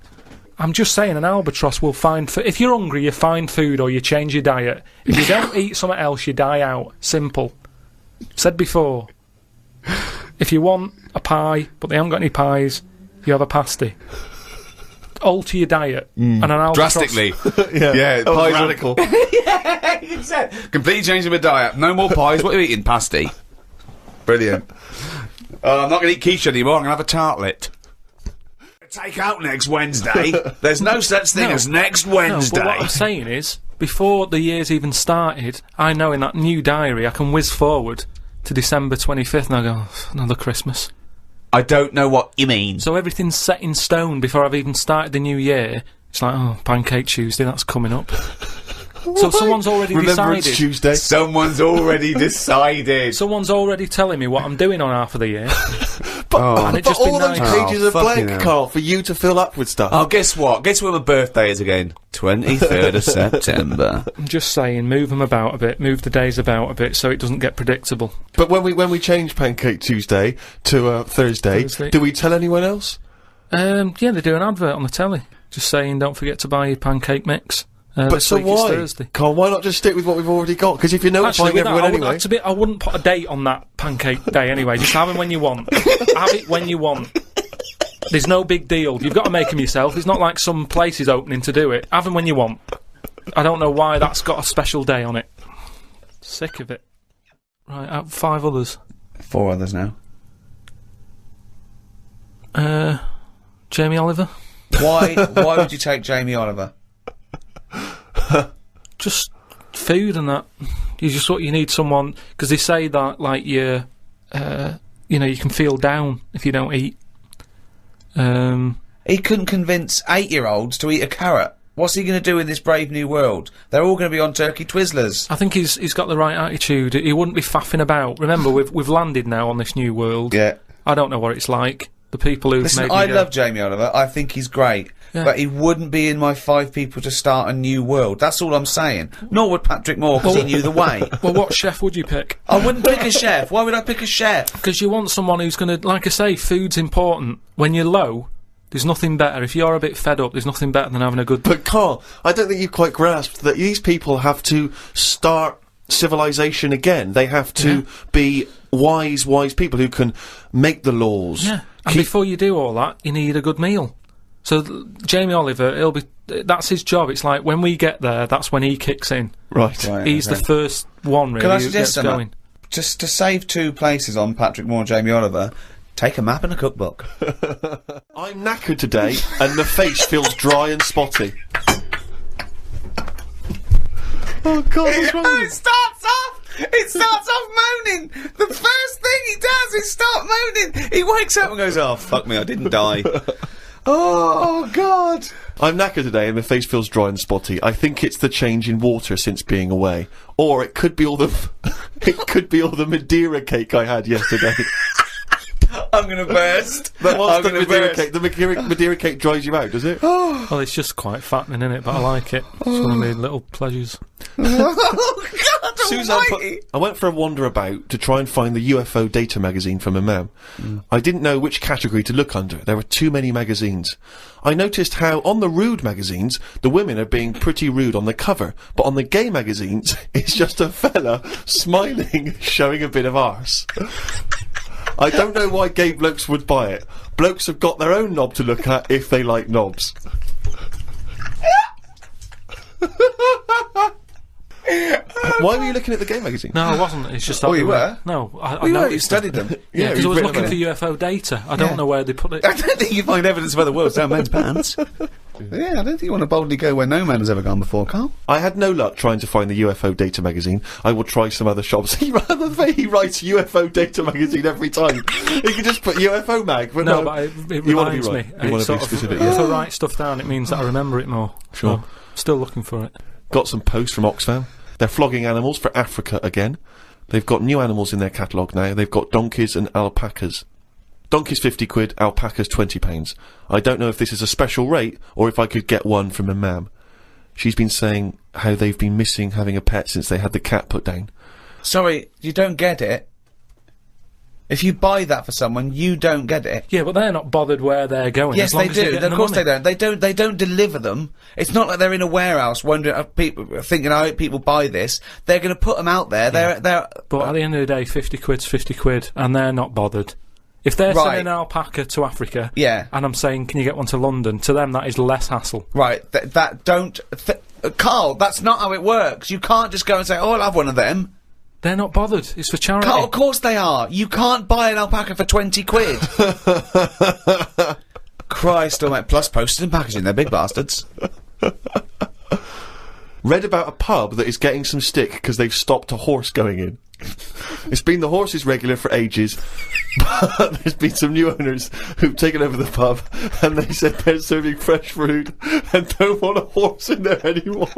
I'm just saying an albatross will find... if you're hungry, you find food or you change your diet. If you don't eat something else, you die out. Simple. Said before. If you want a pie, but they haven't got any pies, you have a pasty. Alter your diet. And an albatross... Drastically. Yeah, pie radical. Yeah, you said. Completely changing my diet. No more pies. What are you eating? Pasty. Brilliant. I'm not going to eat quiche anymore. I'm going to have a tartlet. Take out next Wednesday. There's no such thing as next Wednesday. No, but what I'm saying is, before the year's even started, I know in that new diary I can whiz forward to December 25th and I go, oh, another Christmas. I don't know what you mean. So everything's set in stone before I've even started the new year. It's like, oh, Pancake Tuesday, that's coming up. So someone's already Remember decided. it's Tuesday. Someone's already decided. Someone's already telling me what I'm doing on half of the year. But, it just all been those nice. pages are fucking blank, hell. Carl, for you to fill up with stuff. Oh, guess what? Guess when my birthday is again? 23rd of September. I'm just saying, move them about a bit, move the days about a bit so it doesn't get predictable. But when we change Pancake Tuesday to Thursday, do we tell anyone else? Yeah, they do an advert on the telly, just saying don't forget to buy your pancake mix. But this so week it's why? Thursday. Carl, why not just stick with what we've already got? Because if you're notifying everyone anyway... I wouldn't put a date on that pancake day anyway, just have it when you want. Have it when you want. There's no big deal. You've got to make them yourself. It's not like some place is opening to do it. Have them when you want. I don't know why that's got a special day on it. Sick of it. Right, out 5 others. 4 others now. Jamie Oliver. Why would you take Jamie Oliver? Just food and that. You need someone, because they say that, like, you can feel down if you don't eat. He couldn't convince 8-year-olds to eat a carrot. What's he going to do in this brave new world? They're all going to be on turkey Twizzlers. I think he's got the right attitude. He wouldn't be faffing about. Remember, we've landed now on this new world. Yeah. I don't know what it's like. The people who've Listen, made me I go, love Jamie Oliver. I think he's great. Yeah. But he wouldn't be in my 5 people to start a new world. That's all I'm saying. Nor would Patrick Moore, because he knew the way. Well, what chef would you pick? I wouldn't pick a chef. Why would I pick a chef? Because you want someone who's going to, like I say, food's important. When you're low, there's nothing better. If you're a bit fed up, there's nothing better than having a good... But Carl, I don't think you've quite grasped that these people have to start civilization again. They have to be wise people who can make the laws. Yeah, and before you do all that, you need a good meal. So Jamie Oliver, that's his job. It's like when we get there, that's when he kicks in. Right. He's the first one, really, Can I who suggest gets going. Just to save 2 places on Patrick Moore and Jamie Oliver, take a map and a cookbook. I'm knackered today, and the face feels dry and spotty. Oh God, what's wrong with you? It starts off moaning. The first thing he does is start moaning. He wakes up and goes, oh, fuck me, I didn't die. Oh, God. I'm knackered today and my face feels dry and spotty. I think it's the change in water since being away. Or it could be all the Madeira cake I had yesterday. I'm gonna burst. But I'm the gonna Madeira burst. cake, the Madeira cake dries you out, does it? Well, it's just quite fattening, innit? But I like it. It's one of my little pleasures. Oh, God Suzanne almighty. I went for a wander about to try and find the UFO data magazine for my mum. I didn't know which category to look under. There were too many magazines. I noticed how on the rude magazines, the women are being pretty rude on the cover, but on the gay magazines, it's just a fella smiling, showing a bit of arse. I don't know why gay blokes would buy it. Blokes have got their own knob to look at if they like knobs. Why were you looking at the gay magazine? No, I wasn't. It's just... Oh, you were? No, I You know, you noticed studied them. Yeah, because I was you've looking written for UFO data. I don't know where they put it. I don't think you find evidence of other worlds down men's pants. Yeah, I don't think you want to boldly go where no man has ever gone before, Carl. I had no luck trying to find the UFO data magazine. I will try some other shops. He writes UFO data magazine every time. He can just put UFO mag. But No, but it You wanna be reminds me. right. You wanna It's be sort of- specific, If yeah. I write stuff down, it means that I remember it more. Sure. So, still looking for it. Got some posts from Oxfam. They're flogging animals for Africa again. They've got new animals in their catalogue now. They've got donkeys and alpacas. Donkeys 50 quid, alpacas 20 pounds. I don't know if this is a special rate or if I could get one from a mam. She's been saying how they've been missing having a pet since they had the cat put down. Sorry, you don't get it. If you buy that for someone, you don't get it. Yeah, but they're not bothered where they're going. Yes, as long they as they're do. getting Of course the money. they don't. They don't deliver them. It's not like they're in a warehouse wondering, people thinking, I hope people buy this. They're going to put them out there. They're. But at the end of the day, 50 quid's 50 quid, and they're not bothered. If they're Right. sending an alpaca to Africa, Yeah. and I'm saying, can you get one to London? To them, that is less hassle. Right. Carl, that's not how it works. You can't just go and say, oh, I'll have one of them. They're not bothered. It's for charity. Carl, of course they are. You can't buy an alpaca for 20 quid. Christ almighty. Plus postage and packaging, they're big bastards. Read about a pub that is getting some stick because they've stopped a horse going in. It's been the horse's regular for ages, but there's been some new owners who've taken over the pub, and they said they're serving fresh food and don't want a horse in there anymore.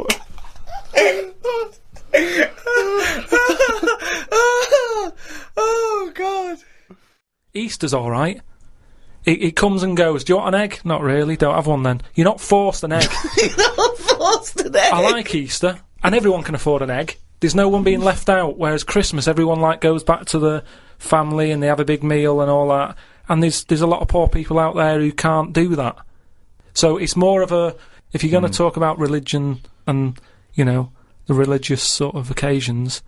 Oh, God. Easter's alright. It comes and goes. Do you want an egg? Not really. Don't have one then. You're not forced an egg. You're not forced an egg. I like Easter, and everyone can afford an egg. There's no one being left out, whereas Christmas, everyone, like, goes back to the family and they have a big meal and all that. And there's a lot of poor people out there who can't do that. So it's more of a... If you're going to talk about religion and, you know, the religious sort of occasions,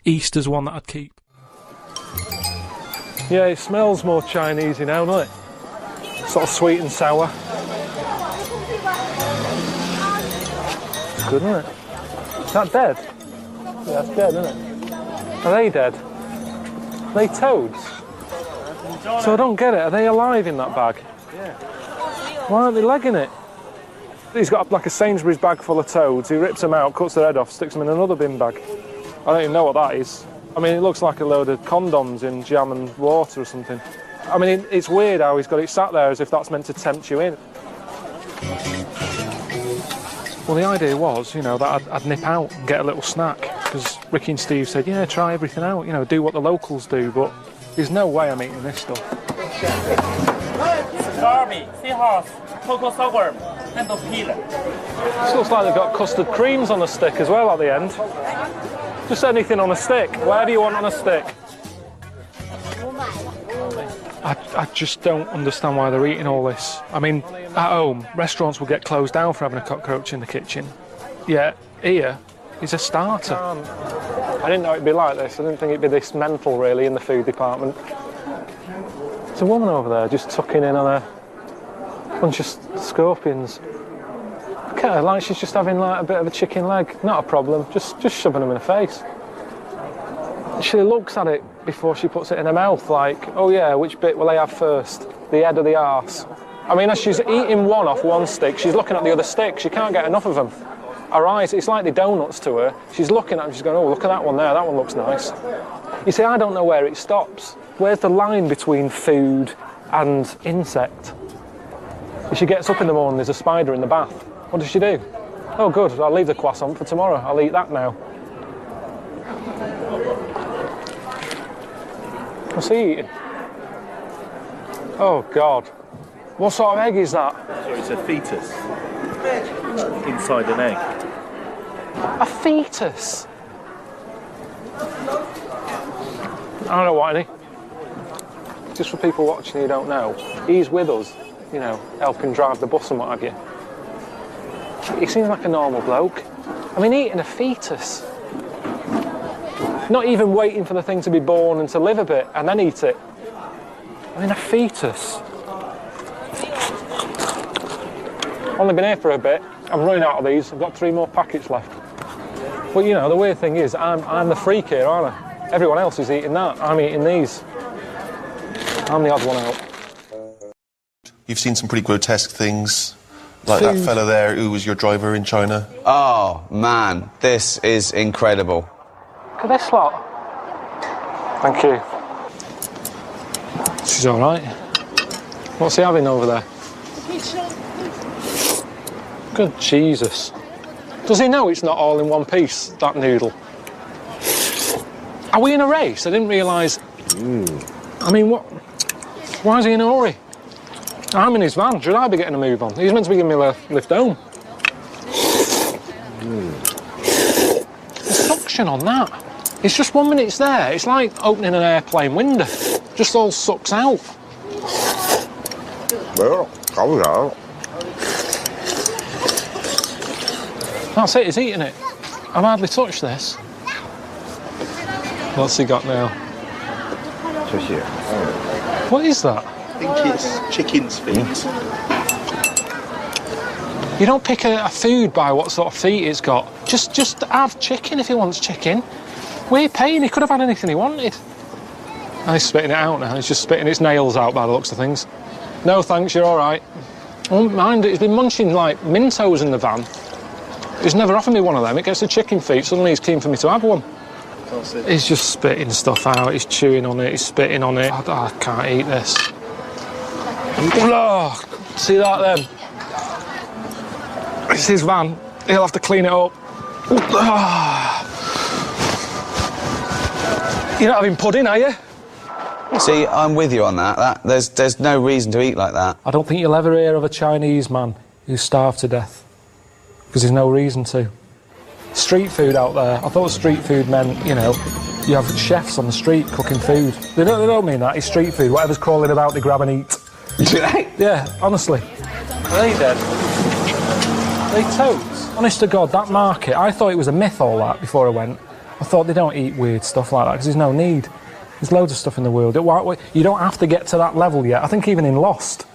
Easter's one that I'd keep. Yeah, it smells more Chinese-y now, doesn't it? Sort of sweet and sour. Good, isn't it? Is that dead? Yeah, that's dead, isn't it? Are they dead? Are they toads? So I don't get it. Are they alive in that bag? Yeah. Why aren't they legging it? He's got like a Sainsbury's bag full of toads. He rips them out, cuts their head off, sticks them in another bin bag. I don't even know what that is. I mean, it looks like a load of condoms in jam and water or something. I mean, it's weird how he's got it sat there as if that's meant to tempt you in. Well, the idea was, you know, that I'd nip out and get a little snack, because Ricky and Steve said, yeah, try everything out, you know, do what the locals do, but there's no way I'm eating this stuff. Darby, seahorse, cocoa sorghum, and peeler. This looks like they've got custard creams on a stick as well at the end. Just anything on a stick, whatever you want on a stick. I just don't understand why they're eating all this. I mean, at home, restaurants will get closed down for having a cockroach in the kitchen. Yeah, here is a starter. I didn't know it'd be like this. I didn't think it'd be this mental, really, in the food department. There's a woman over there just tucking in on a bunch of scorpions. Look at her, like she's just having like a bit of a chicken leg. Not a problem, just shoving them in her face. She looks at it before she puts it in her mouth, like, oh yeah, which bit will I have first? The head or the arse? I mean, as she's eating one off one stick, she's looking at the other stick. She can't get enough of them. Her eyes, it's like the donuts to her. She's looking at them, she's going, oh, look at that one there, that one looks nice. You see, I don't know where it stops. Where's the line between food and insect? If she gets up in the morning, there's a spider in the bath. What does she do? Oh, good, I'll leave the croissant for tomorrow. I'll eat that now. What's he eating? Oh, God. What sort of egg is that? So it's a fetus inside an egg. A fetus? I don't know what any. Just for people watching who don't know, he's with us, you know, helping drive the bus and what have you. He seems like a normal bloke. I mean, eating a fetus. Not even waiting for the thing to be born and to live a bit and then eat it. I mean, a fetus. Only been here for a bit. I'm running out of these. I've got 3 more packets left. But, you know, the weird thing is, I'm the freak here, aren't I? Everyone else is eating that. I'm eating these. I'm the odd one out. You've seen some pretty grotesque things, like that fella there who was your driver in China. Oh, man, this is incredible. Look at this lot. Thank you. She's all right. What's he having over there? Good Jesus. Does he know it's not all in one piece, that noodle? Are we in a race? I didn't realise... I mean, what... Why is he in a hurry? I'm in his van. Should I be getting a move on? He's meant to be giving me a lift home. The suction on that. It's just 1 minute it's there. It's like opening an airplane window. Just all sucks out. That's it, he's eating it. I've hardly touched this. What's he got now? What is that? I think it's chicken's feet. You don't pick a food by what sort of feet it's got. Just have chicken if he wants chicken. We're paying, he could have had anything he wanted. And he's spitting it out now, he's just spitting its nails out by the looks of things. No, thanks, you're alright. I won't mind it. He's been munching, like, Mentos in the van. He's never offered me one of them. It gets the chicken feet. Suddenly he's keen for me to have one. He's just spitting stuff out. He's chewing on it. He's spitting on it. I can't eat this. Oh, see that then? It's his van. He'll have to clean it up. You're not having pudding, are you? See, I'm with you on that. There's no reason to eat like that. I don't think you'll ever hear of a Chinese man who's starved to death. Because there's no reason to. Street food out there. I thought street food meant, you know, you have chefs on the street cooking food. They don't mean that. It's street food. Whatever's crawling about, they grab and eat. Do they? Yeah, honestly. Are they dead? Are they toads? Honest to God, that market, I thought it was a myth, all that, before I went. I thought they don't eat weird stuff like that, because there's no need. There's loads of stuff in the world. You don't have to get to that level yet. I think even in Lost,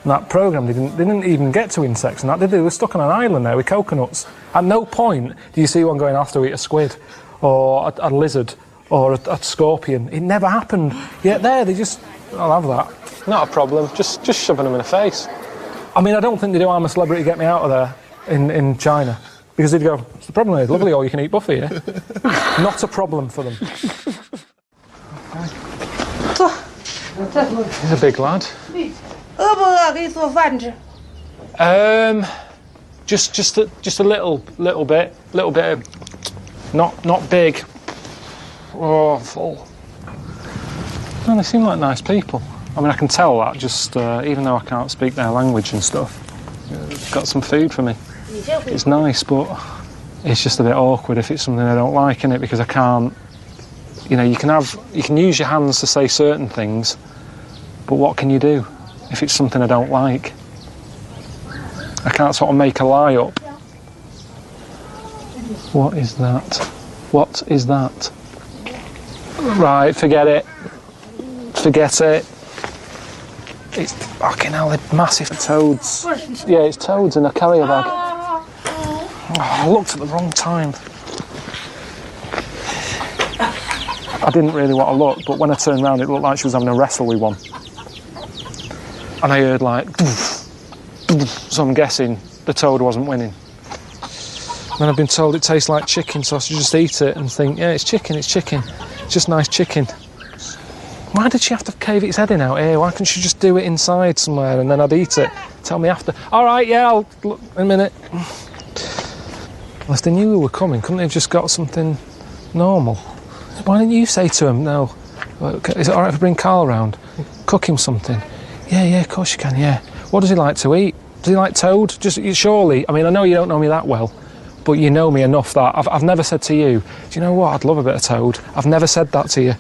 in that programme, they didn't even get to insects and that, did they? They were stuck on an island there with coconuts. At no point do you see one going, I have to eat a squid, or a lizard, or a scorpion. It never happened. Yet there, they just, I'll have that. Not a problem, just shoving them in the face. I mean, I don't think they do I'm a Celebrity, get me out of there in China. Because they'd go, what's the problem here? Lovely all-you-can-eat buffet here. Not a problem for them. He's a big lad. Just a little bit of, not big. Oh, full. No, they seem like nice people. I mean, I can tell that just even though I can't speak their language and stuff. They've got some food for me. It's nice, but it's just a bit awkward if it's something I don't like, innit? Because I can't. You know, you can use your hands to say certain things, but what can you do if it's something I don't like? I can't sort of make a lie up. What is that? What is that? Right, forget it. Forget it. It's fucking hell, they're massive toads. Yeah, it's toads in a carrier bag. Oh, I looked at the wrong time. I didn't really want to look, but when I turned around, it looked like she was having a wrestle with one. And I heard like, so I'm guessing the toad wasn't winning. And then I've been told it tastes like chicken, so I should just eat it and think, yeah, it's chicken. It's just nice chicken. Why did she have to cave its head in out here? Why couldn't she just do it inside somewhere and then I'd eat it? Tell me after. All right, yeah, I'll look in a minute. Unless they knew we were coming, couldn't they have just got something normal? Why didn't you say to him, no, is it all right if I bring Karl round? Cook him something. Yeah, of course you can, yeah. What does he like to eat? Does he like toad? Just surely, I mean, I know you don't know me that well, but you know me enough that I've never said to you, do you know what, I'd love a bit of toad. I've never said that to you.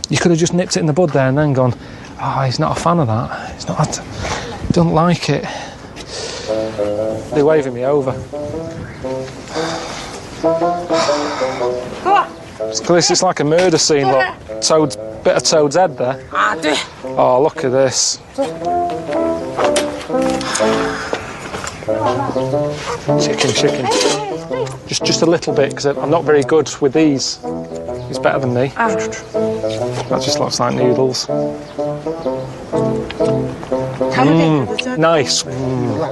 You could have just nipped it in the bud there and then gone, oh, he's not a fan of that. He's not, doesn't like it. They're waving me over. This is like a murder scene, look. Bit of Toad's head there. Oh, look at this. Chicken. Just a little bit, because I'm not very good with these. He's better than me. That just looks like noodles. Nice.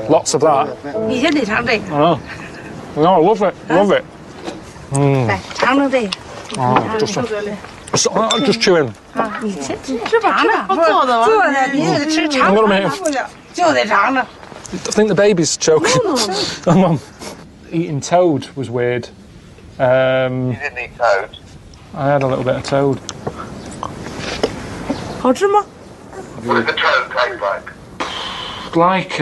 Lots of that. Oh, no, I love it. Just chewing. I'm gonna make him. I think the baby's choking. Mum. Eating toad was weird. You didn't eat toad? I had a little bit of toad. What does the toad taste like? Like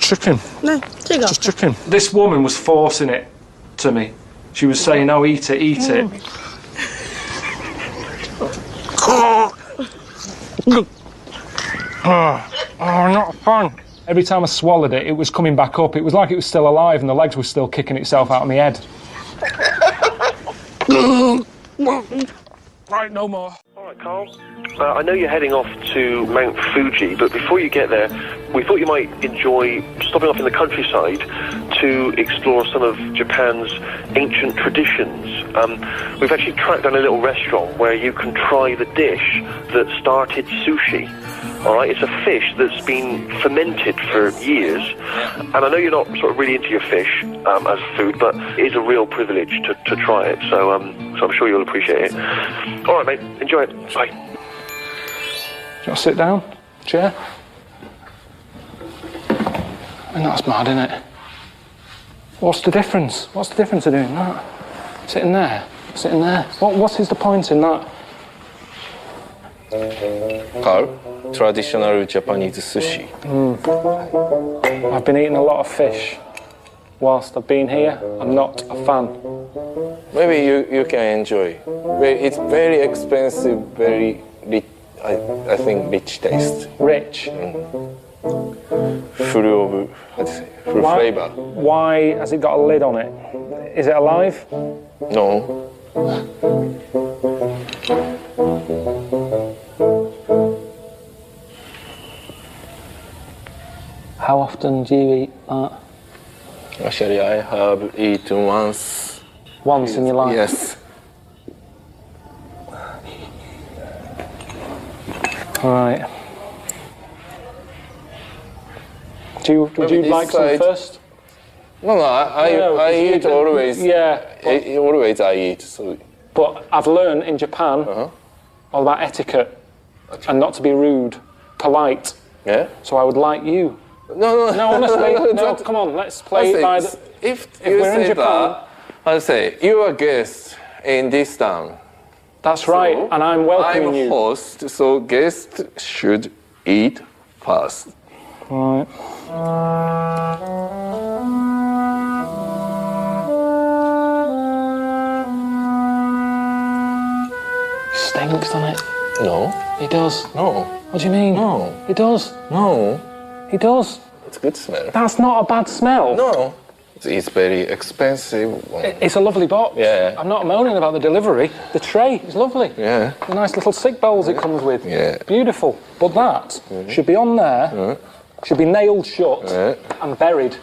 chicken. No, just chicken. This woman was forcing it to me. She was saying, "No, eat it." Oh, not fun. Every time I swallowed it, it was coming back up. It was like it was still alive and the legs were still kicking itself out of my head. Right, no more. All right, Karl. I know you're heading off to Mount Fuji, but before you get there, we thought you might enjoy stopping off in the countryside to explore some of Japan's ancient traditions. We've actually tracked down a little restaurant where you can try the dish that started sushi. All right, it's a fish that's been fermented for years, and I know you're not sort of really into your fish as food, but it is a real privilege to try it. So I'm sure you'll appreciate it. All right, mate, enjoy it. Bye. Do you want to sit down? Chair? And that's mad, isn't it? What's the difference? What's the difference of doing that? Sitting there, sitting there. What is the point in that? Karl, traditional Japanese sushi. I've been eating a lot of fish whilst I've been here. I'm not a fan. Maybe you can enjoy. It's very expensive, very rich, I think rich taste. Rich? Full of, how to say, full flavour. Why has it got a lid on it? Is it alive? No. How often do you eat that? Actually, I have eaten once. Once in your life? Yes. Right. Would you like some first? No, I eat always. Yeah. Always I eat. So. But I've learned in Japan all about etiquette and not to be rude, polite. Yeah. So I would like you. No, honestly, no. Come on, let's play it by the. If we're in Japan, I'll say you are a guest in this town. That's right, and I'm welcoming you. I'm a host, so guests should eat first. Right. Stinks, doesn't it? No. It does. No. What do you mean? No. It does. No. It does. It's a good smell. That's not a bad smell. No. It's very expensive. It's a lovely box. Yeah. I'm not moaning about the delivery. The tray is lovely. Yeah. The nice little sick bowls it comes with. Yeah. Beautiful. But that should be on there, should be nailed shut and buried.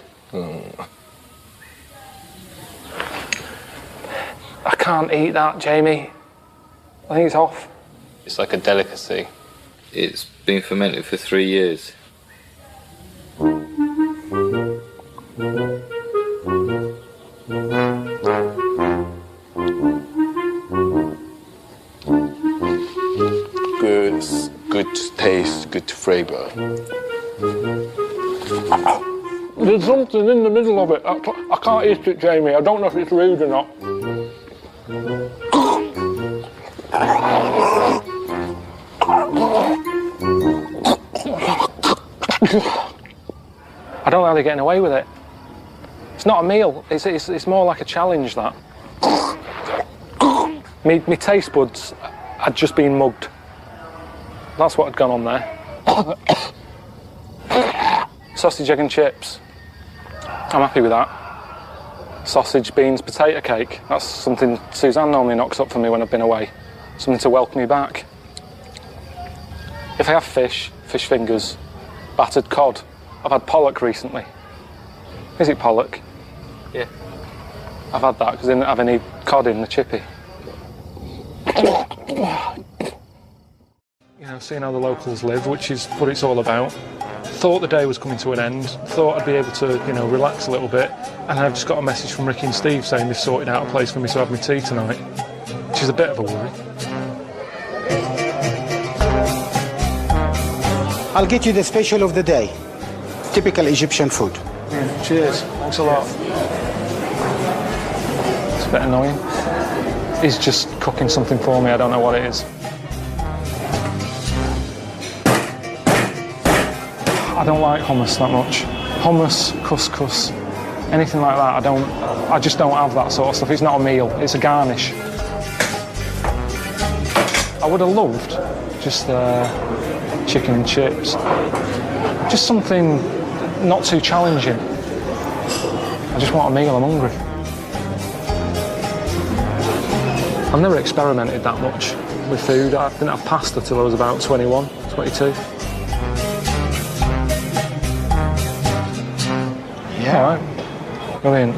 I can't eat that, Jamie. I think it's off. It's like a delicacy. It's been fermented for 3 years. Good taste, good flavour. There's something in the middle of it. I can't eat it, Jamie. I don't know if it's rude or not. I don't know how they're getting away with it. It's not a meal. It's more like a challenge, that. Me taste buds had just been mugged. That's what had gone on there. Sausage, egg and chips. I'm happy with that. Sausage, beans, potato cake. That's something Suzanne normally knocks up for me when I've been away. Something to welcome me back. If I have fish fingers, battered cod. I've had pollock recently. Is it pollock? Yeah. I've had that because I didn't have any cod in the chippy. You know, seeing how the locals live, which is what it's all about. Thought the day was coming to an end, thought I'd be able to, you know, relax a little bit, and I've just got a message from Ricky and Steve saying they've sorted out a place for me to have my tea tonight, which is a bit of a worry. I'll get you the special of the day. Typical Egyptian food. Yeah, cheers, thanks a lot. It's a bit annoying. He's just cooking something for me, I don't know what it is. I don't like hummus that much. Hummus, couscous, anything like that, I just don't have that sort of stuff. It's not a meal, it's a garnish. I would have loved just chicken and chips. Just something not too challenging. I just want a meal, I'm hungry. I've never experimented that much with food. I didn't have pasta till I was about 21, 22. Yeah. All right. Brilliant.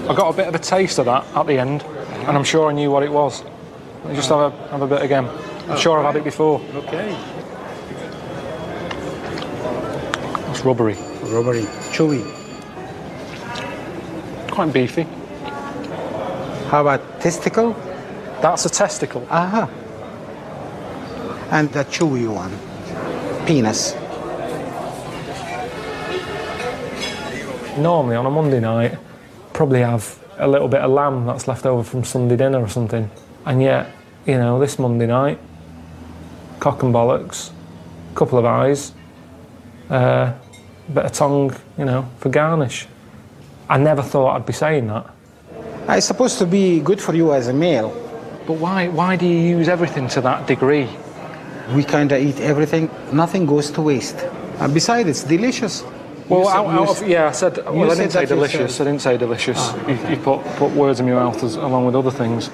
I got a bit of a taste of that at the end, and I'm sure I knew what it was. Let me just have a bit again. I'm sure I've had it before. Okay. It's rubbery. Rubbery. Chewy. Quite beefy. How about testicle? That's a testicle. Aha. And the chewy one. Penis. Normally on a Monday night, probably have a little bit of lamb that's left over from Sunday dinner or something. And yet, you know, this Monday night, cock and bollocks, couple of eyes, bit of tongue, you know, for garnish. I never thought I'd be saying that. It's supposed to be good for you as a male. But why do you use everything to that degree? We kinda eat everything, nothing goes to waste. And besides, it's delicious. Well, I said, well, I didn't say delicious, yourself. I didn't say delicious. You put words in your mouth along with other things.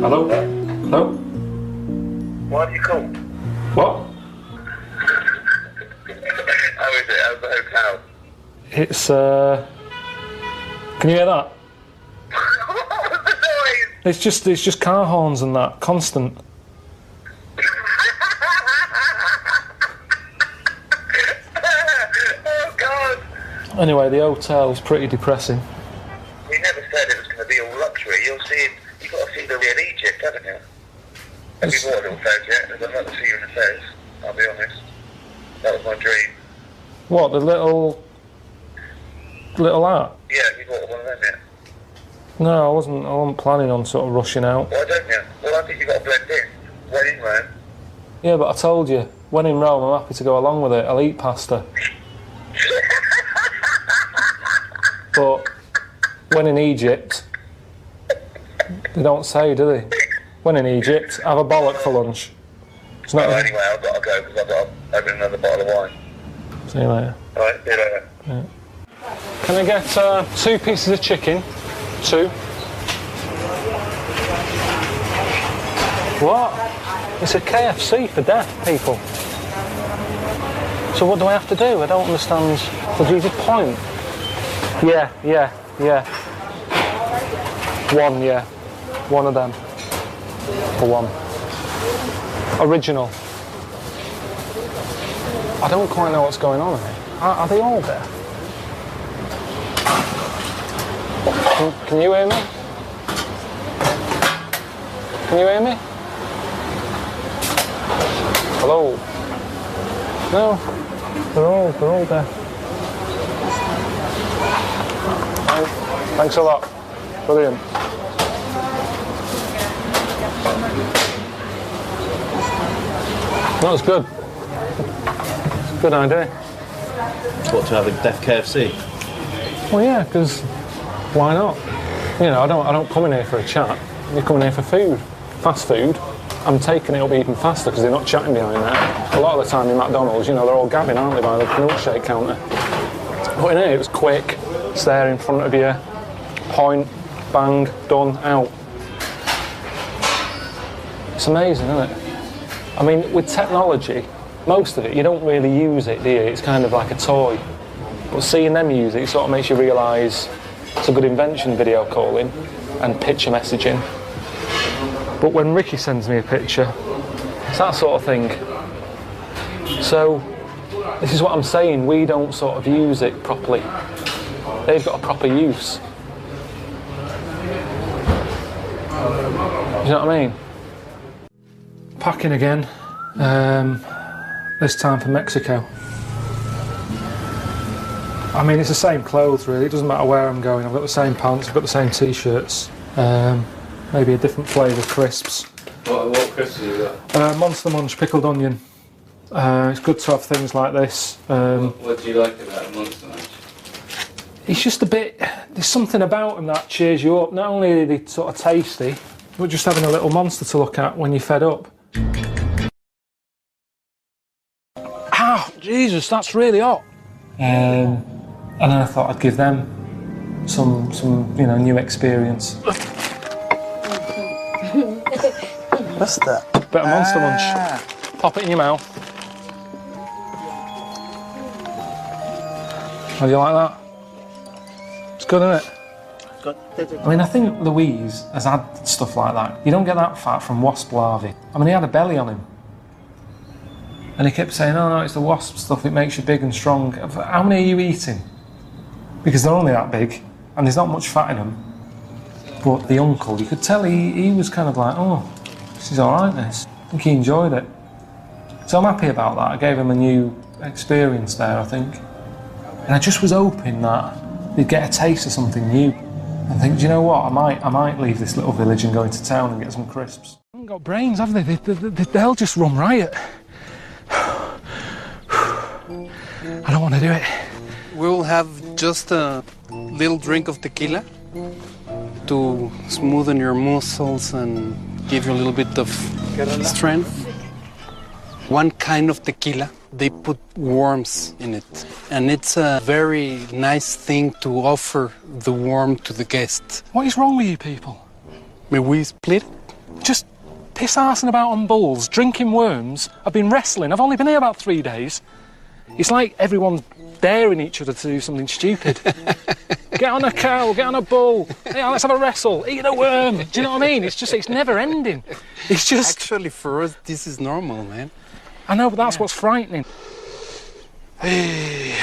Hello? Hello? Why do you call? What? How is it? How's the hotel? It's, can you hear that? What was the noise? It's just car horns and that, constant. Oh, God. Anyway, the hotel's pretty depressing. We never said it was going to be all luxury. You've got to see the real Egypt, haven't you? Have you bought a little fez yet? Because I'd like to see you in a fez, I'll be honest. That was my dream. What, the little art? Yeah, have you bought one of them yet? No, I wasn't planning on sort of rushing out. Why don't you? Well, I think you've got to blend in. When in Rome. Yeah, but I told you, when in Rome, I'm happy to go along with it. I'll eat pasta. But when in Egypt, they don't say, do they? When in Egypt, have a bollock for lunch. It's not. Anyway, I've got to go because I've got to open another bottle of wine. See you later. Alright, see you later. Yeah. Can I get 2 pieces of chicken? 2. What? It's a KFC for deaf people. So what do I have to do? I don't understand. So do you just point? Yeah. 1, yeah. 1 of them. For 1. Original. I don't quite know what's going on here. Are they all there? Can you hear me? Can you hear me? Hello? No, they're all there. Thanks a lot. Brilliant. That was good. Good idea. What, to have a deaf KFC? Well, yeah, because why not? You know, I don't come in here for a chat. You come in here for food, fast food. I'm taking it up even faster because they're not chatting behind there. A lot of the time in McDonald's, you know, they're all gabbing, aren't they, by the milkshake counter. But in here, it was quick. It's there in front of you. Point, bang, done, out. It's amazing, isn't it? I mean, with technology, most of it, you don't really use it, do you? It's kind of like a toy. But seeing them use it, sort of makes you realise it's a good invention, video calling and picture messaging. But when Ricky sends me a picture, it's that sort of thing. So, this is what I'm saying, we don't sort of use it properly. They've got a proper use. You know what I mean? Packing again, this time for Mexico. I mean, it's the same clothes really, it doesn't matter where I'm going. I've got the same pants, I've got the same t-shirts, maybe a different flavour crisps. What crisps have you got? Monster Munch pickled onion. It's good to have things like this. What do you like about a Monster Munch? It's just a bit, there's something about them that cheers you up. Not only are they sort of tasty, but just having a little monster to look at when you're fed up. Ow, Jesus, that's really hot. And then I thought I'd give them some you know, new experience. What's that? Bit of Monster Munch. Pop it in your mouth. How do you like that? good, isn't it? I mean, I think Louise has had stuff like that. You don't get that fat from wasp larvae. I mean, he had a belly on him. And he kept saying, oh no, it's the wasp stuff, it makes you big and strong. How many are you eating? Because they're only that big, and there's not much fat in them. But the uncle, you could tell he was kind of like, oh, this is alright, this. I think he enjoyed it. So I'm happy about that. I gave him a new experience there, I think. And I just was hoping that they'd get a taste of something new. I think, do you know what? I might leave this little village and go into town and get some crisps. They haven't got brains, have they? They'll just run riot. I don't want to do it. We'll have just a little drink of tequila to smoothen your muscles and give you a little bit of strength. One kind of tequila, they put worms in it. And it's a very nice thing to offer the worm to the guest. What is wrong with you people? May we split? Just piss-arsing about on bulls, drinking worms. I've been wrestling. I've only been here about 3 days. It's like everyone's daring each other to do something stupid. Get on a cow, get on a bull. Hey, let's have a wrestle. Eat a worm. Do you know what I mean? It's never ending. It's just... Actually, for us, this is normal, man. I know, but that's what's frightening. Hey.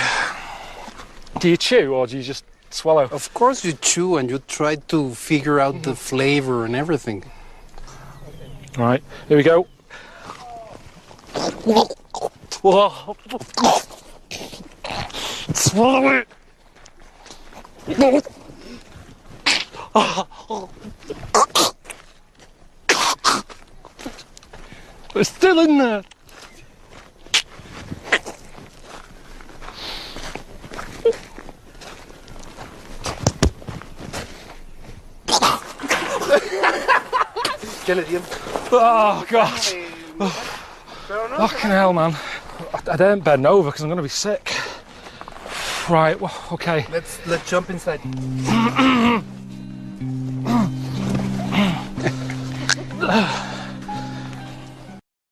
Do you chew or do you just swallow? Of course you chew and you try to figure out the flavour and everything. Right, here we go. Swallow it! It's still in there. Oh, God. Fucking hell, man. I daren't bend over because I'm going to be sick. Right, well, okay. Let's jump inside.